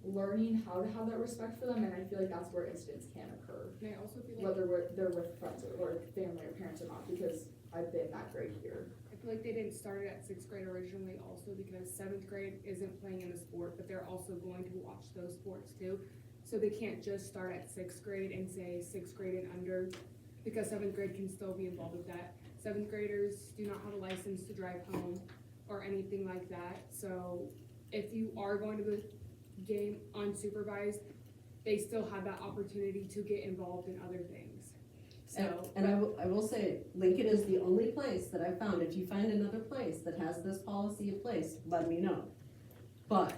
learning how to have that respect for them, and I feel like that's where incidents can occur. And I also feel like whether they're with friends or family or parents or not, because I've been that grade here. I feel like they didn't start it at 6th grade originally also because 7th grade isn't playing in a sport, but they're also going to watch those sports too. So they can't just start at 6th grade and say 6th grade and under, because 7th grade can still be involved with that. 7th graders do not have a license to drive home or anything like that. So if you are going to the game unsupervised, they still have that opportunity to get involved in other things. So, And I will say, Lincoln is the only place that I've found, if you find another place that has this policy in place, let me know. but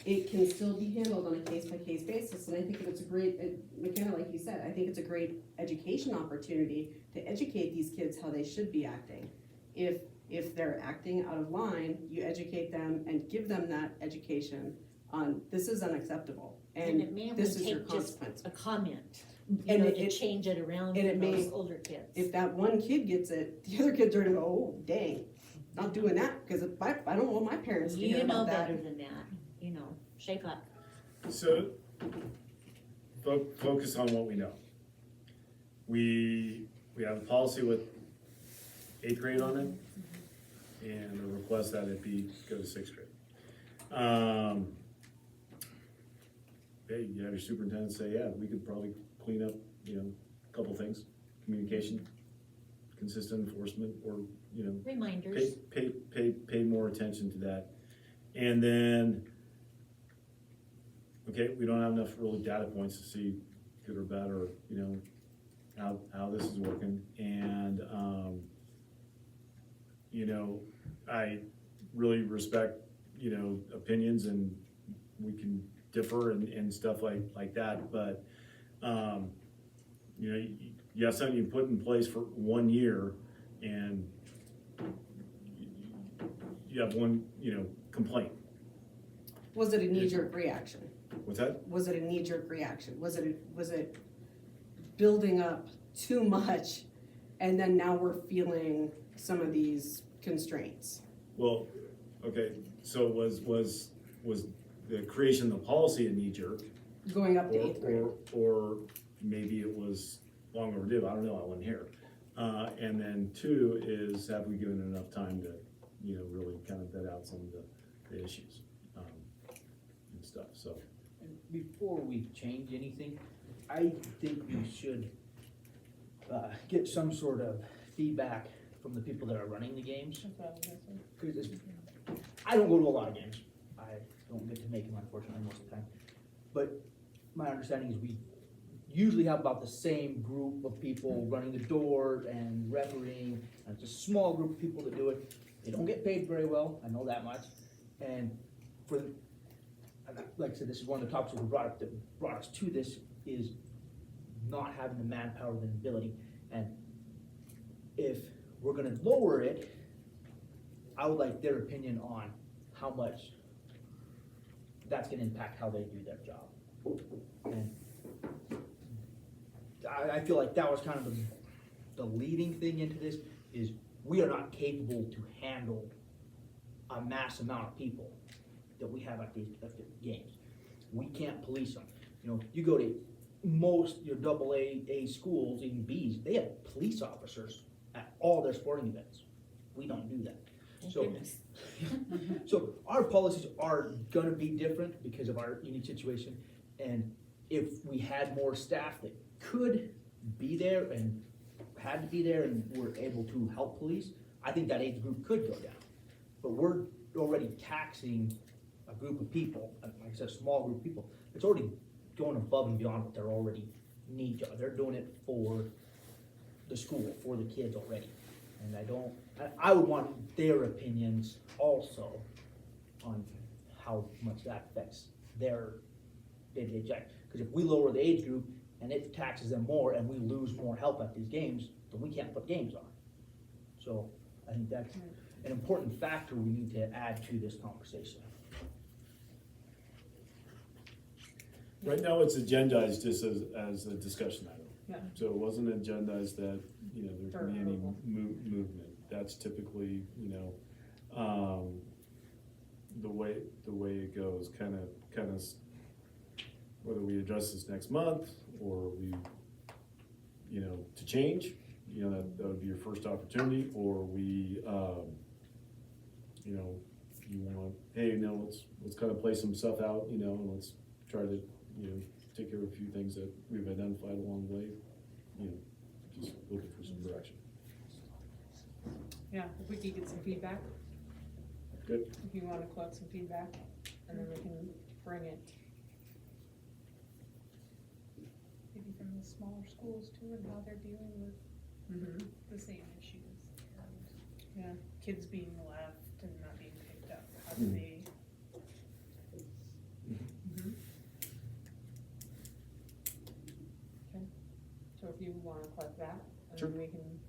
it can still be handled on a case-by-case basis, and I think it's a great, McKenna, like you said, I think it's a great education opportunity to educate these kids how they should be acting. If they're acting out of line, you educate them and give them that education on, this is unacceptable, And it may only this is your take just consequence. a comment, And to change it around and for it may- those older kids. If that one kid gets it, the other kids are gonna go, oh, dang, not doing that, because I don't want my parents to hear You know about that. better than that, shape up. So, focus on what we know. We have a policy with 8th grade on it, and a request that it go to 6th grade. Hey, you have your superintendent say, yeah, we could probably clean up, a couple things, communication, consistent enforcement, or, Reminders. pay more attention to that. And then, okay, we don't have enough really data points to see good or bad, or, how this is working. And, I really respect, opinions, and we can differ and stuff like that, but, you have something you put in place for 1 year, and you have one, complaint. Was it a knee-jerk reaction? What's that? Was it a knee-jerk reaction? Was it building up too much, and then now we're feeling some of these constraints? Well, okay, so was the creation of the policy a knee jerk? Going up to 8th grade. Or maybe it was long overdue, I don't know, I wasn't here. And then 2 is, have we given enough time to, really kind of vet out some of the issues, and stuff, so. And before we change anything, I think we should get some sort of feedback from the people that are running the games. Because I don't go to a lot of games. I don't get to make them, unfortunately, most of the time. But my understanding is we usually have about the same group of people running the door and refereeing. And it's a small group of people that do it. They don't get paid very well, I know that much. And like I said, this is one of the topics that brought us to this, is not having the manpower and ability. And if we're gonna lower it, I would like their opinion on how much that's gonna impact how they do their job. And I feel like that was kind of the leading thing into this, is we are not capable to handle a mass amount of people that we have at the games. We can't police them. You go to most your AA schools, even B's, they have police officers at all their sporting events. We don't do that. So our policies are gonna be different because of our unique situation. And if we had more staff that could be there and had to be there and were able to help police, I think that age group could go down. But we're already taxing a group of people, like I said, a small group of people. It's already going above and beyond what they're already need to. They're doing it for the school, for the kids already. And I would want their opinions also on how much that affects their day-to-day job. Because if we lower the age group and it taxes them more and we lose more help at these games, then we can't put games on. So I think that's an important factor we need to add to this conversation. Right now, it's agendized just as a discussion item. Yeah. So it wasn't agendized that, there can be any movement. That's typically, the way it goes, kind of, whether we address this next month, or we, to change, that would be your first opportunity, or we, you want, hey, let's kind of play some stuff out, and let's try to, take care of a few things that we've identified along the way, just looking for some direction. Yeah, if we could get some feedback. Good. If you wanna collect some feedback, and then we can bring it. Maybe from the smaller schools too, and how they're dealing with the same issues. Yeah, kids being left and not being picked up, how do they if you wanna collect that, and Sure. then we can.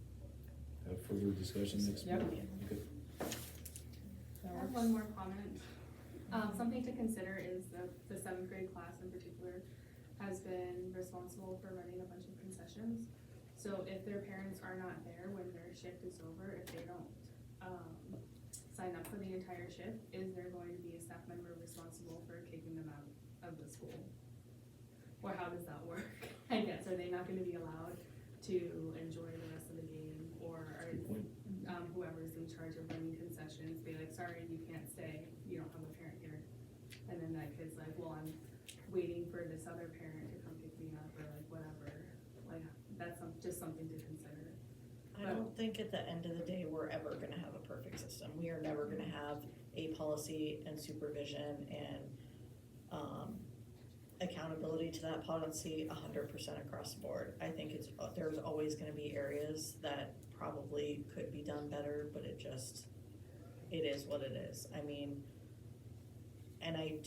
Have further discussion next Yep. week. Okay. I have one more comment. Something to consider is the seventh grade class in particular has been responsible for running a bunch of concessions. So if their parents are not there when their shift is over, if they don't, sign up for the entire shift, is there going to be a staff member responsible for kicking them out of the school? Or how does that work? I guess, are they not gonna be allowed to enjoy the rest of the game, or is, whoever's in charge of running concessions be like, sorry, you can't stay, you don't have a parent here? And then that kid's like, well, I'm waiting for this other parent to come pick me up, or like whatever, like, that's just something to consider. I don't think at the end of the day, we're ever gonna have a perfect system. We are never gonna have a policy and supervision and, accountability to that policy 100% across the board. I think there's always gonna be areas that probably could be done better, but it is what it is. I mean, and I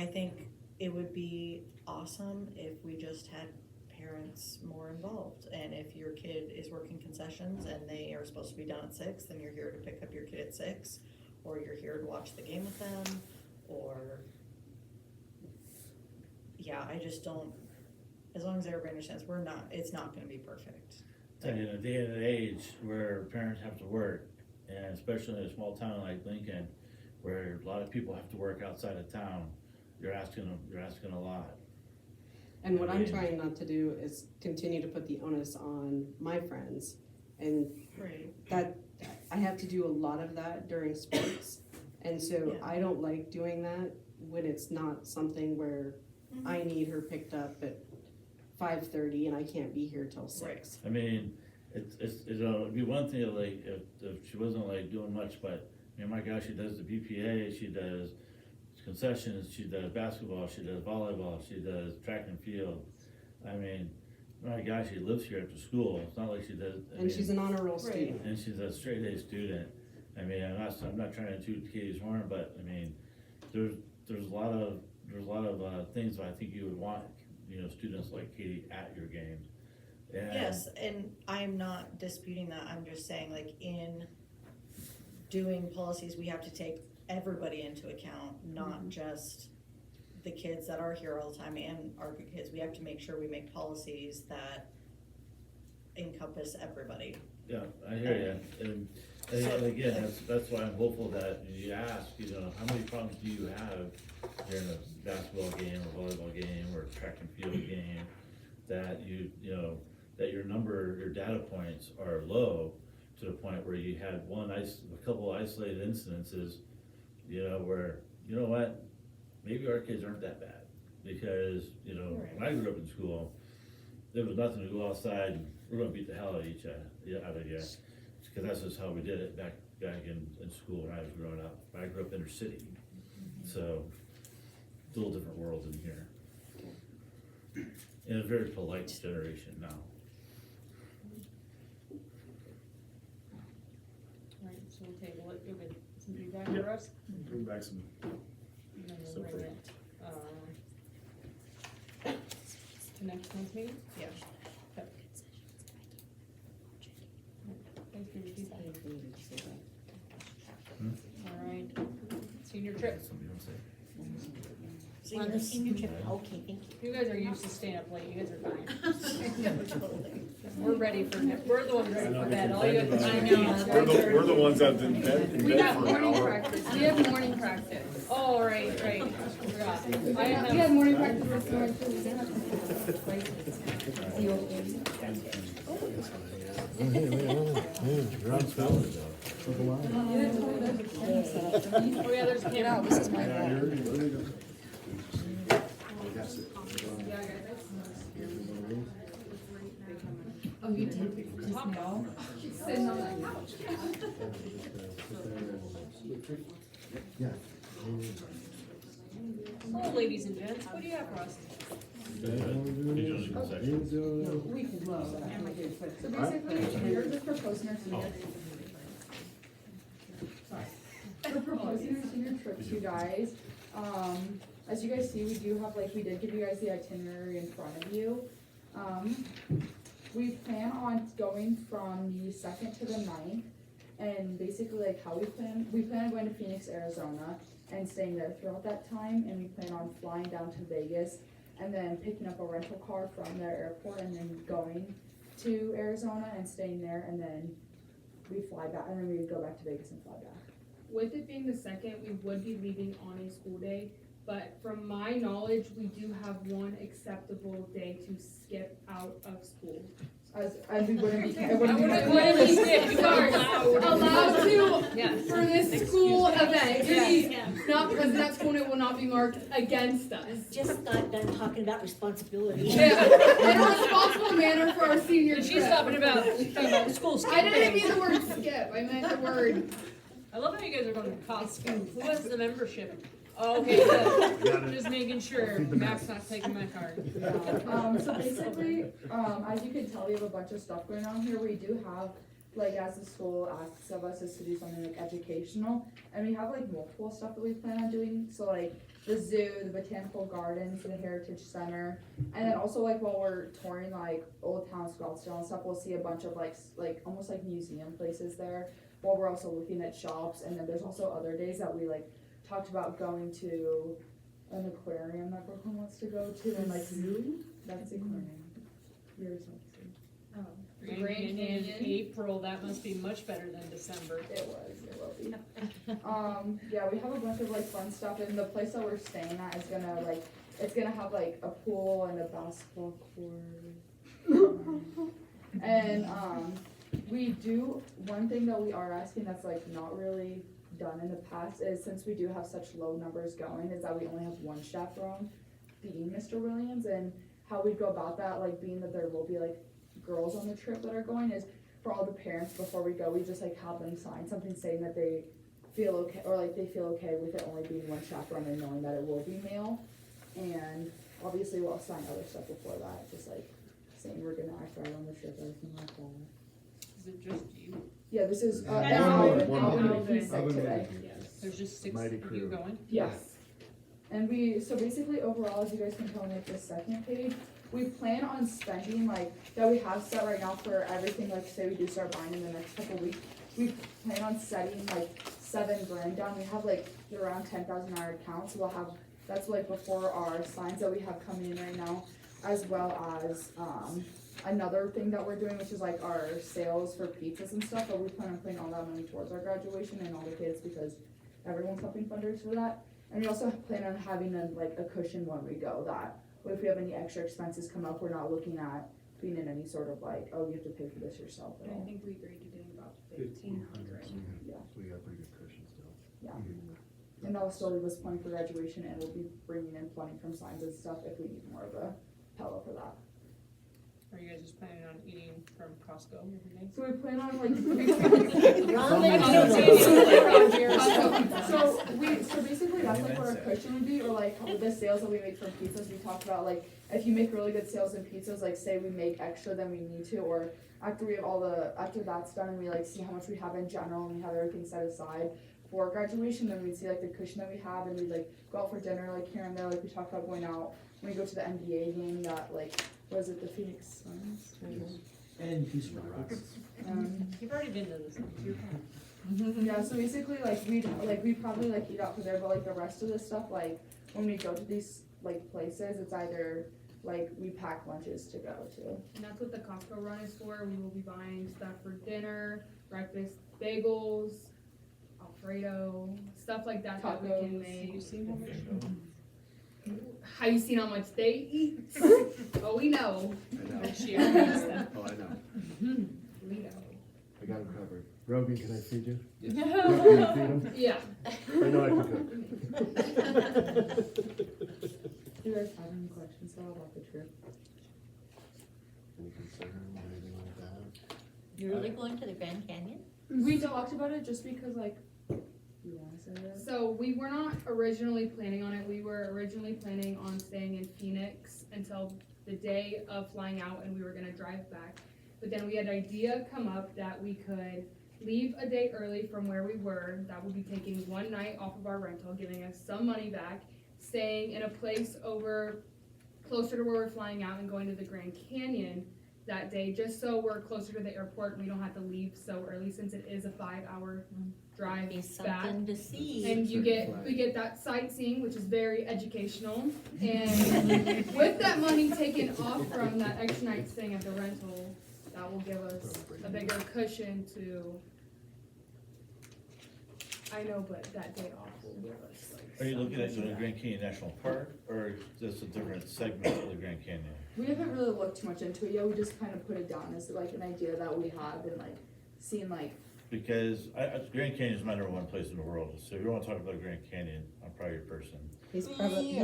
think it would be awesome if we just had parents more involved. And if your kid is working concessions and they are supposed to be done at 6, then you're here to pick up your kid at 6, or you're here to watch the game with them, or, yeah, I just don't, as long as everybody understands, it's not gonna be perfect. And in a day and an age where parents have to work, and especially in a small town like Lincoln, where a lot of people have to work outside of town, you're asking a lot. And what I'm trying not to do is continue to put the onus on my friends. And Right. that, I have to do a lot of that during sports. And so Yeah. I don't like doing that when it's not something where I need her picked up at 5:30 and I can't be here till 6. I mean, it'd be one thing like if she wasn't like doing much, but I mean, my gosh, she does the BPA, she does concessions, she does basketball, she does volleyball, she does track and field. I mean, my gosh, she lives here after school. It's not like she does. And she's an honor roll Right. student. And she's a straight A student. I mean, I'm not trying to toot Katie's horn, but I mean, there's a lot of things that I think you would want, students like Katie at your games. And Yes, and I'm not disputing that, I'm just saying, like, in doing policies, we have to take everybody into account, not just the kids that are here all the time and our good kids. We have to make sure we make policies that encompass everybody. Yeah, I hear you, and again, that's why I'm hopeful that you ask, how many problems do you have during a basketball game or volleyball game or track and field game, that that your data points are low to the point where you had a couple isolated incidences, where, what, maybe our kids aren't that bad, because, when I grew up in school, there was nothing to go outside and we're gonna beat the hell out of each other, because that's just how we did it back in school when I was growing up. I grew up inner city, so it's a little different world in here. In a very polite generation now. Right, so we'll table it, you'll get some feedback for us? Bring back some. And then we'll So bring forth. it, to next month's meeting? Yeah. Okay. Thanks for your feedback. All right, senior trip. On the senior trip, okay, thank you. You guys are used to staying up late, you guys are fine. We're we're the ones ready for bed, all you have to do. We're the ones that have been in bed We have for an morning hour. practice, we have morning practice. Oh, right, forgot. We have morning practice this morning Oh, yeah, there's a camera. This is my Oh, you did? Just now? Sitting on my couch. Hello, ladies and gents, what do you have for us? So basically, we're just proposing our senior. Sorry. We're proposing our senior trip to you guys. as you guys see, we do have, like, we did give you guys the itinerary in front of you. We plan on going from the 2nd to the 9th, and basically, like, how we plan on going to Phoenix, Arizona, and staying there throughout that time, and we plan on flying down to Vegas, and then picking up a rental car from their airport, and then going to Arizona and staying there, and then we fly back, and then we go back to Vegas and fly back. With it being the 2nd, we would be leaving on a school day, but from my knowledge, we do have one acceptable day to skip out of school. And we wouldn't be, allowed to for this school event. Not because that school it will not be marked against us. Just got done talking about responsibility. Yeah, in a responsible manner for our senior trip. She's talking about school skip. I didn't mean the word skip. I meant the word. I love how you guys are going to Costco. Who has the membership? Oh, okay, good. Just making sure Mac's not taking my card. So basically, as you can tell, we have a bunch of stuff going on here. We do have, like, as the school asks of us, is to do something like educational, and we have like multiple stuff that we plan on doing. So like the zoo, the botanical gardens, the heritage center, and then also like while we're touring like Old Town, Scottsdale and stuff, we'll see a bunch of like almost like museum places there. While we're also looking at shops, and then there's also other days that we like talked about going to an aquarium that Brooklyn wants to go to, and like zoo. That's the aquarium. Yours not zoo. Grand Canyon in April, that must be much better than December. It will be. Yeah, we have a bunch of like fun stuff, and the place that we're staying at is gonna like, it's gonna have like a pool and a basketball court. And we do, one thing that we are asking that's like not really done in the past is, since we do have such low numbers going, is that we only have one chaperone, being Mr. Williams. And how we go about that, like being that there will be like girls on the trip that are going, is for all the parents before we go, we just like have them sign something saying that they feel okay, or like they feel okay with it only being one chaperone and knowing that it will be male. And obviously we'll sign other stuff before that, just like saying we're gonna act right on the trip, everything like that. Is it just you? Yeah, this is, Alvin, he's sick today. There's just 6 Mighty of crew. you going? Yes. And so basically overall, as you guys can tell on like the second page, we plan on spending like, that we have set right now for everything, like say we do start buying in the next couple weeks, we plan on setting like $7,000 down. We have like around 10,000 in our account, so we'll have, that's like before our signs that we have coming in right now, as well as, another thing that we're doing, which is like our sales for pizzas and stuff, but we plan on putting all that money towards our graduation and all the kids, because everyone's helping fundraise for that. And we also plan on having a cushion when we go, that if we have any extra expenses come up, we're not looking at being in any sort of like, oh, you have to pay for this yourself at I all. think we agreed to doing about 1,500. Yeah. So we got a pretty good cushion still. Yeah. And that'll still leave us plenty for graduation, and we'll be bringing in plenty from signs and stuff if we need more of a Pella for that. Are you guys just planning on eating from Costco every day? So we plan on like, so basically that's like what our cushion would be, or like the sales that we make from pizzas. We talked about like, if you make really good sales in pizzas, like say we make extra than we need to, or after we have after that's done and we like see how much we have in general and we have everything set aside for graduation, then we'd see like the cushion that we have, and we'd like go out for dinner like here and there, like we talked about going out when we go to the NBA game, that like, was it the Phoenix Suns? And Houston Rockets. You've already been to this. You're fine. Yeah, so basically we'd probably like eat out for there, but like the rest of the stuff, like when we go to these like places, it's either like we pack lunches to go to. And that's what the Costco run is for. We will be buying stuff for dinner, breakfast, bagels, Alfredo, stuff like that that we can make. You see how much? Have you seen how much they eat? Oh, we know. I know. She already eats them. Oh, I know. We know. I got him covered. Rogan, can I feed you? Yeah. Can you feed him? Yeah. I know I can cook. Do you guys have any questions though about the trip? Any concern or anything like that? You're really going to the Grand Canyon? We talked about it just because like, you wanna say that? So we were not originally planning on it. We were originally planning on staying in Phoenix until the day of flying out, and we were gonna drive back. But then we had an idea come up that we could leave a day early from where we were. That would be taking one night off of our rental, giving us some money back, staying in a place closer to where we're flying out and going to the Grand Canyon that day, just so we're closer to the airport and we don't have to leave so early, since it is a 5-hour drive back. Something to see. And we get that sightseeing, which is very educational. And with that money taken off from that extra night staying at the rental, that will give us a bigger cushion to, I know, but that day off will give us like. Are you looking at doing Grand Canyon National Park, or just a different segment of the Grand Canyon? We haven't really looked too much into it yet. We just kind of put it down as like an idea that we had and like seeing like. Because Grand Canyon is my number one place in the world, so if you wanna talk about Grand Canyon, I'm probably your person. He's probably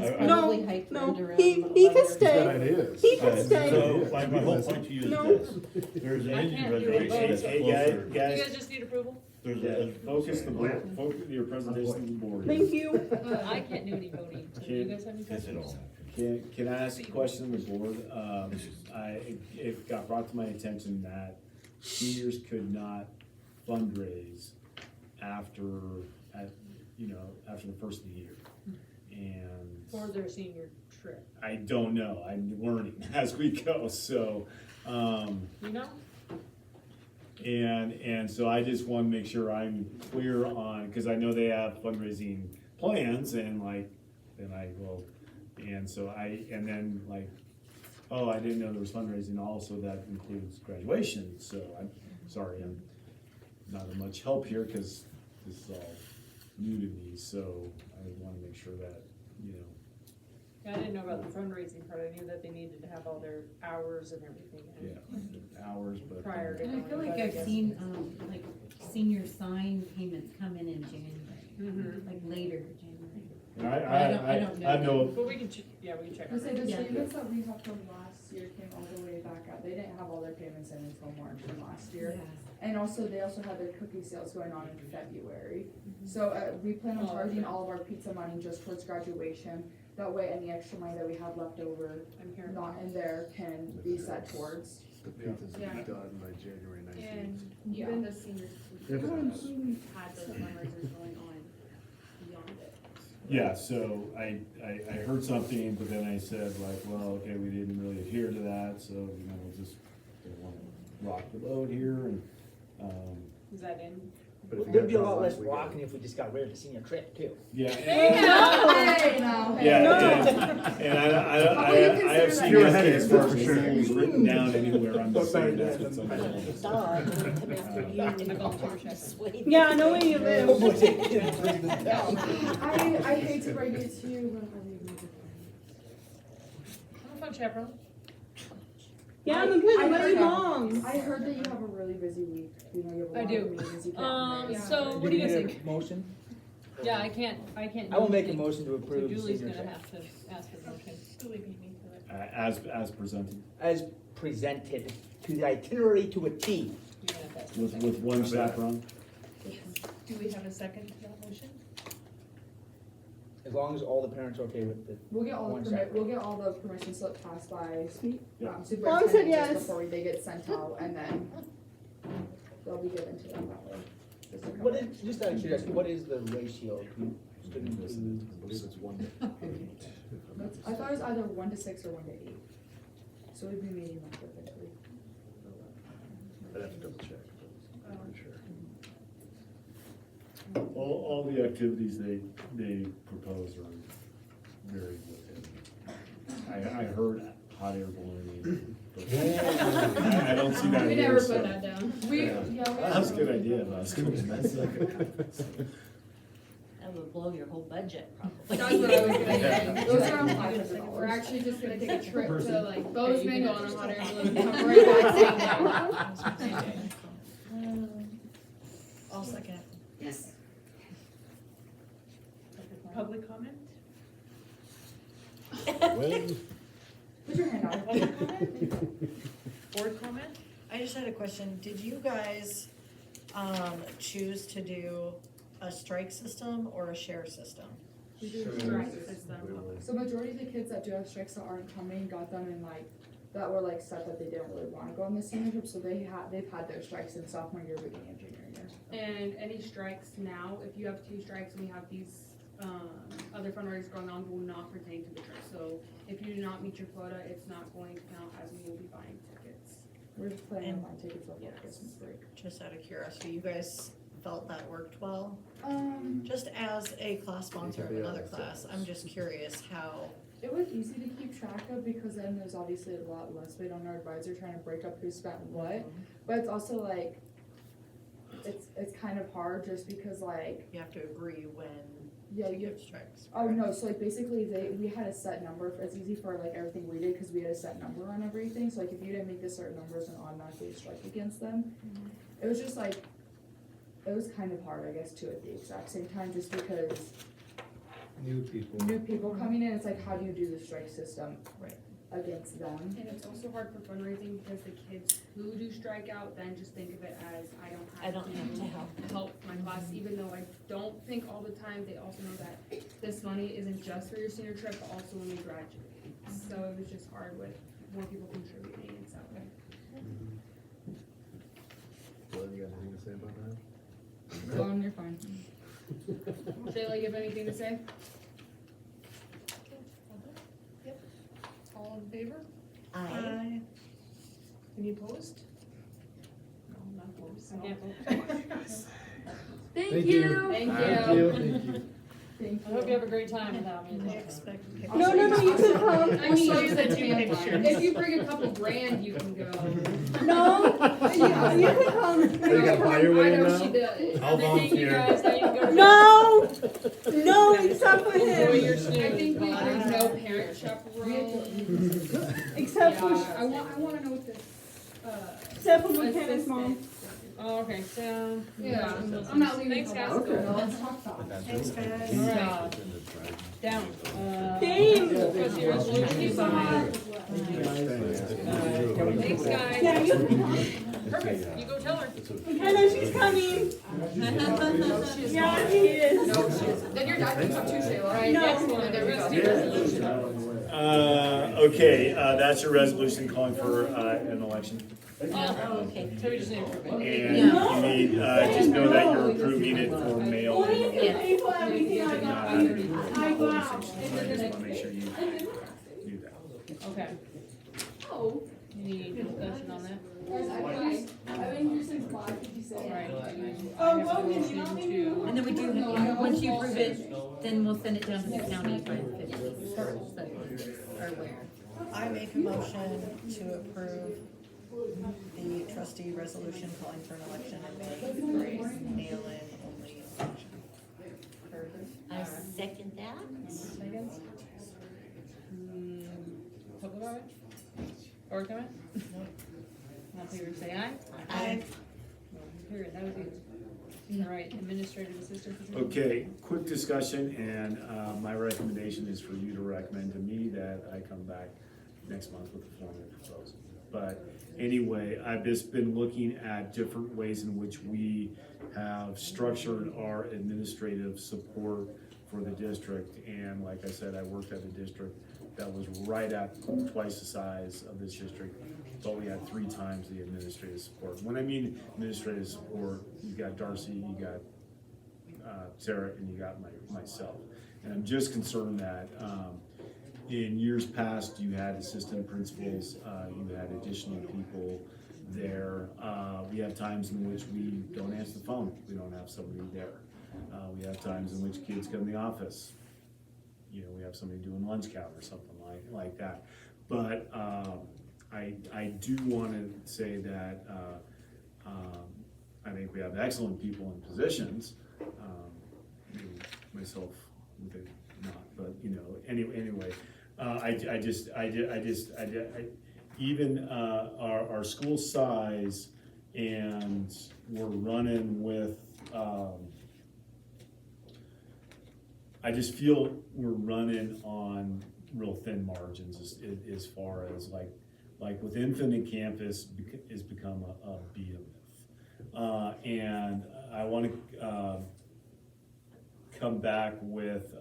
hiked No, around he can He's stay. got ideas. He can stay. So, my whole point to you is No. this, there's an I Indian can't do it. reservation that's Hey, closer. You guys, guys just need approval? There's yeah, a. focus the board, focus your presentation to the board. Thank you. I can't do any voting, so do you guys have any Yes, it questions? all. Can I ask a question of the board? It got brought to my attention that seniors could not fundraise after the first of the year. And For their senior trip, I don't know, I'm learning as we go, so, you know? and so I just wanna make sure I'm clear on, cause I know they have fundraising plans and then oh, I didn't know there was fundraising also that includes graduation, so I'm sorry, I'm not of much help here, cause this is all new to me, so I wanna make sure that, I didn't know about the fundraising part. I knew that they needed to have all their hours and everything. yeah, hours, but. Prior to And I going, feel like but I I've guess- seen, like, senior sign payments come in January, Mhm. like later January. I don't know. But we can, we can check I on say the that. payments that we have from last year came all the way back out. They didn't have all their payments in until March from last year. And they also had their cookie sales going on in February. So we plan on Oh, charging okay. all of our pizza money just towards graduation. That way any extra money that we have left over, I'm here. not in there, can be set towards. The pizza's Yeah. done by January 19th. And even the seniors, If it we've is. had those fundraisers going on beyond it. Yeah, so I heard something, but then I said like, well, okay, we didn't really adhere to that, so, we'll just, don't wanna rock the boat here, and, Is that in? But if you There'd be a got lot less last weekend- rocking if we just got rid of the senior trip too. yeah. Hey, no, hey. Yeah, and I have seen You're this ahead as of far it, as for sure. rules written down anywhere, I'm just saying that's what somebody else. In the volunteer check. Yeah, I know where you live. I hate to break it to you, but I really need to. Have a fun chaperone. Yeah, I'm good. I What are you heard- moms? I heard that you have a really busy week. You know, you have a I lot do. of meetings you can't miss. So what do you guys think? Motion? Yeah, I can't. I will make a anything. motion to So approve Julie's senior gonna trip. have to ask for motion. Julie beat me to it. As presented, As presented to the itinerary to a T. You're gonna have to ask for a with one chaperone. Do we have a second to that motion? As long as all the parents are okay with it. We'll get all One the second. we'll get all the permission slip passed by Yeah. Mom superintendent said just yes. before they get sent out, and then they'll be given to them that way. Just to What cover. is, just out of curiosity, what is the ratio to student I believe it's 1 to 8. I thought it was either 1 to 6 or 1 to 8. So we'd be meeting them perfectly. I'd have to double check. I'm not sure. All the activities they propose are very within. I heard hot air ballooning, but I don't see that We here, never so. put that down. That was a good idea, but it's too expensive. That would blow your whole budget, probably. That's what I was gonna Yeah. say. Those are on $500. We're actually just gonna take a trip to like Bozeman, go on a hot air balloon, come right back same day. I'll second. Yes. Public comment? When? Put your hand out. Public comment? Board comment? I just had a question. Did you guys, choose to do a strike system or a share system? We do a strike system. So majority of the kids that do have strikes that aren't coming got them in like, that were like set that they didn't really wanna go on the senior trip, so they've had their strikes in sophomore year, beginning of junior year. And any strikes now, if you have 2 strikes and we have these other fundraisers going on will not pertain to the trip. So if you do not meet your quota, it's not going to count as we will be buying tickets. We're just planning on buying tickets over Christmas break. Just out of curiosity, you guys felt that worked well? Just as a class sponsor of another class, I'm just curious how. It was easy to keep track of because then there's obviously a lot less weight on our advisor trying to break up who spent what. But it's also like, it's kind of hard just because like. You have to agree when. Yeah, you have strikes. Oh, no, so like basically we had a set number, it's easy for like everything we did, cause we had a set number on everything, so like if you didn't make the certain numbers, then automatically strike against them. It was just like, it was kind of hard, I guess, too, at the exact same time, just because New people coming in, it's like, how do you do the strike system Right. against them? And it's also hard for fundraising because the kids who do strike out then just think of it as, I don't have to help my class, even though I don't think all the time, they also know that this money isn't just for your senior trip, but also when we graduate. So it was just hard with more people contributing and stuff. What, you got anything to say about that? You're fine. Shayla, you have anything to say? All in favor? Aye. Any opposed? No, not opposed. Okay. Thank you. Thank Thank you. you. I hope you have a great time without me. No, you can come. I mean, you said two pictures. If you bring a couple grand, you can go. No, you can come. You gotta buy your way in I know now? she does. I'll Everything you volunteer. guys, I need to go to- No, except for Enjoy your him. I think we there's no parent chaperone. Except for, I wanna know what this, except for McKenna's mom. Oh, okay, so. Yeah, I'm not leaving. Thanks, guys. Okay. No, let's talk about it. Thanks, guys. Alright. Down. Thanks. Thanks, guys. Yeah, you can come. Perfect, you go tell her. McKenna, she's coming. Yeah, she is. No, she isn't. Then your dad can come too, Shayla. Right, No. excellent, there we go. Okay, that's your resolution calling for an election. Oh, okay. So we just need to approve it. And you need, just know that you're approving it for mail. What do you pay for everything I got? I go out. I just wanna make sure you do that. Okay. Oh. You need discussion on that? I've been here since 5:57. Alright. Oh, well, you know me. And then we do, once you approve it, then we'll send it down to the county by the 15th, so are aware. I make a motion to approve the trustee resolution calling for an election in May for a mail-in only election. I second that. Seconds? Public comment? Or comment? No. All in favor, say aye. Aye. Period, that was easy. Alright, administrative assistant. position. Okay, quick discussion, and my recommendation is for you to recommend to me that I come back next month with a formal proposal. But anyway, I've just been looking at different ways in which we have structured our administrative support for the district. And like I said, I worked at a district that was right at twice the size of this district, but we had 3 times the administrative support. When I mean administrative support, you got Darcy, you got Sarah, and you got myself. And I'm just concerned that in years past, you had assistant principals, you had additional people there. We have times in which we don't answer the phone, we don't have somebody there. We have times in which kids come in the office. You know, we have somebody doing lunch count or something like that. But I do want to say that I think we have excellent people in positions. Maybe myself, not, but you know, anyway. Even our school size, and we're running with, I just feel we're running on real thin margins as far as like with Infinite Campus has become a behemoth. And I want to come back with,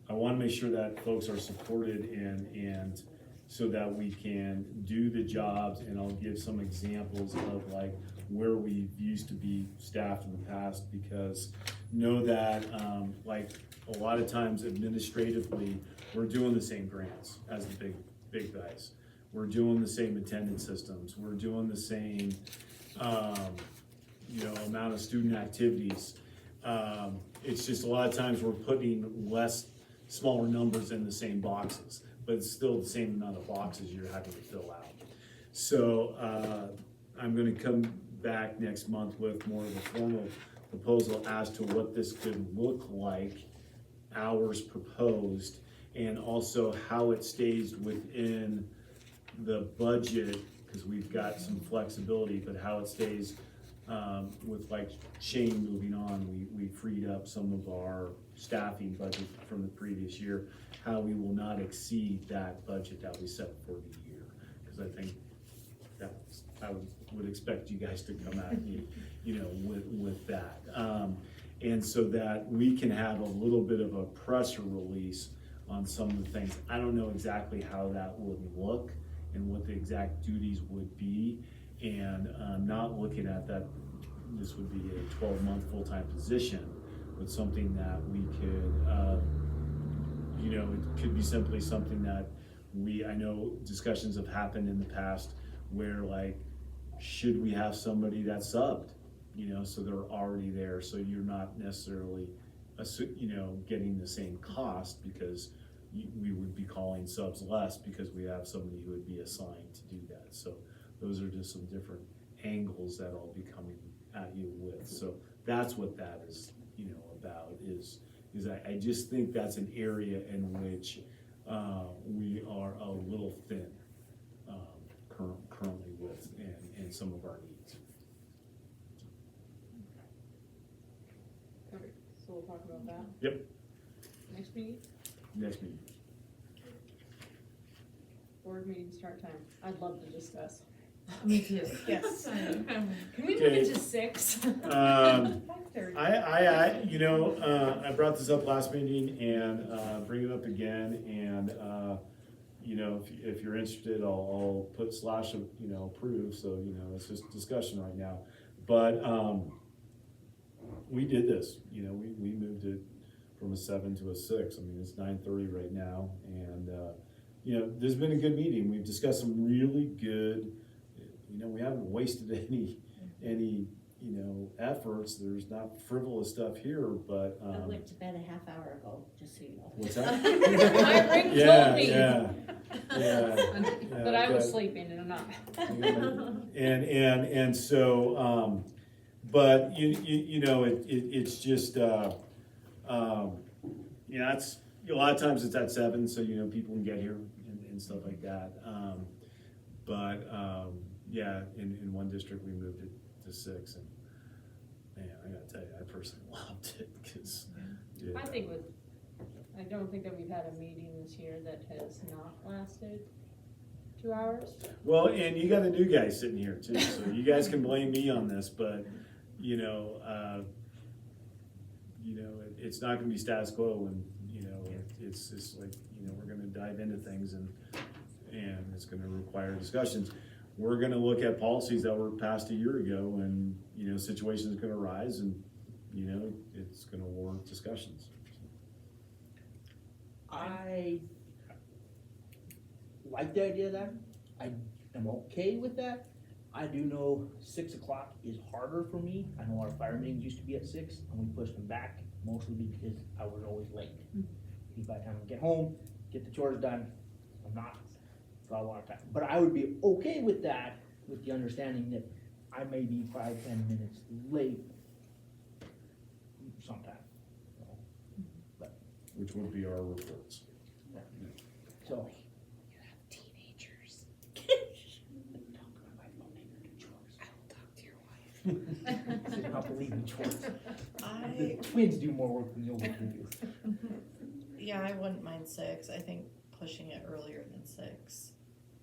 I want to make sure that folks are supported and so that we can do the jobs, and I'll give some examples of like where we used to be staffed in the past, because know that, like, a lot of times administratively, we're doing the same grants as the big guys. We're doing the same attendance systems, we're doing the same, amount of student activities. It's just a lot of times we're putting smaller numbers in the same boxes, but it's still the same amount of boxes you're having to fill out. So, I'm gonna come back next month with more of a formal proposal as to what this could look like, hours proposed, and also how it stays within the budget, because we've got some flexibility, but how it stays with like Shane moving on, we freed up some of our staffing budget from the previous year, how we will not exceed that budget that we set for the year, because I think I would expect you guys to come at me, with that. And so that we can have a little bit of a pressure release on some of the things. I don't know exactly how that would look and what the exact duties would be, and not looking at that, this would be a 12-month full-time position, but something that we could, it could be simply something that I know discussions have happened in the past where, like, should we have somebody that's subbed, so they're already there, so you're not necessarily, getting the same cost, because we would be calling subs less because we have somebody who would be assigned to do that. So those are just some different angles that I'll be coming at you with. So that's what that is, about, is I just think that's an area in which we are a little thin currently with, and some of our needs. Okay, so we'll talk about that. Yep. Next meeting, Next meeting. board meeting start time. I'd love to discuss. Me too. Yes. Can we move Okay. it to 6? Um, 5:30. I brought this up last meeting, and bring it up again, and if you're interested, I'll put / approve, so it's just discussion right now. But we did this, we moved it from a 7 to a 6. I mean, it's 9:30 right now, and there's been a good meeting. We've discussed some really good, we haven't wasted any efforts. There's not frivolous stuff here, but I went to bed a half hour ago, just so you know. what's that? My ring told Yeah, me. yeah. But I was okay. sleeping and I'm not. And so, but it's just, it's, a lot of times it's at 7, so, people can get here and stuff like that. In one district, we moved it to 6, and man, I gotta tell you, I personally loved it, because. I don't think that we've had a meeting this year that has not lasted 2 hours. Well, and you got a new guy sitting here too, so you guys can blame me on this, but, it's not gonna be status quo, and, it's just like, we're gonna dive into things, and it's gonna require discussions. We're gonna look at policies that were passed a year ago, and, situations gonna arise, and, it's gonna warrant discussions. I like the idea of that. I am okay with that. I do know 6 o'clock is harder for me. I know our fire meetings used to be at 6, and we pushed them back, mostly because I was always late. By the time I get home, get the chores done, I'm not got a lot of time. But I would be okay with that, with the understanding that I may be 5-10 minutes late sometime. Which would be our reports. So. Teenagers. She's not believing chores. The twins do more work than you'll do. Yeah, I wouldn't mind 6. I think pushing it earlier than 6.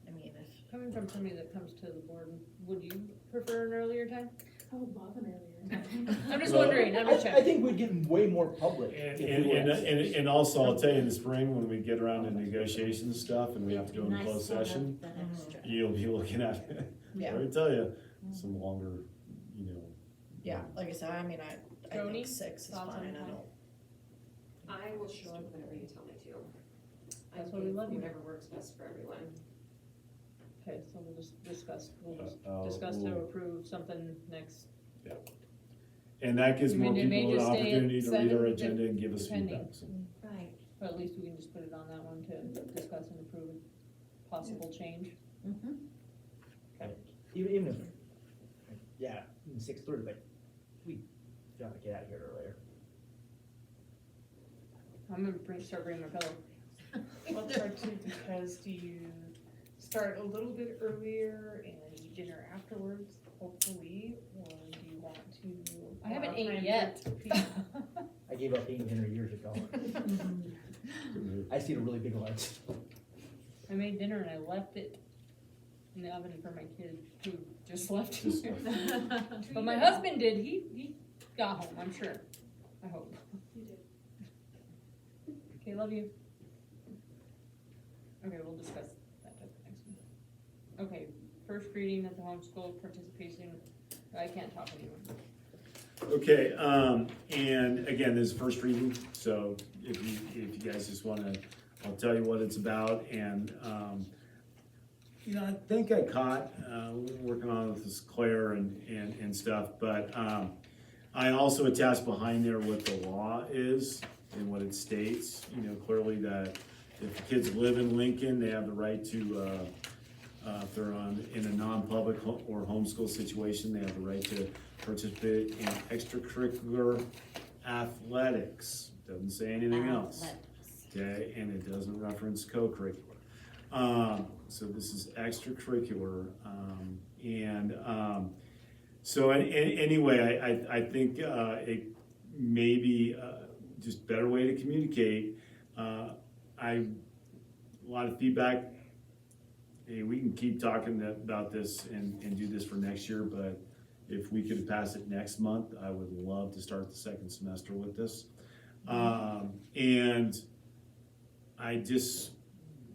I mean, if Coming from somebody that comes to the board, would you prefer an earlier time? I would love an earlier time. I'm just Well, wondering, I'm just I checking. think we'd get way more public. And also, I'll tell you, in the spring, when we get around to negotiation stuff, and we have to go into Nice closed to have session, that extra. you'll be looking at, I Yeah. already tell you, some longer, Yeah, like I said, I mean, I Joni, think 6 is thoughts on fine, I time? don't, I will show up whenever you tell me to. That's what we love you. Whatever works best for everyone. Okay, so we'll just discuss, I'll- discuss to we'll- approve something next. And that gives You mean more it may people an just stay at opportunity to read our 7, agenda and give us depending. feedback, so. Right. But at least we can just put it on that one to discuss and approve a possible change. Even if, yeah, even 6:30, but we gotta get out of here earlier. I'm gonna start bringing my pillow. Well, it's hard too, because do you start a little bit earlier and eat dinner afterwards, hopefully, or do you want to? I haven't allow ate time yet. for people? I gave up eating dinner years ago. I just eat a really big lunch. I made dinner and I left it in the oven for my kid who just left Just here. But my husband did, he got home, I'm sure, I hope. You did. Okay, love you. Okay, we'll discuss that at the next meeting. Okay, first reading of the homeschool participation, I can't talk anymore. Okay, and again, this is first reading, so if you guys just wanna, I'll tell you what it's about, and, you know, I think I caught, working on with this Claire and stuff, but, I also attached behind there what the law is and what it states, you know, clearly that if the kids live in Lincoln, they have the right to, if they're in a non-public or homeschool situation, they have the right to participate in extracurricular athletics. Doesn't say anything else. Okay, and it doesn't reference co-curricular. So this is extracurricular, so anyway, I think it may be just better way to communicate. A lot of feedback. Hey, we can keep talking about this and do this for next year, but if we could pass it next month, I would love to start the second semester with this. And I just,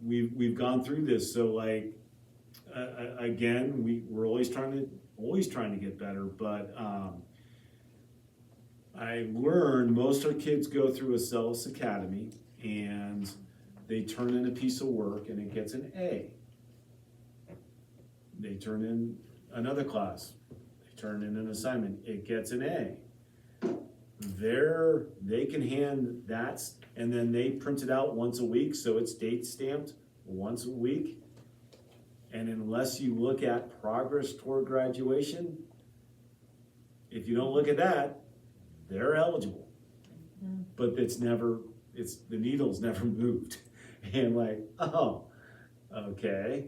we've gone through this, so like, again, we're always trying to get better, but I learned most of our kids go through a Celis Academy and they turn in a piece of work and it gets an A. They turn in another class, they turn in an assignment, it gets an A. They can hand that, and then they print it out once a week, so it's date stamped once a week. And unless you look at progress toward graduation, if you don't look at that, they're eligible. But the needle's never moved. And like, oh, okay.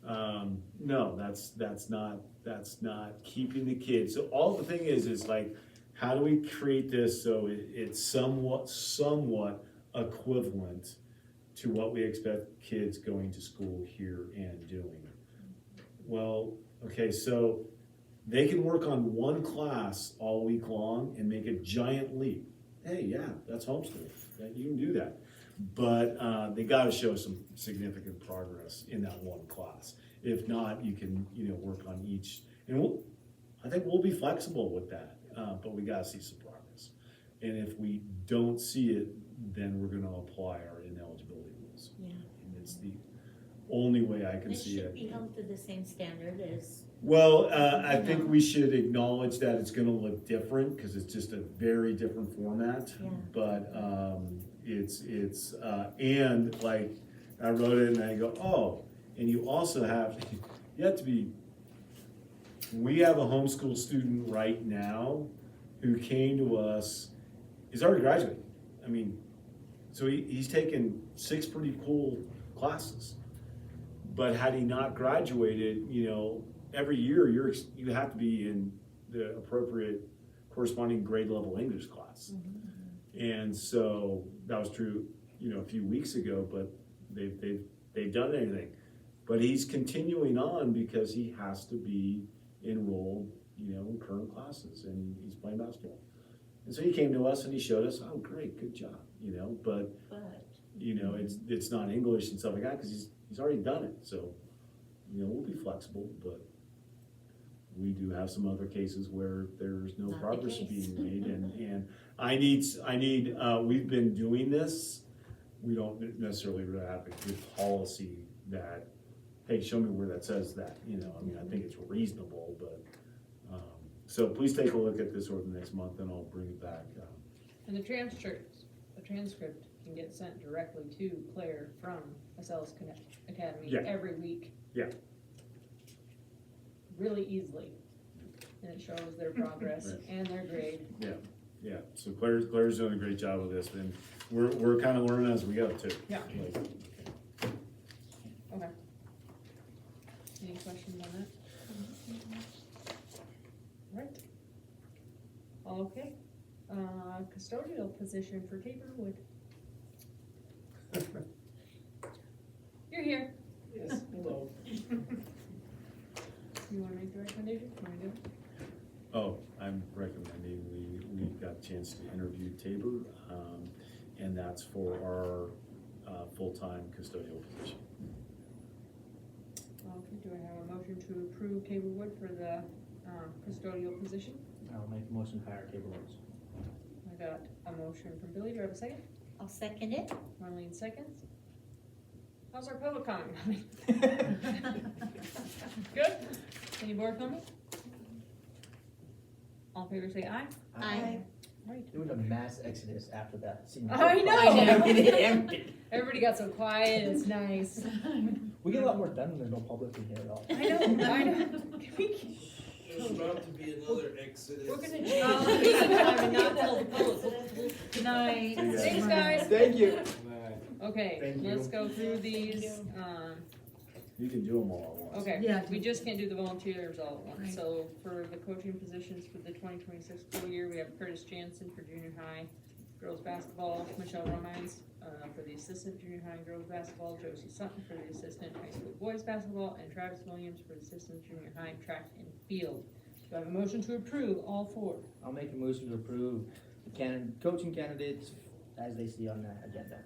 No, that's not keeping the kids. So all the thing is like, how do we create this so it's somewhat equivalent to what we expect kids going to school here and doing? Well, okay, so they can work on one class all week long and make a giant leap. Hey, yeah, that's homeschooling. You can do that. But they gotta show some significant progress in that one class. If not, you can, work on each. And I think we'll be flexible with that, but we gotta see some progress. And if we don't see it, then we're gonna apply our ineligibility rules. Yeah. And it's the only way I can see it. It should be held to the same standard as. Well, I think we should acknowledge that it's gonna look different, because it's just a very different format. Yeah. But it's and like, I wrote it and I go, oh, and you also have, we have a homeschool student right now who came to us, he's already graduated. I mean, so he's taken 6 pretty cool classes. But had he not graduated, every year you have to be in the appropriate corresponding grade level English class. And so that was true, a few weeks ago, but they've done anything. But he's continuing on because he has to be enrolled, in current classes, and he's playing basketball. And so he came to us and he showed us, oh, great, good job, but it's not English and stuff like that because he's already done it. So, we'll be flexible, but we do have some other cases where there's no Not the progress case. being made, and I need, we've been doing this. We don't necessarily really have a good policy that, hey, show me where that says that, you know, I mean, I think it's reasonable, but, so please take a look at this over the next month, and I'll bring it back. And the transcript can get sent directly to Claire from Acellus Academy Yeah. every week. Yeah. Really easily, and it shows their progress Right. and their grade. Yeah, so Claire's doing a great job with this, and we're kind of learning as we go too. Yeah. Like, Okay. Any questions on that? Right. Okay, custodial position for Tabor Wood. You're here. Yes, hello. You wanna make the recommendation? Wanna do it? Oh, I'm recommending we got a chance to interview Tabor, and that's for our, full-time custodial position. Okay, do I have a motion to approve Tabor Wood for the, custodial position? I'll make a motion to hire Tabor Woods. I got a motion from Billy, do I have a second? I'll second it. Marlene seconds. How's our public comment? Good? Any board comment? All in favor say aye. Aye. Right. There was a mass exodus after that. Senior I know. It emptied. Everybody got so quiet, it's nice. We get a lot more done when there's no public in here at all. I know. Can we- There's about to be another exodus. We're gonna change the time and not tell the public. Good night. Yeah. Thanks, guys. Thank you. Okay, Thank you. let's go through these, You can do them all at once. okay, Yeah. we just can't do the volunteers all at once, Right. so for the coaching positions for the 2026 school year, we have Curtis Jansen for junior high girls basketball, Michelle Romines, for the assistant junior high and girls basketball, Josie Sutton for the assistant high school boys basketball, and Travis Williams for the assistant junior high track and field. Do I have a motion to approve all four? I'll make a motion to approve the coaching candidates as they see on the agenda.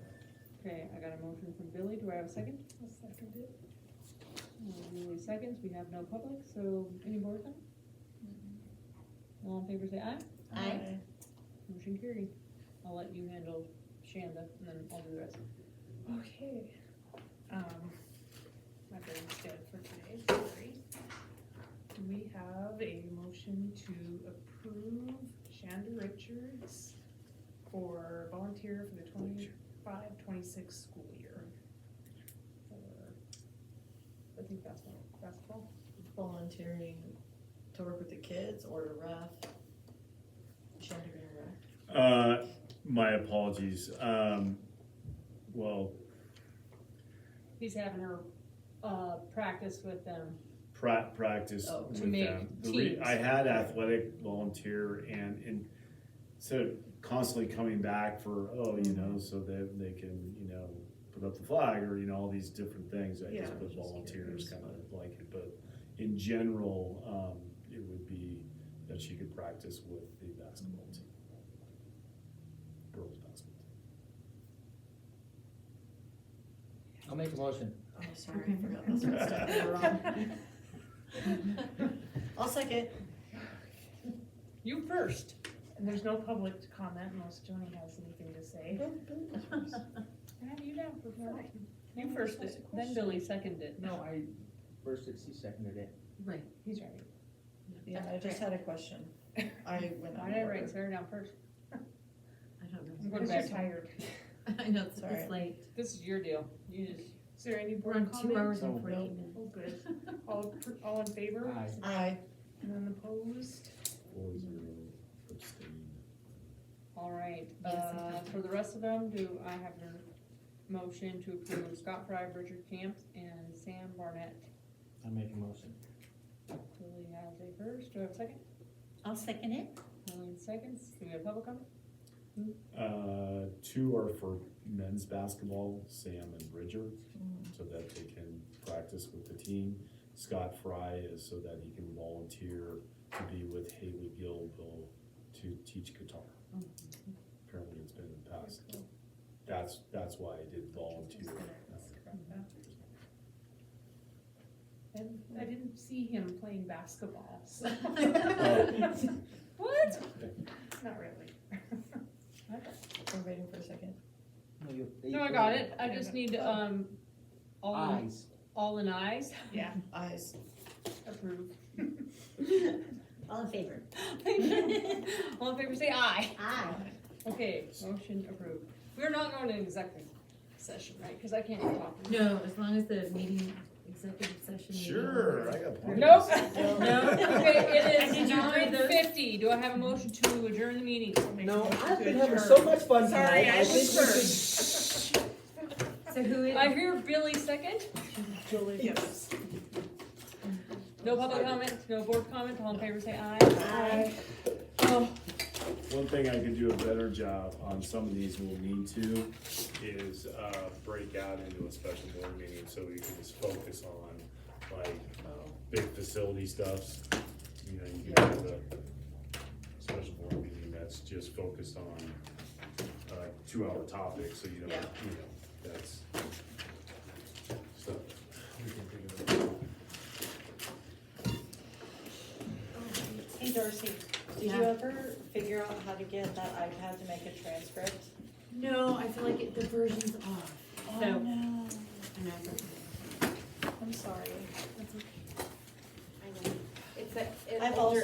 Okay, I got a motion from Billy, do I have a second? I'll second it. Lily seconds, we have no public, so any board comment? All in favor say aye. Aye. Motion carried. I'll let you handle Shanda, and then I'll do the rest. Okay. My brain's dead for today, sorry. Do we have a motion to approve Shanda Richards for volunteer for the 25-26 school year? I think basketball. Volunteering to work with the kids or to ref? Shanda gonna ref? My apologies, well, He's having her, practice with them. practice Oh, with to make them. teams. I had athletic volunteer and so constantly coming back for, you know, so that they can, you know, put up the flag or, you know, all these different things. I Yeah, just put just volunteers curious. kind of like it, but in general, it would be that she could practice with the basketball team. Girls basketball team. I'll make a motion. Oh, sorry, I forgot this one stuff in the wrong. I'll second. You first. And there's no public comment unless Joni has anything to say. I have you down for first. You first, then Billy seconded it. No, I first she seconded it. Right. He's right. Yeah, I just had a question. I went Why on did I order. write Sarah down first? I don't know. I'm going Because back. you're tired. I know, it's Sorry. late. This is your deal. You just, Is there any We're board on comments? 2 hours and No. 48 minutes. Oh, good. All in favor? Aye. Aye. None opposed? 4-0 abstain. all right. Yes, I have. For the rest of them, do I have a motion to approve Scott Fry, Richard Camps, and Sam Barnett? I'll make a motion. Billy has a first. Do I have a second? I'll second it. Million seconds. Do we have public comment? 2 are for men's basketball, Sam and Bridger, so that they can practice with the team. Scott Fry is so that he can volunteer to be with Haley Gilville to teach guitar. Apparently it's been in the past. That's why I did volunteer. second? I didn't see him playing basketball, so. Oh. What? Not really. We're waiting for a second. No, I got it. I just need, all, Eyes. all in eyes. Yeah, Eyes. Approve. All in favor? All in favor, say aye. Aye. Okay, motion approved. We're not going to executive session, right? Cause I can't talk. No, as long as the meeting, executive session. meeting- Sure, I got plenty. Nope. No? Okay, it Did is you approve those? 9:50. Do I have a motion to adjourn the meeting? No, I've been having so much fun tonight. Sorry, I I think we was should. So who is? I hear Billy second. yes. No public comment, no board comment. All in favor, say aye. Aye. Oh, One thing I could do a better job on some of these we'll need to is, break out into a special board meeting so we can just focus on like, big facility stuffs. You know, you can have a special board meeting that's just focused on, 2-hour topics, so you don't, Yeah. you know, that's stuff we can think of. Hey Darcy, did you Yeah. ever figure out how to get that iPad to make a transcript? No, I feel like the version's off. Oh, So, I no. know, I'm sorry. that's okay. I know. It's a, I've also